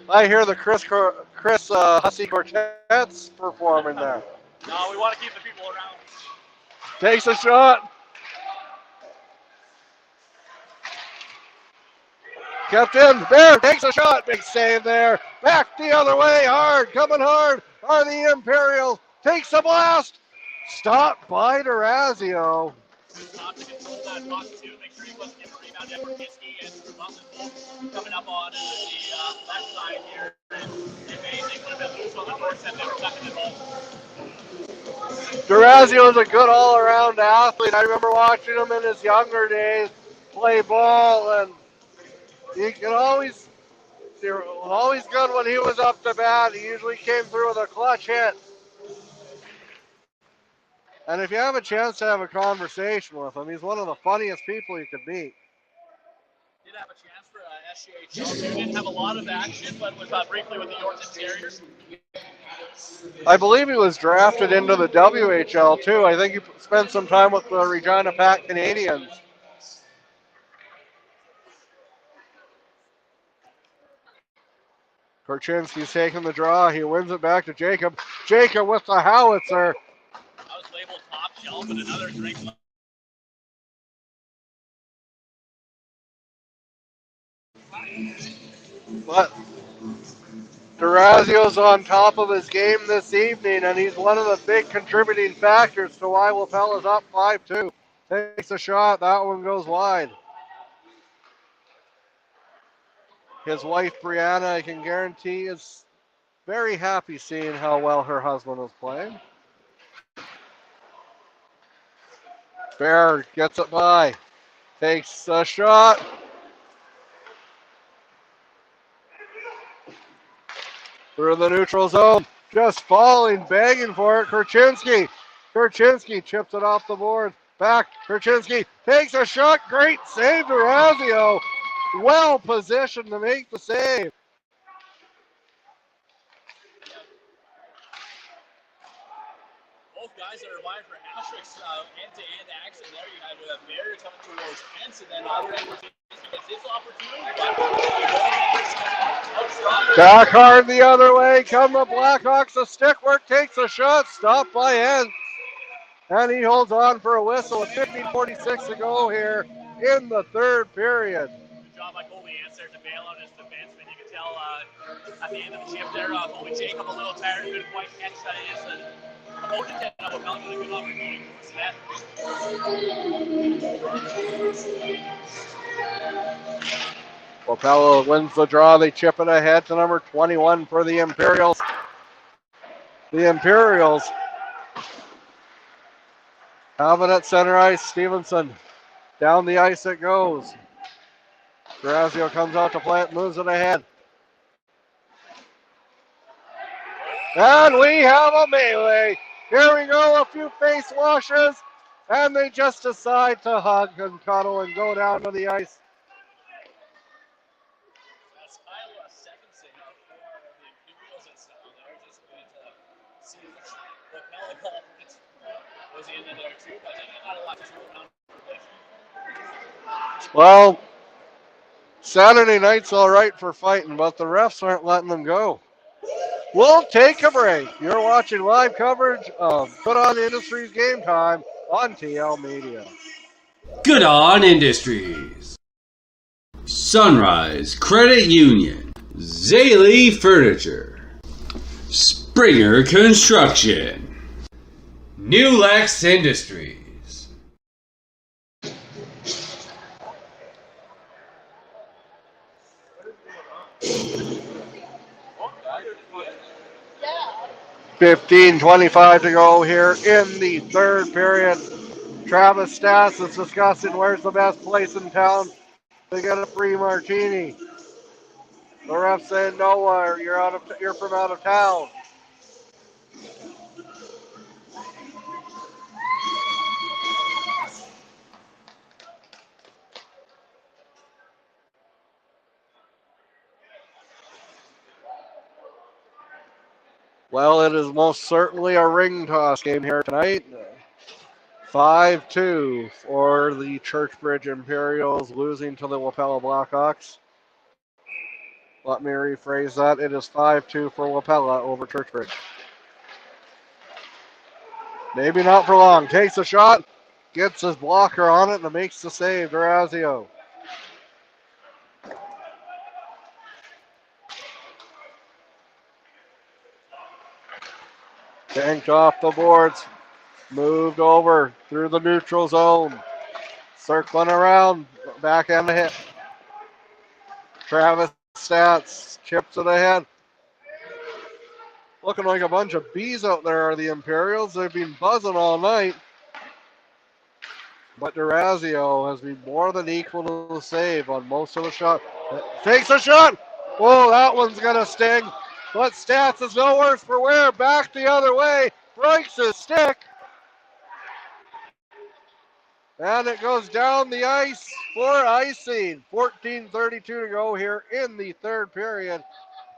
I hear the Chris Hussey Quartet's performing there. No, we want to keep the people around. Takes a shot. Kept in. There, takes a shot. Big save there. Back the other way. Hard. Coming hard are the Imperials. Takes a blast. Stopped by Durazio. Coming up on the left side here. If anything would have been loose on the first set, they were tucking it home. Durazio is a good all-around athlete. I remember watching him in his younger days play ball, and he was always good when he was up to bat. He usually came through with a clutch hit. And if you have a chance to have a conversation with him, he's one of the funniest people you could meet. Did have a chance for SJHL. Didn't have a lot of action, but was briefly with the Yorkton Terriers. I believe he was drafted into the WHL too. I think he spent some time with the Regina Pack Canadians. Korchinski's taking the draw. He wins it back to Jacob. Jacob with the howitzer. That was labeled top shelf, but another drink. But Durazio's on top of his game this evening, and he's one of the big contributing factors to why Wapella's up 5-2. Takes a shot. That one goes wide. His wife, Brianna, I can guarantee, is very happy seeing how well her husband is playing. Bear gets it by. Takes a shot. Through the neutral zone. Just falling, begging for it. Korchinski. Korchinski chips it off the board. Back. Korchinski takes a shot. Great save, Durazio. Well positioned to make the save. Both guys that are vying for hat-tricks, end-to-end action there. You have a barrier coming towards Pence, and then other end gets his opportunity. Back hard the other way. Come the Blackhawks. The stick work takes a shot. Stopped by Hens. And he holds on for a whistle with 15:46 to go here in the third period. Good job by Colby Answer to bail out his defenseman. You can tell at the end of the shift there, Colby Jacob a little tired, couldn't quite catch that. Opponent had a good opportunity for that. Wapella wins the draw. They chip it ahead to number 21 for the Imperials. The Imperials have it at center ice. Stevenson down the ice it goes. Durazio comes out to play it, moves it ahead. And we have a melee. Here we go, a few face washes, and they just decide to hug and cuddle and go down to the ice. That's Kyle Stevenson for the Imperials that's down there. Just going to see what Wapella was in there too, but I think not a lot to around. Well, Saturday night's all right for fighting, but the refs aren't letting them go. We'll take a break. You're watching live coverage of Put On Industries Game Time on TL Media. Good On Industries, Sunrise Credit Union, Zaley Furniture, Springer Construction, New Lex Industries. Yeah. 15:25 to go here in the third period. Travis Stats is discussing where's the best place in town to get a free martini. The ref saying nowhere. You're from out of town. Well, it is most certainly a ring toss game here tonight. 5-2 for the Churchbridge Imperials, losing to the Wapella Blackhawks. Let me rephrase that. It is 5-2 for Wapella over Churchbridge. Maybe not for long. Takes a shot, gets his blocker on it, and makes the save. Durazio. Tanked off the boards. Moved over through the neutral zone. Circling around. Backhand hit. Travis Stats chips it ahead. Looking like a bunch of bees out there are the Imperials. They've been buzzing all night. But Durazio has been more than equal to the save on most of the shots. Takes a shot. Oh, that one's going to sting. But Stats is no worse for wear. Back the other way. Breaks his stick. And it goes down the ice for icing. 14:32 to go here in the third period.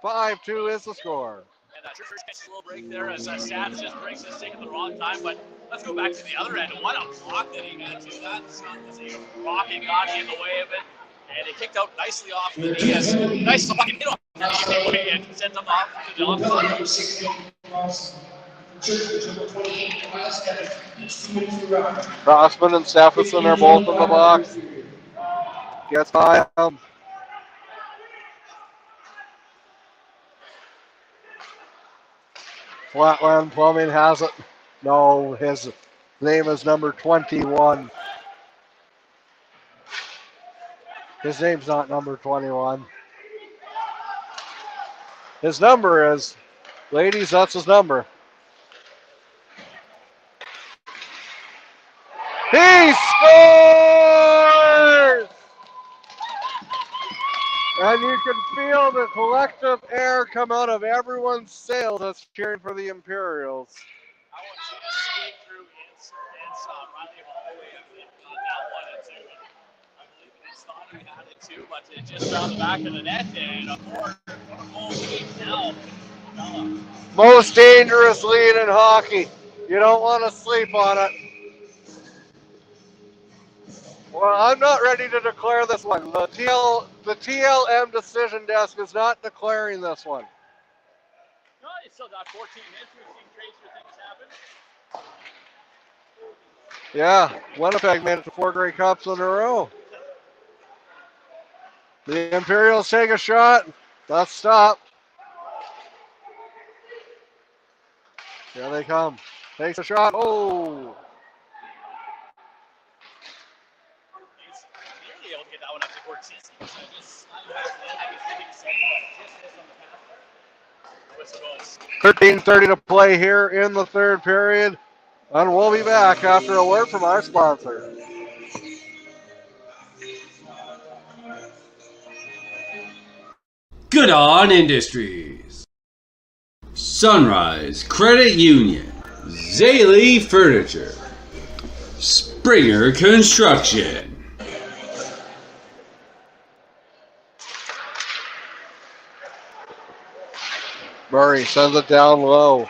5-2 is the score. And Churchbridge gets a little break there as Stats just breaks his stick at the wrong time. But let's go back to the other end. What a block that he had to. That shot was a rocket, got in the way of it. And it kicked out nicely off the knee. Nice fucking hit off the way and sent him off to the opposite. Crossman and Stephenson are both in the box. Gets by him. Flatland Plumbing has it. No, his name is number 21. His name's not number 21. His number is, ladies, that's his number. He scores! And you can feel the collective air come out of everyone's sails that's cheering for the Imperials. I want you to skate through and Riley Holloway and got that one and two. I believe he thought he had it too, but it just found the back of the net and a goal lead now. Most dangerous lead in hockey. You don't want to sleep on it. Well, I'm not ready to declare this one. The TLM decision desk is not declaring this one. No, you still got 14 minutes. We've seen crazier things happen. Yeah, Winnipeg made it to 4 Grey Cups in a row. The Imperials take a shot. That's stopped. Here they come. Takes a shot. Oh! Able to get that one up to 14. So 13:30 to play here in the third period. And we'll be back after a word from our sponsor. Good On Industries, Sunrise Credit Union, Zaley Furniture, Springer Construction. Murray sends it down low.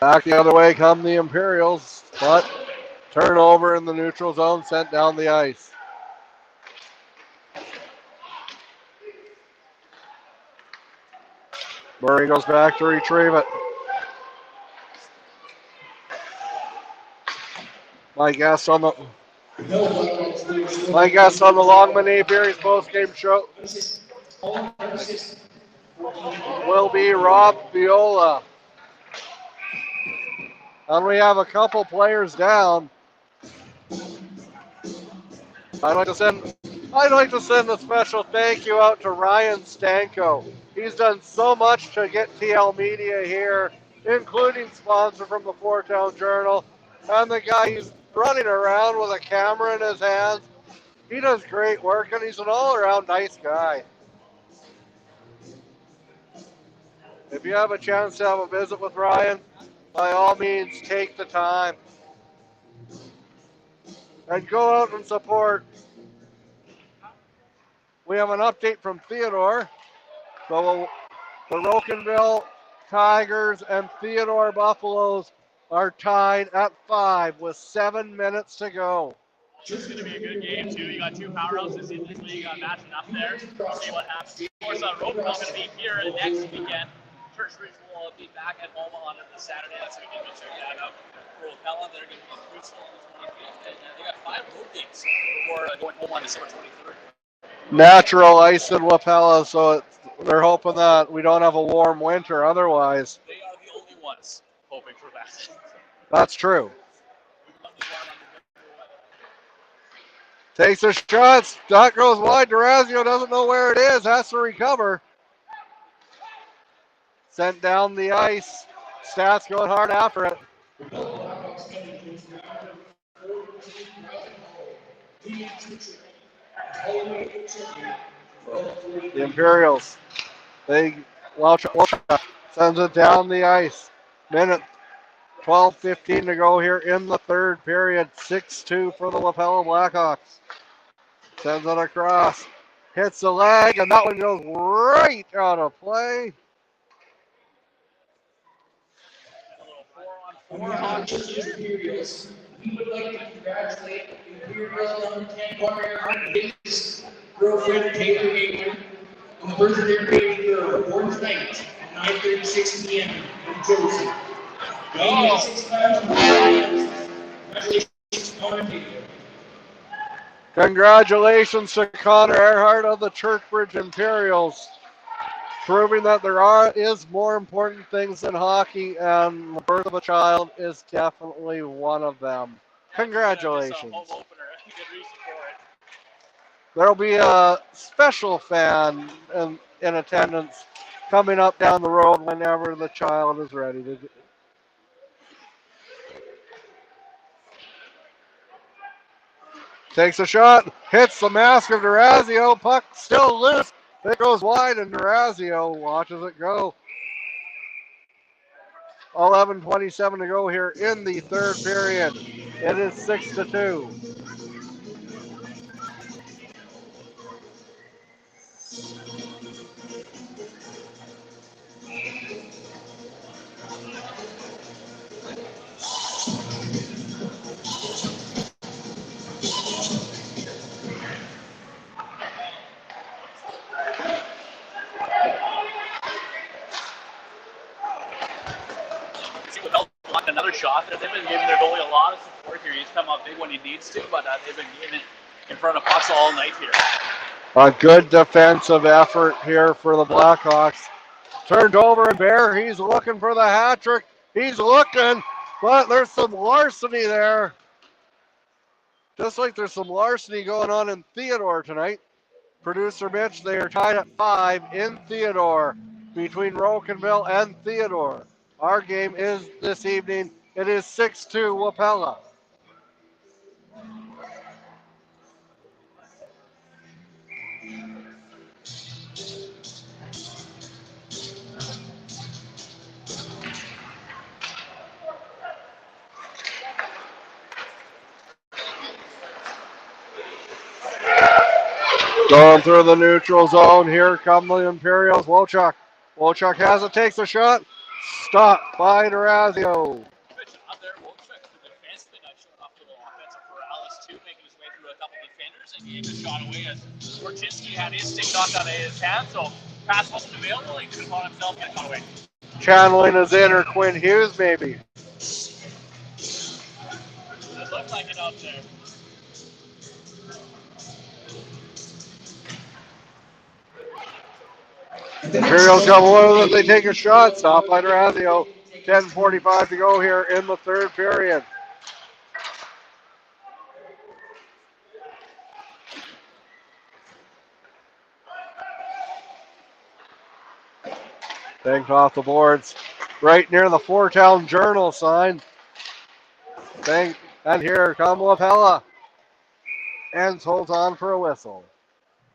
Back the other way come the Imperials, but turnover in the neutral zone, sent down the ice. Murray goes back to retrieve it. My guest on the Longman Apiaries post-game show will be Rob Viola. And we have a couple players down. I'd like to send a special thank you out to Ryan Stanko. He's done so much to get TL Media here, including sponsor from the Four Town Journal, and the guy he's running around with a camera in his hands. He does great work, and he's an all-around nice guy. If you have a chance to have a visit with Ryan, by all means, take the time. And go out and support. We have an update from Theodore. So the Rocanville Tigers and Theodore Buffaloes are tied at 5 with 7 minutes to go. It's going to be a good game, too. You got two powerhouses in this league matching up there. We'll see what happens. Of course, Rocanville's going to be here next weekend. Churchbridge will be back at home on the Saturday. That's so we can check that out. For Wapella, they're going to be crucial on the 25th. And they got 5 road games before going home on December 23rd. Natural ice in Wapella, so they're hoping that we don't have a warm winter otherwise. They are the only ones hoping for that. That's true. Takes a shot. Dot goes wide. Durazio doesn't know where it is. Has to recover. Sent down the ice. Stats going hard after it. The Imperials. Welch sends it down the ice. Minute 12:15 to go here in the third period. 6-2 for the Wapella Blackhawks. Sends it across. Hits the leg, and that one goes right out of play. Imperials. We would like to congratulate Imperials number 10 Warrior Davis, girlfriend Taylor Gator, on the birth of their baby girl, born tonight at 9:36 p.m. in Jersey. Congratulations, Connor Taylor. Congratulations to Connor Earhart of the Churchbridge Imperials, proving that there is more important things than hockey, and the birth of a child is definitely one of them. Congratulations. There'll be a special fan in attendance coming up down the road whenever the child is ready to. Takes a shot, hits the mask of Durazio, puck still loose. It goes wide, and Durazio watches it go. 11:27 to go here in the third period. It is 6-2. Another shot. They've been giving their goalie a lot of support here. He's come up big when he needs to, but they've been getting it in front of pucks all night here. A good defensive effort here for the Blackhawks. Turned over, and Bear, he's looking for the hat trick. He's looking, but there's some larceny there. Just like there's some larceny going on in Theodore tonight. Producer Mitch, they are tied at 5 in Theodore between Rocanville and Theodore. Our game is this evening. It is 6-2 Wapella. Going through the neutral zone. Here come the Imperials. Wolchuk. Wolchuk has it, takes a shot. Stopped by Durazio. Good job there, Wolchuk. The defenseman showing off a little offensive paralysis too, making his way through a couple defenders and getting the shot away as Korchinski had his stick knocked out of his hand, so pass wasn't available. He couldn't call himself, get caught away. Channeling his inner Quinn Hughes, maybe. It looked like it Imperials got one as they take a shot. Stop by Durazio. 10:45 to go here in the third period. Banked off the boards right near the Four-Town Journal sign. And here comes Wapella. Ends holds on for a whistle.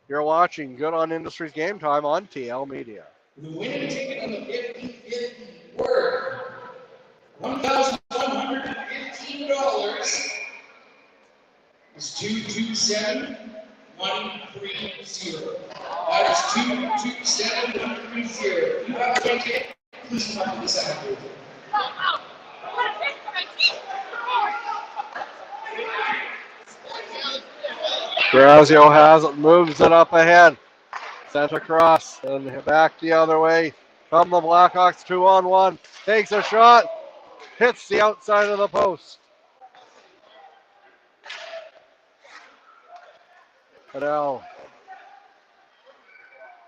You're watching Good on Industries Game Time on TL Media. The winning ticket on the 50-50 word, $1,115 is 227130. That is 227130. If you have a ticket, please come to this afternoon. Durazio has it, moves it up ahead. Sent across and back the other way. Come the Blackhawks 2-on-1. Takes a shot. Hits the outside of the post. Cadell.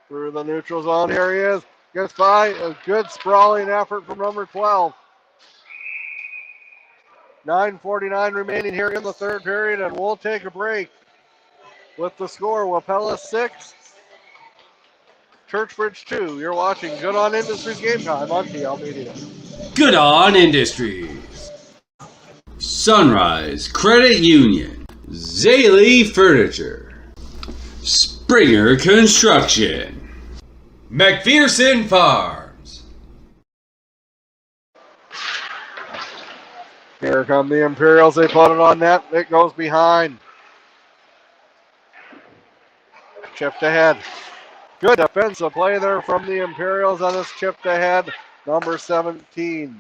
Through the neutral zone. Here he is. Gets by. A good sprawling effort from number 12. 9:49 remaining here in the third period, and we'll take a break with the score. Wapella 6, Churchbridge 2. You're watching Good on Industries Game Time on TL Media. Good on Industries. Sunrise Credit Union. Zaley Furniture. Springer Construction. McPherson Farms. Here come the Imperials. They put it on net. It goes behind. Chipped ahead. Good defensive play there from the Imperials on this chipped ahead. Number 17.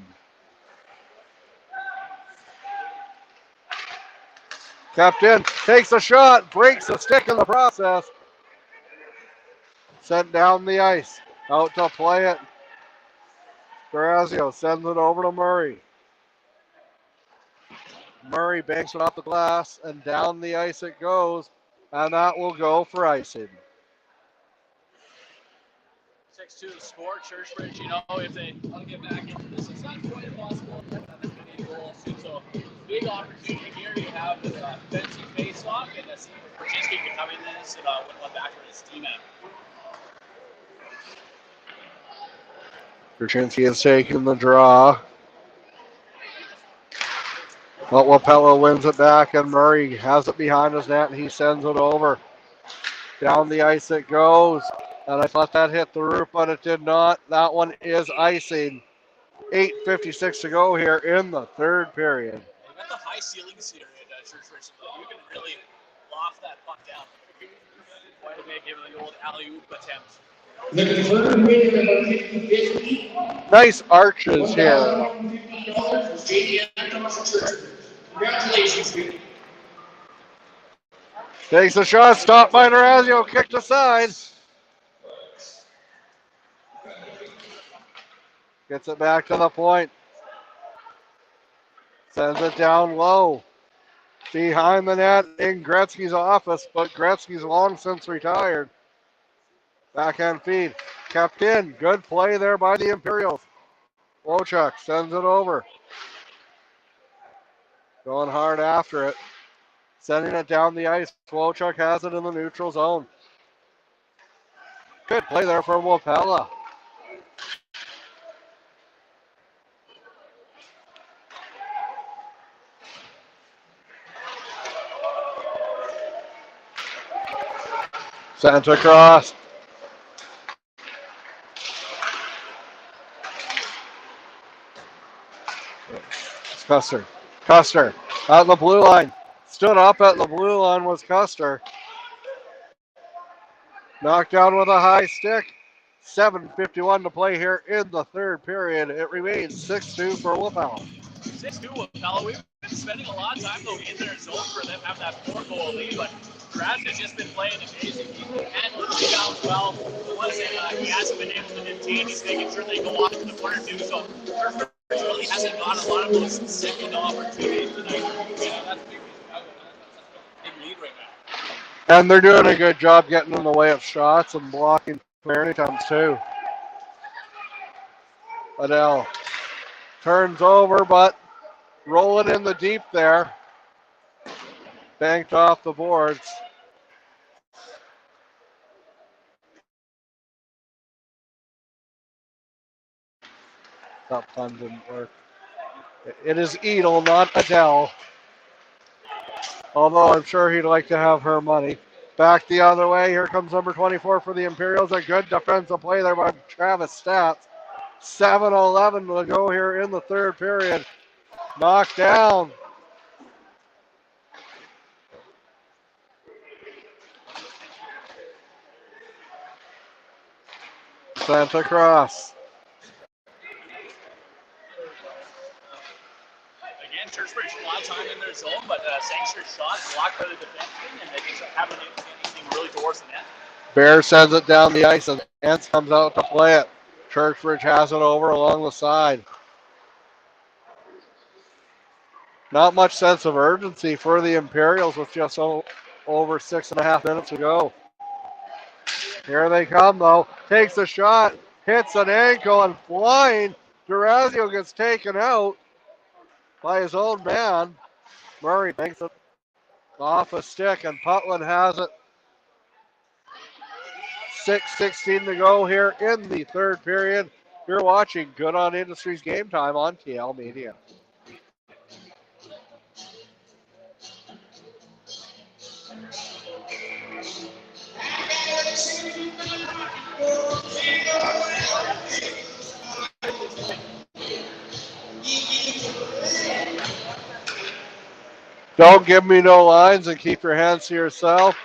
Kept in. Takes a shot. Breaks the stick in the process. Sent down the ice. Out to play it. Durazio sends it over to Murray. Murray banks it off the glass, and down the ice it goes, and that will go for icing. 6-2 the score. Churchbridge, you know, if they want to get back into this, it's not quite impossible to have that many goals. So, big opportunity here. You have the defensive face-off, and see if Brzezinski can come in this and win one back for his team at. Brzezinski has taken the draw. But Wapella wins it back, and Murray has it behind his net, and he sends it over. Down the ice it goes, and I thought that hit the roof, but it did not. That one is icing. 8:56 to go here in the third period. They've got the high ceilings here at Churchbridge. You can really loft that puck down. Quite a bit, given the old alley-oop attempt. The third winner of 50-50. Nice arches here. $1,115 was JD Anderson from Churchbridge. Congratulations, dude. Takes a shot, stopped by Durazio, kicked aside. Gets it back to the point. Sends it down low. Behind the net in Gretzky's office, but Gretzky's long since retired. Backhand feed. Kept in. Good play there by the Imperials. Wojcik sends it over. Going hard after it. Sending it down the ice. Wojcik has it in the neutral zone. Good play there for Wapella. Sent across. Custer. Custer at the blue line. Stood up at the blue line was Custer. Knocked down with a high stick. 7:51 to play here in the third period. It remains 6-2 for Wapella. 6-2 Wapella. We've been spending a lot of time though in their zone for them to have that 4-goal lead, but Raz has just been playing amazing. He's been handling the rebounds well. One thing he hasn't been able to contain, he's making sure they go off to the corner too. So Churchbridge really hasn't got a lot of those second opportunities tonight. That's a big lead right now. And they're doing a good job getting in the way of shots and blocking clear attempts too. Adele turns over, but rolling in the deep there. Banked off the boards. That pun didn't work. It is Edel, not Adele. Although I'm sure he'd like to have her money. Back the other way. Here comes number 24 for the Imperials. A good defensive play there by Travis Stats. 7:11 to go here in the third period. Knocked down. Santa Cross. Again, Churchbridge a lot of time in their zone, but sanctuary shot blocked by the defenseman, and they just haven't been anything really towards the net. Bear sends it down the ice, and Ants comes out to play it. Churchbridge has it over along the side. Not much sense of urgency for the Imperials with just over 6.5 minutes to go. Here they come, though. Takes a shot, hits an ankle, and flying. Durazio gets taken out by his own man. Murray banks it off a stick, and Putland has it. 6:16 to go here in the third period. You're watching Good On Industries Game Time on TL Media. Don't give me no lines and keep your hands to yourself.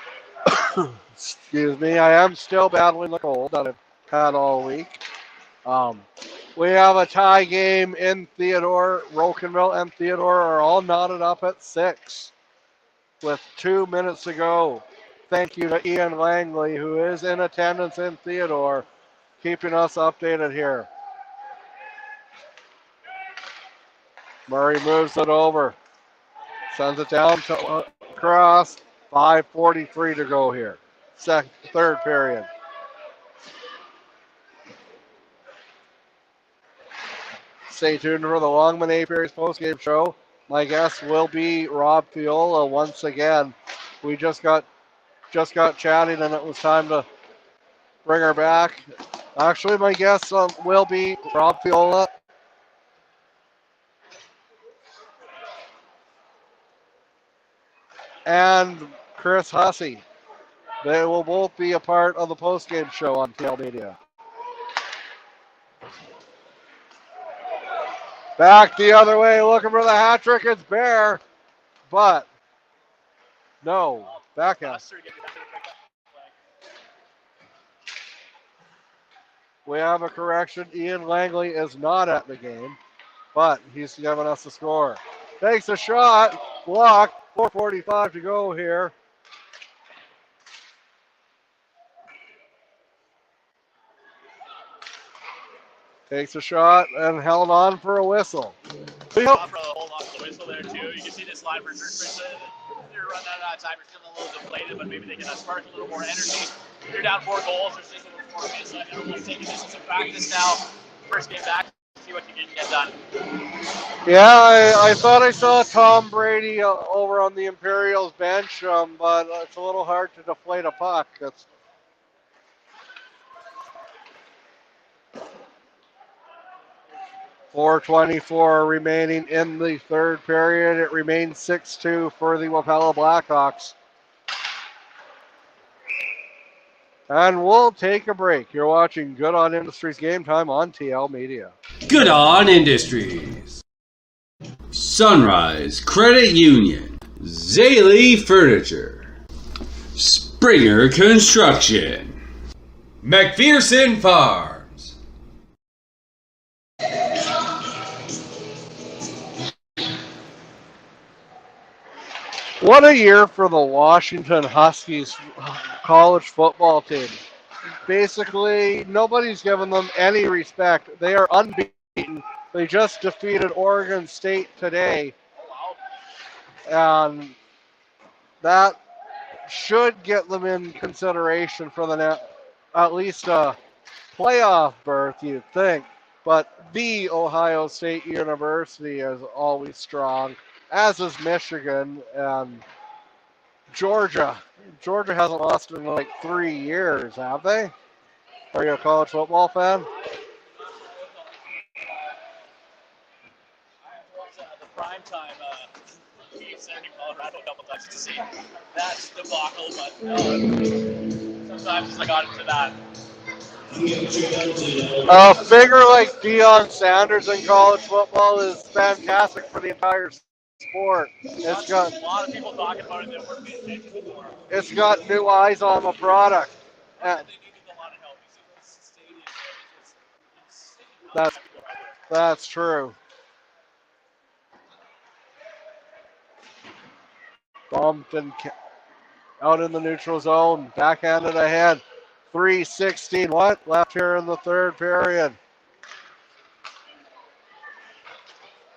Excuse me, I am still battling the cold that I've had all week. We have a tie game in Theodore. Rocanville and Theodore are all knotted up at 6 with 2 minutes to go. Thank you to Ian Langley, who is in attendance in Theodore, keeping us updated here. Murray moves it over. Sends it down to Cross. 5:43 to go here. Third period. Stay tuned for the Longman Apiaries postgame show. My guest will be Rob Fiola once again. We just got chatting, and it was time to bring her back. Actually, my guest will be Rob Fiola. And Chris Hussey. They will both be a part of the postgame show on TL Media. Back the other way, looking for the hat trick. It's Bear, but no, backhand. We have a correction. Ian Langley is not at the game, but he's giving us a score. Takes a shot, blocked. 4:45 to go here. Takes a shot and held on for a whistle. Hold on for the whistle there too. You can see this line for Churchbridge. They're running out of time. They're still a little deflated, but maybe they can spark a little more energy. They're down 4 goals. They're sticking with 4 minutes left. Everyone's taking this as a practice now. First game back. See what you can get done. Yeah, I thought I saw Tom Brady over on the Imperials bench, but it's a little hard to deflate a puck. It's 4:24 remaining in the third period. It remains 6-2 for the Wapella Blackhawks. And we'll take a break. You're watching Good On Industries Game Time on TL Media. Good On Industries. Sunrise Credit Union. Zaley Furniture. Springer Construction. McPherson Farms. What a year for the Washington Huskies college football team. Basically, nobody's given them any respect. They are unbeaten. They just defeated Oregon State today. And that should get them in consideration for at least a playoff berth, you'd think. But the Ohio State University is always strong, as is Michigan and Georgia. Georgia hasn't lost in like 3 years, have they? Are you a college football fan? The prime time Chiefs there in Colorado a couple times to see that debacle, but sometimes I got into that. A figure like Deion Sanders in college football is fantastic for the entire sport. It's got a lot of people talking about it that weren't paying attention before. It's got new eyes on the product. They needed a lot of help. You see those stadiums, That's true. Bumped and out in the neutral zone, backhanded ahead. 3:16 left here in the third period.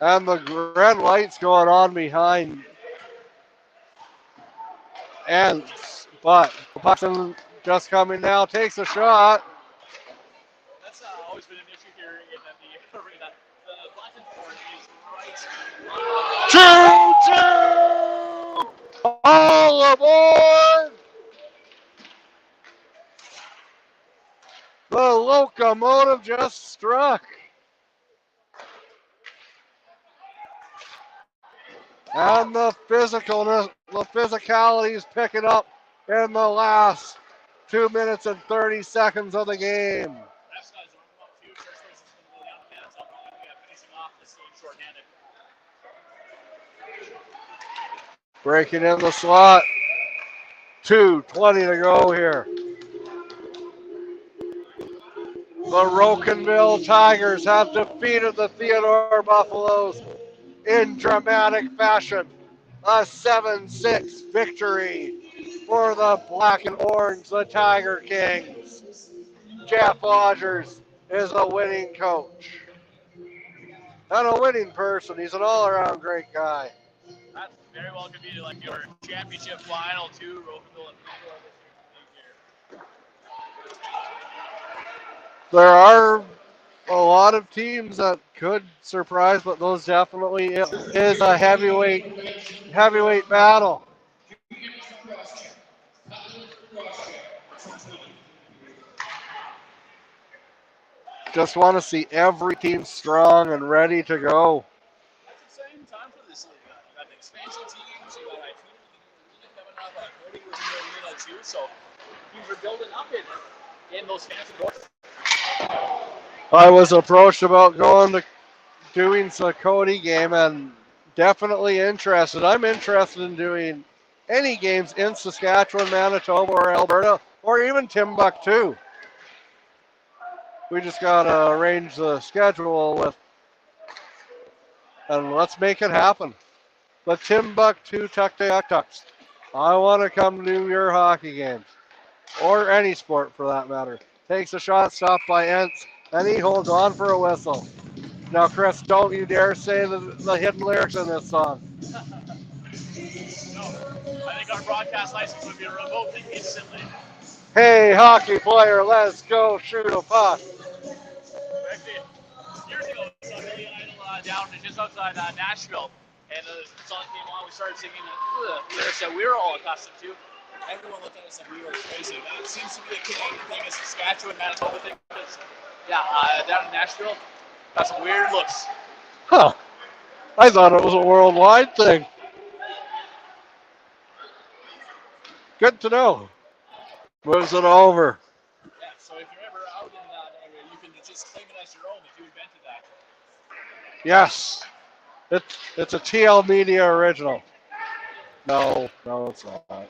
And the red light's going on behind. But the puck's just coming now, takes a shot. That's always been an issue here in the arena. The black and orange is right. 2-2! All aboard! The locomotive just struck. And the physicality is picking up in the last 2 minutes and 30 seconds of the game. Breaking in the slot. 2:20 to go here. The Rocanville Tigers have defeated the Theodore Buffaloes in dramatic fashion. A 7-6 victory for the black and orange, the Tiger Kings. Jeff Rogers is a winning coach and a winning person. He's an all-around great guy. That very well could be like your championship final too, Rocanville and Theodore this year. There are a lot of teams that could surprise, but those definitely is a heavyweight battle. Just want to see every team strong and ready to go. It's an exciting time for this league. You got the expansion teams, you got really coming up. Cody was in the arena too, so teams are building up in those fancy doors. I was approached about going to doing a Cody game and definitely interested. I'm interested in doing any games in Saskatchewan, Manitoba, or Alberta, or even Timbuktu. We just got to arrange the schedule and let's make it happen. The Timbuktu Tuktoyaktuks. I want to come to your hockey games, or any sport for that matter. Takes a shot, stopped by Entz, and he holds on for a whistle. Now, Chris, don't you dare say the hidden lyrics in this song. No, I think our broadcast license would be revoked instantly. Hey, hockey player, let's go shoot a puck. Actually, years ago, we saw Billy Idol down just outside Nashville, and the song came on. We started singing the lyrics that we were all accustomed to. Everyone looked at us like we were crazy. That seems to be a Canadian thing, a Saskatchewan, Manitoba thing. Down in Nashville, got some weird looks. Huh. I thought it was a worldwide thing. Good to know. Moves it over. Yeah, so if you're ever out in that area, you can just claim it as your own if you invented that. Yes. It's a TL Media original. No, it's not.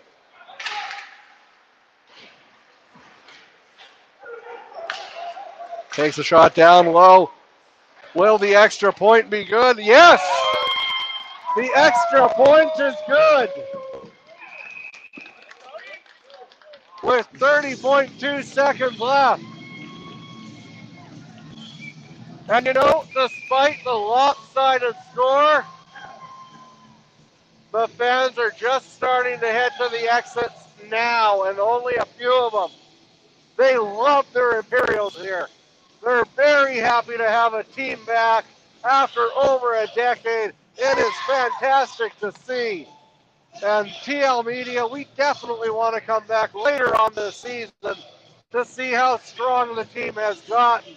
Takes a shot down low. Will the extra point be good? Yes! The extra point is good. With 30.2 seconds left. And you know, despite the lopsided score, the fans are just starting to head to the exits now, and only a few of them. They love their Imperials here. They're very happy to have a team back after over a decade. It is fantastic to see. And TL Media, we definitely want to come back later on this season to see how strong the team has gotten.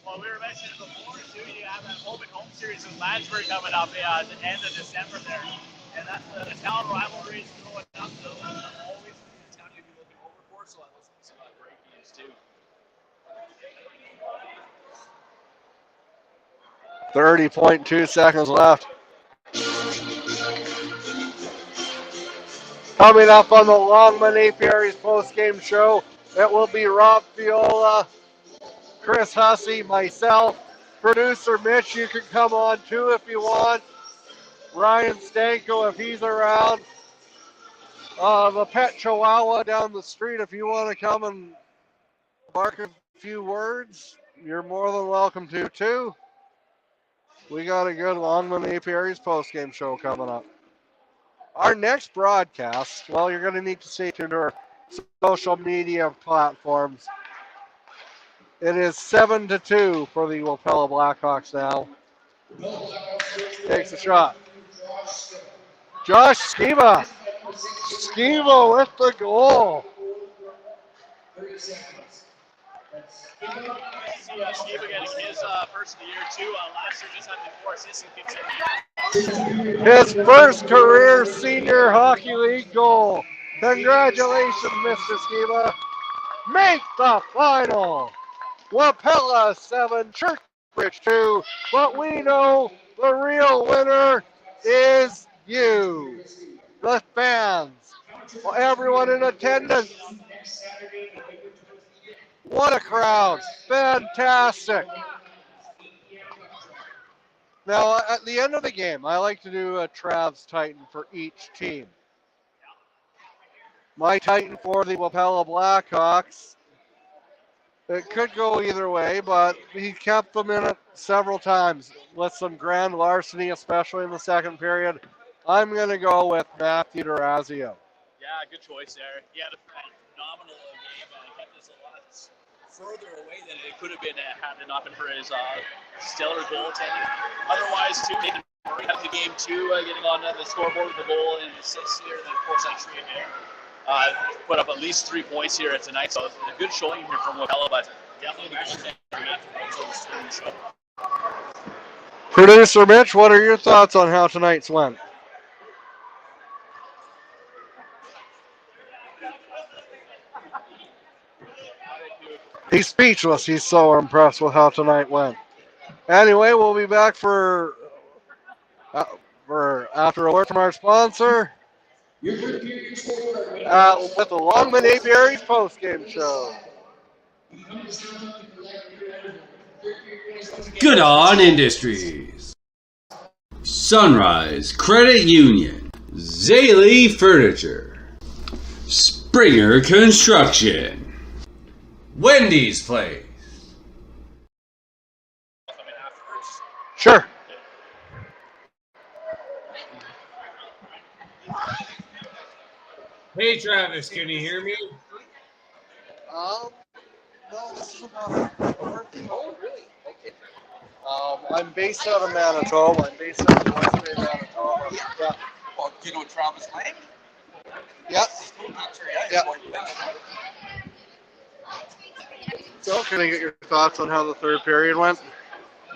Well, we were mentioning before, too, you have that home and home series with Lansbury coming up at the end of December there. And that's the town rivalry is going up. So always the town you'd be looking over for. So that was some great games, too. 30.2 seconds left. Coming up on the Longman Apiaries post-game show, it will be Rob Fiola, Chris Hussey, myself, producer Mitch. You can come on too if you want. Ryan Stanko if he's around. The pet chihuahua down the street if you want to come and bark a few words, you're more than welcome to too. We got a good Longman Apiaries post-game show coming up. Our next broadcast, well, you're going to need to stay tuned to our social media platforms. It is 7-2 for the Wapella Blackhawks now. Takes a shot. Josh Skiba. Skiba with the goal. Skiba getting his first of the year, too. Last year just had the 4 assists and kicks His first career senior hockey league goal. Congratulations, Mr. Skiba. Make the final. Wapella 7, Churchbridge 2. But we know the real winner is you, the fans. Everyone in attendance. What a crowd. Fantastic. Now, at the end of the game, I like to do a Trav's Titan for each team. My Titan for the Wapella Blackhawks. It could go either way, but he kept them in it several times with some grand larceny, especially in the second period. I'm going to go with Matthew Durazio. Yeah, good choice there. He had a phenomenal game. He kept us a lot further away than it could have been had it not been for his stellar goaltending. Otherwise, too, Nathan Murray had the game too, getting on the scoreboard with the goal and assist here, and then of course entry again. Put up at least 3 points here tonight, so a good showing here from Wapella, but definitely the goaltending. Producer Mitch, what are your thoughts on how tonight's went? He's speechless. He's so impressed with how tonight went. Anyway, we'll be back for after a word from our sponsor with the Longman Apiaries post-game show. Good On Industries, Sunrise Credit Union, Zaley Furniture, Springer Construction, Wendy's Place. Sure. Hey Travis, can you hear me? No, this is about oh, really? Okay. I'm based out of Manitoba. I'm based out of West Bay, Manitoba. Yeah. Well, do you know Travis Lang? Yeah. Yeah. So, can I get your thoughts on how the third period went?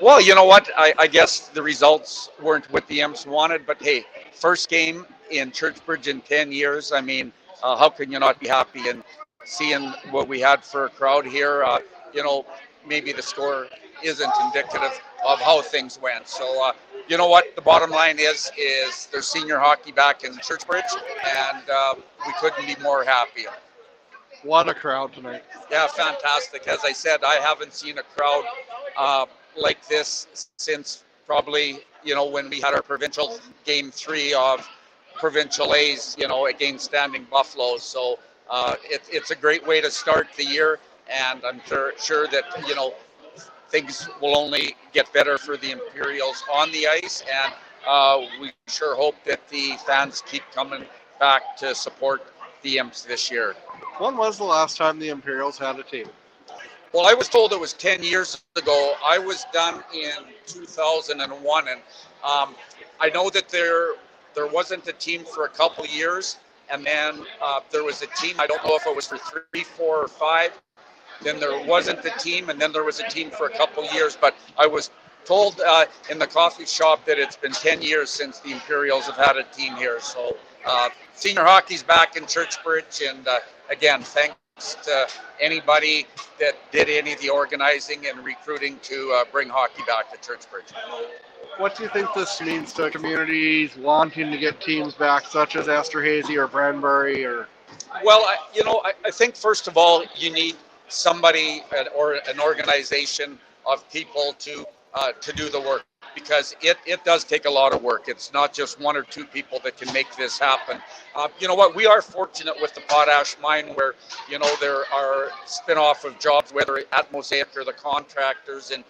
Well, you know what? I guess the results weren't what the Imps wanted, but hey, first game in Churchbridge in 10 years. I mean, how can you not be happy? And seeing what we had for a crowd here, you know, maybe the score isn't indicative of how things went. So, you know what? The bottom line is there's senior hockey back in Churchbridge, and we couldn't be more happy. What a crowd tonight. Yeah, fantastic. As I said, I haven't seen a crowd like this since probably, you know, when we had our provincial game 3 of Provincial A's, you know, against Standing Buffalo. So it's a great way to start the year, and I'm sure that, you know, things will only get better for the Imperials on the ice, and we sure hope that the fans keep coming back to support the Imps this year. When was the last time the Imperials had a team? Well, I was told it was 10 years ago. I was done in 2001, and I know that there wasn't a team for a couple of years, and then there was a team. I don't know if it was for 3, 4, or 5. Then there wasn't a team, and then there was a team for a couple of years. But I was told in the coffee shop that it's been 10 years since the Imperials have had a team here. So senior hockey's back in Churchbridge, and again, thanks to anybody that did any of the organizing and recruiting to bring hockey back to Churchbridge. What do you think this means to communities wanting to get teams back, such as Esterhazy or Branbury? Or Well, I think first of all, you need somebody or an organization of people to do the work, because it does take a lot of work. It's not just 1 or 2 people that can make this happen. You know what? We are fortunate with the potash mine where, there are spin-off of jobs, whether at Mosaic or the contractors. And,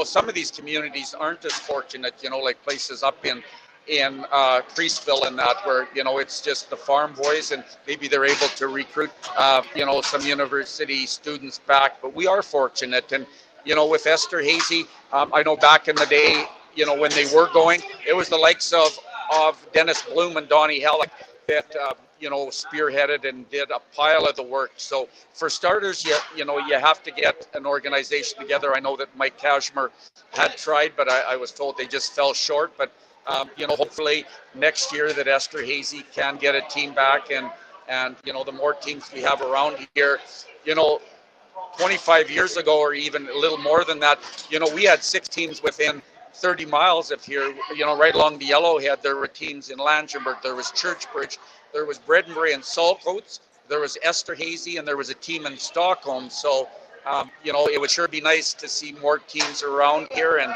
some of these communities aren't as fortunate, like places up in Priestville and that, where, it's just the farm boys, and maybe they're able to recruit, some university students back. But we are fortunate. And, with Esterhazy, I know back in the day, when they were going, it was the likes of Dennis Bloom and Donnie Hellick that, spearheaded and did a pile of the work. So for starters, you have to get an organization together. I know that Mike Kashmer had tried, but I was told they just fell short. But, hopefully next year that Esterhazy can get a team back, and the more teams we have around here, 25 years ago, or even a little more than that, we had 6 teams within 30 miles of here, right along the Yellowhead. There were teams in Langenburg, there was Churchbridge, there was Bredenbury and Saltcoats, there was Esterhazy, and there was a team in Stockholm. So, it would sure be nice to see more teams around here, and,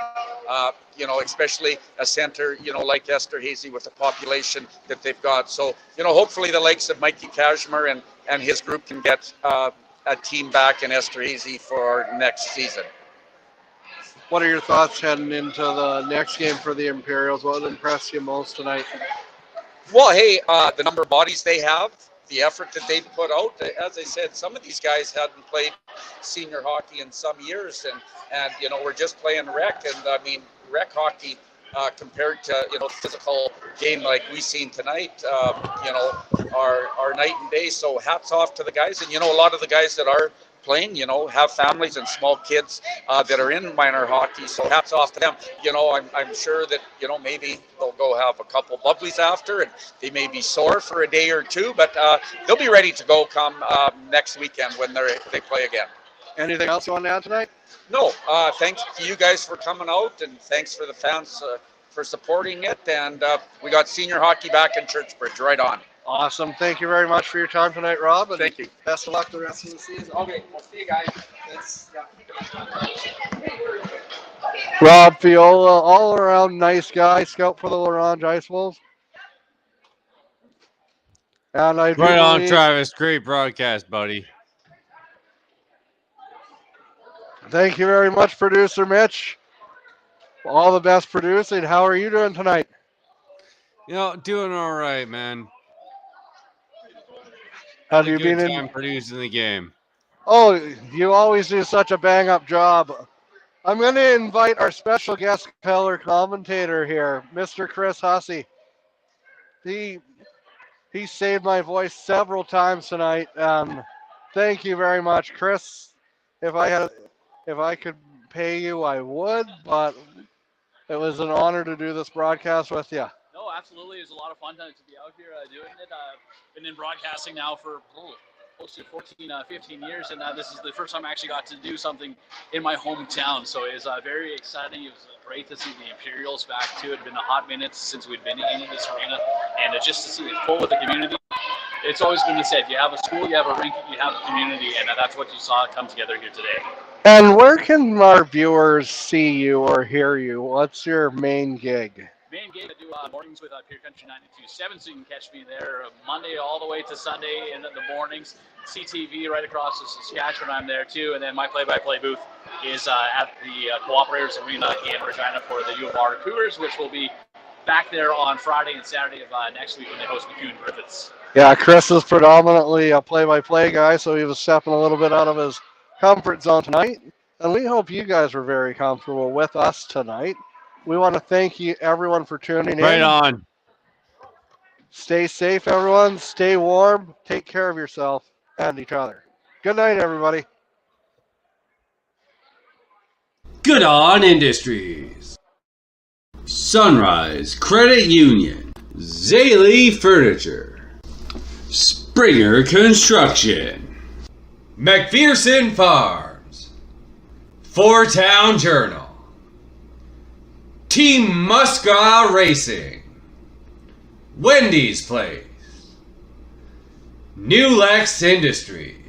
especially a center, like Esterhazy with the population that they've got. So, hopefully the likes of Mikey Kashmer and his group can get a team back in Esterhazy for next season. what are your thoughts heading into the next game for the Imperials? What impressed you most tonight? Well, hey, the number of bodies they have, the effort that they put out. As I said, some of these guys hadn't played senior hockey in some years, and we're just playing rec. And I mean, rec hockey compared to physical game like we seen tonight, are night and day. So hats off to the guys, and a lot of the guys that are playing, have families and small kids that are in minor hockey. So hats off to them. I'm sure that, maybe they'll go have a couple bubblies after, and they may be sore for a day or two, but they'll be ready to go come next weekend when they play again. Anything else you want to add tonight? No, thanks to you guys for coming out, and thanks for the fans for supporting it. And we got senior hockey back in Churchbridge. Right on. Awesome. Thank you very much for your time tonight, Rob. And thank you. Best of luck the rest of the season. Okay, we'll see you guys. Thanks. Rob Fiola, all around nice guy, scout for the L'Orange Ice Wolves. And I right on, Travis. Great broadcast, buddy. Thank you very much, producer Mitch. All the best producing. How are you doing tonight? Doing all right, man. Have you been in producing the game? Oh, you always do such a bang-up job. I'm going to invite our special guest color commentator here, Mr. Chris Hussey. He saved my voice several times tonight. Thank you very much, Chris. If I could pay you, I would, but it was an honor to do this broadcast with you. No, absolutely. It's a lot of fun to be out here doing it. I've been in broadcasting now for close to 14, 15 years, and this is the first time I actually got to do something in my hometown. So it was very exciting. It was great to see the Imperials back too. It had been a hot minute since we'd been in this arena, and just to see it full with the community. It's always been said, you have a school, you have a rink, you have a community, and that's what you saw come together here today. And where can our viewers see you or hear you? What's your main gig? Main gig, I do mornings with Pure Country 92.7, so you can catch me there Monday all the way to Sunday in the mornings. CTV right across the Saskatchewan, I'm there too. And then my play-by-play booth is at the Cooperators Arena in Regina for the U of R Cougars, which will be back there on Friday and Saturday of next week when they host the Coon Griffiths. Yeah, Chris is predominantly a play-by-play guy, so he was stepping a little bit out of his comfort zone tonight, and we hope you guys were very comfortable with us tonight. We want to thank you, everyone, for tuning in. Right on. Stay safe, everyone. Stay warm. Take care of yourself and each other. Good night, everybody. Good On Industries, Sunrise Credit Union, Zaley Furniture, Springer Construction, McPherson Farms, Four Town Journal, Team Musca Racing, Wendy's Place, New Lex Industries,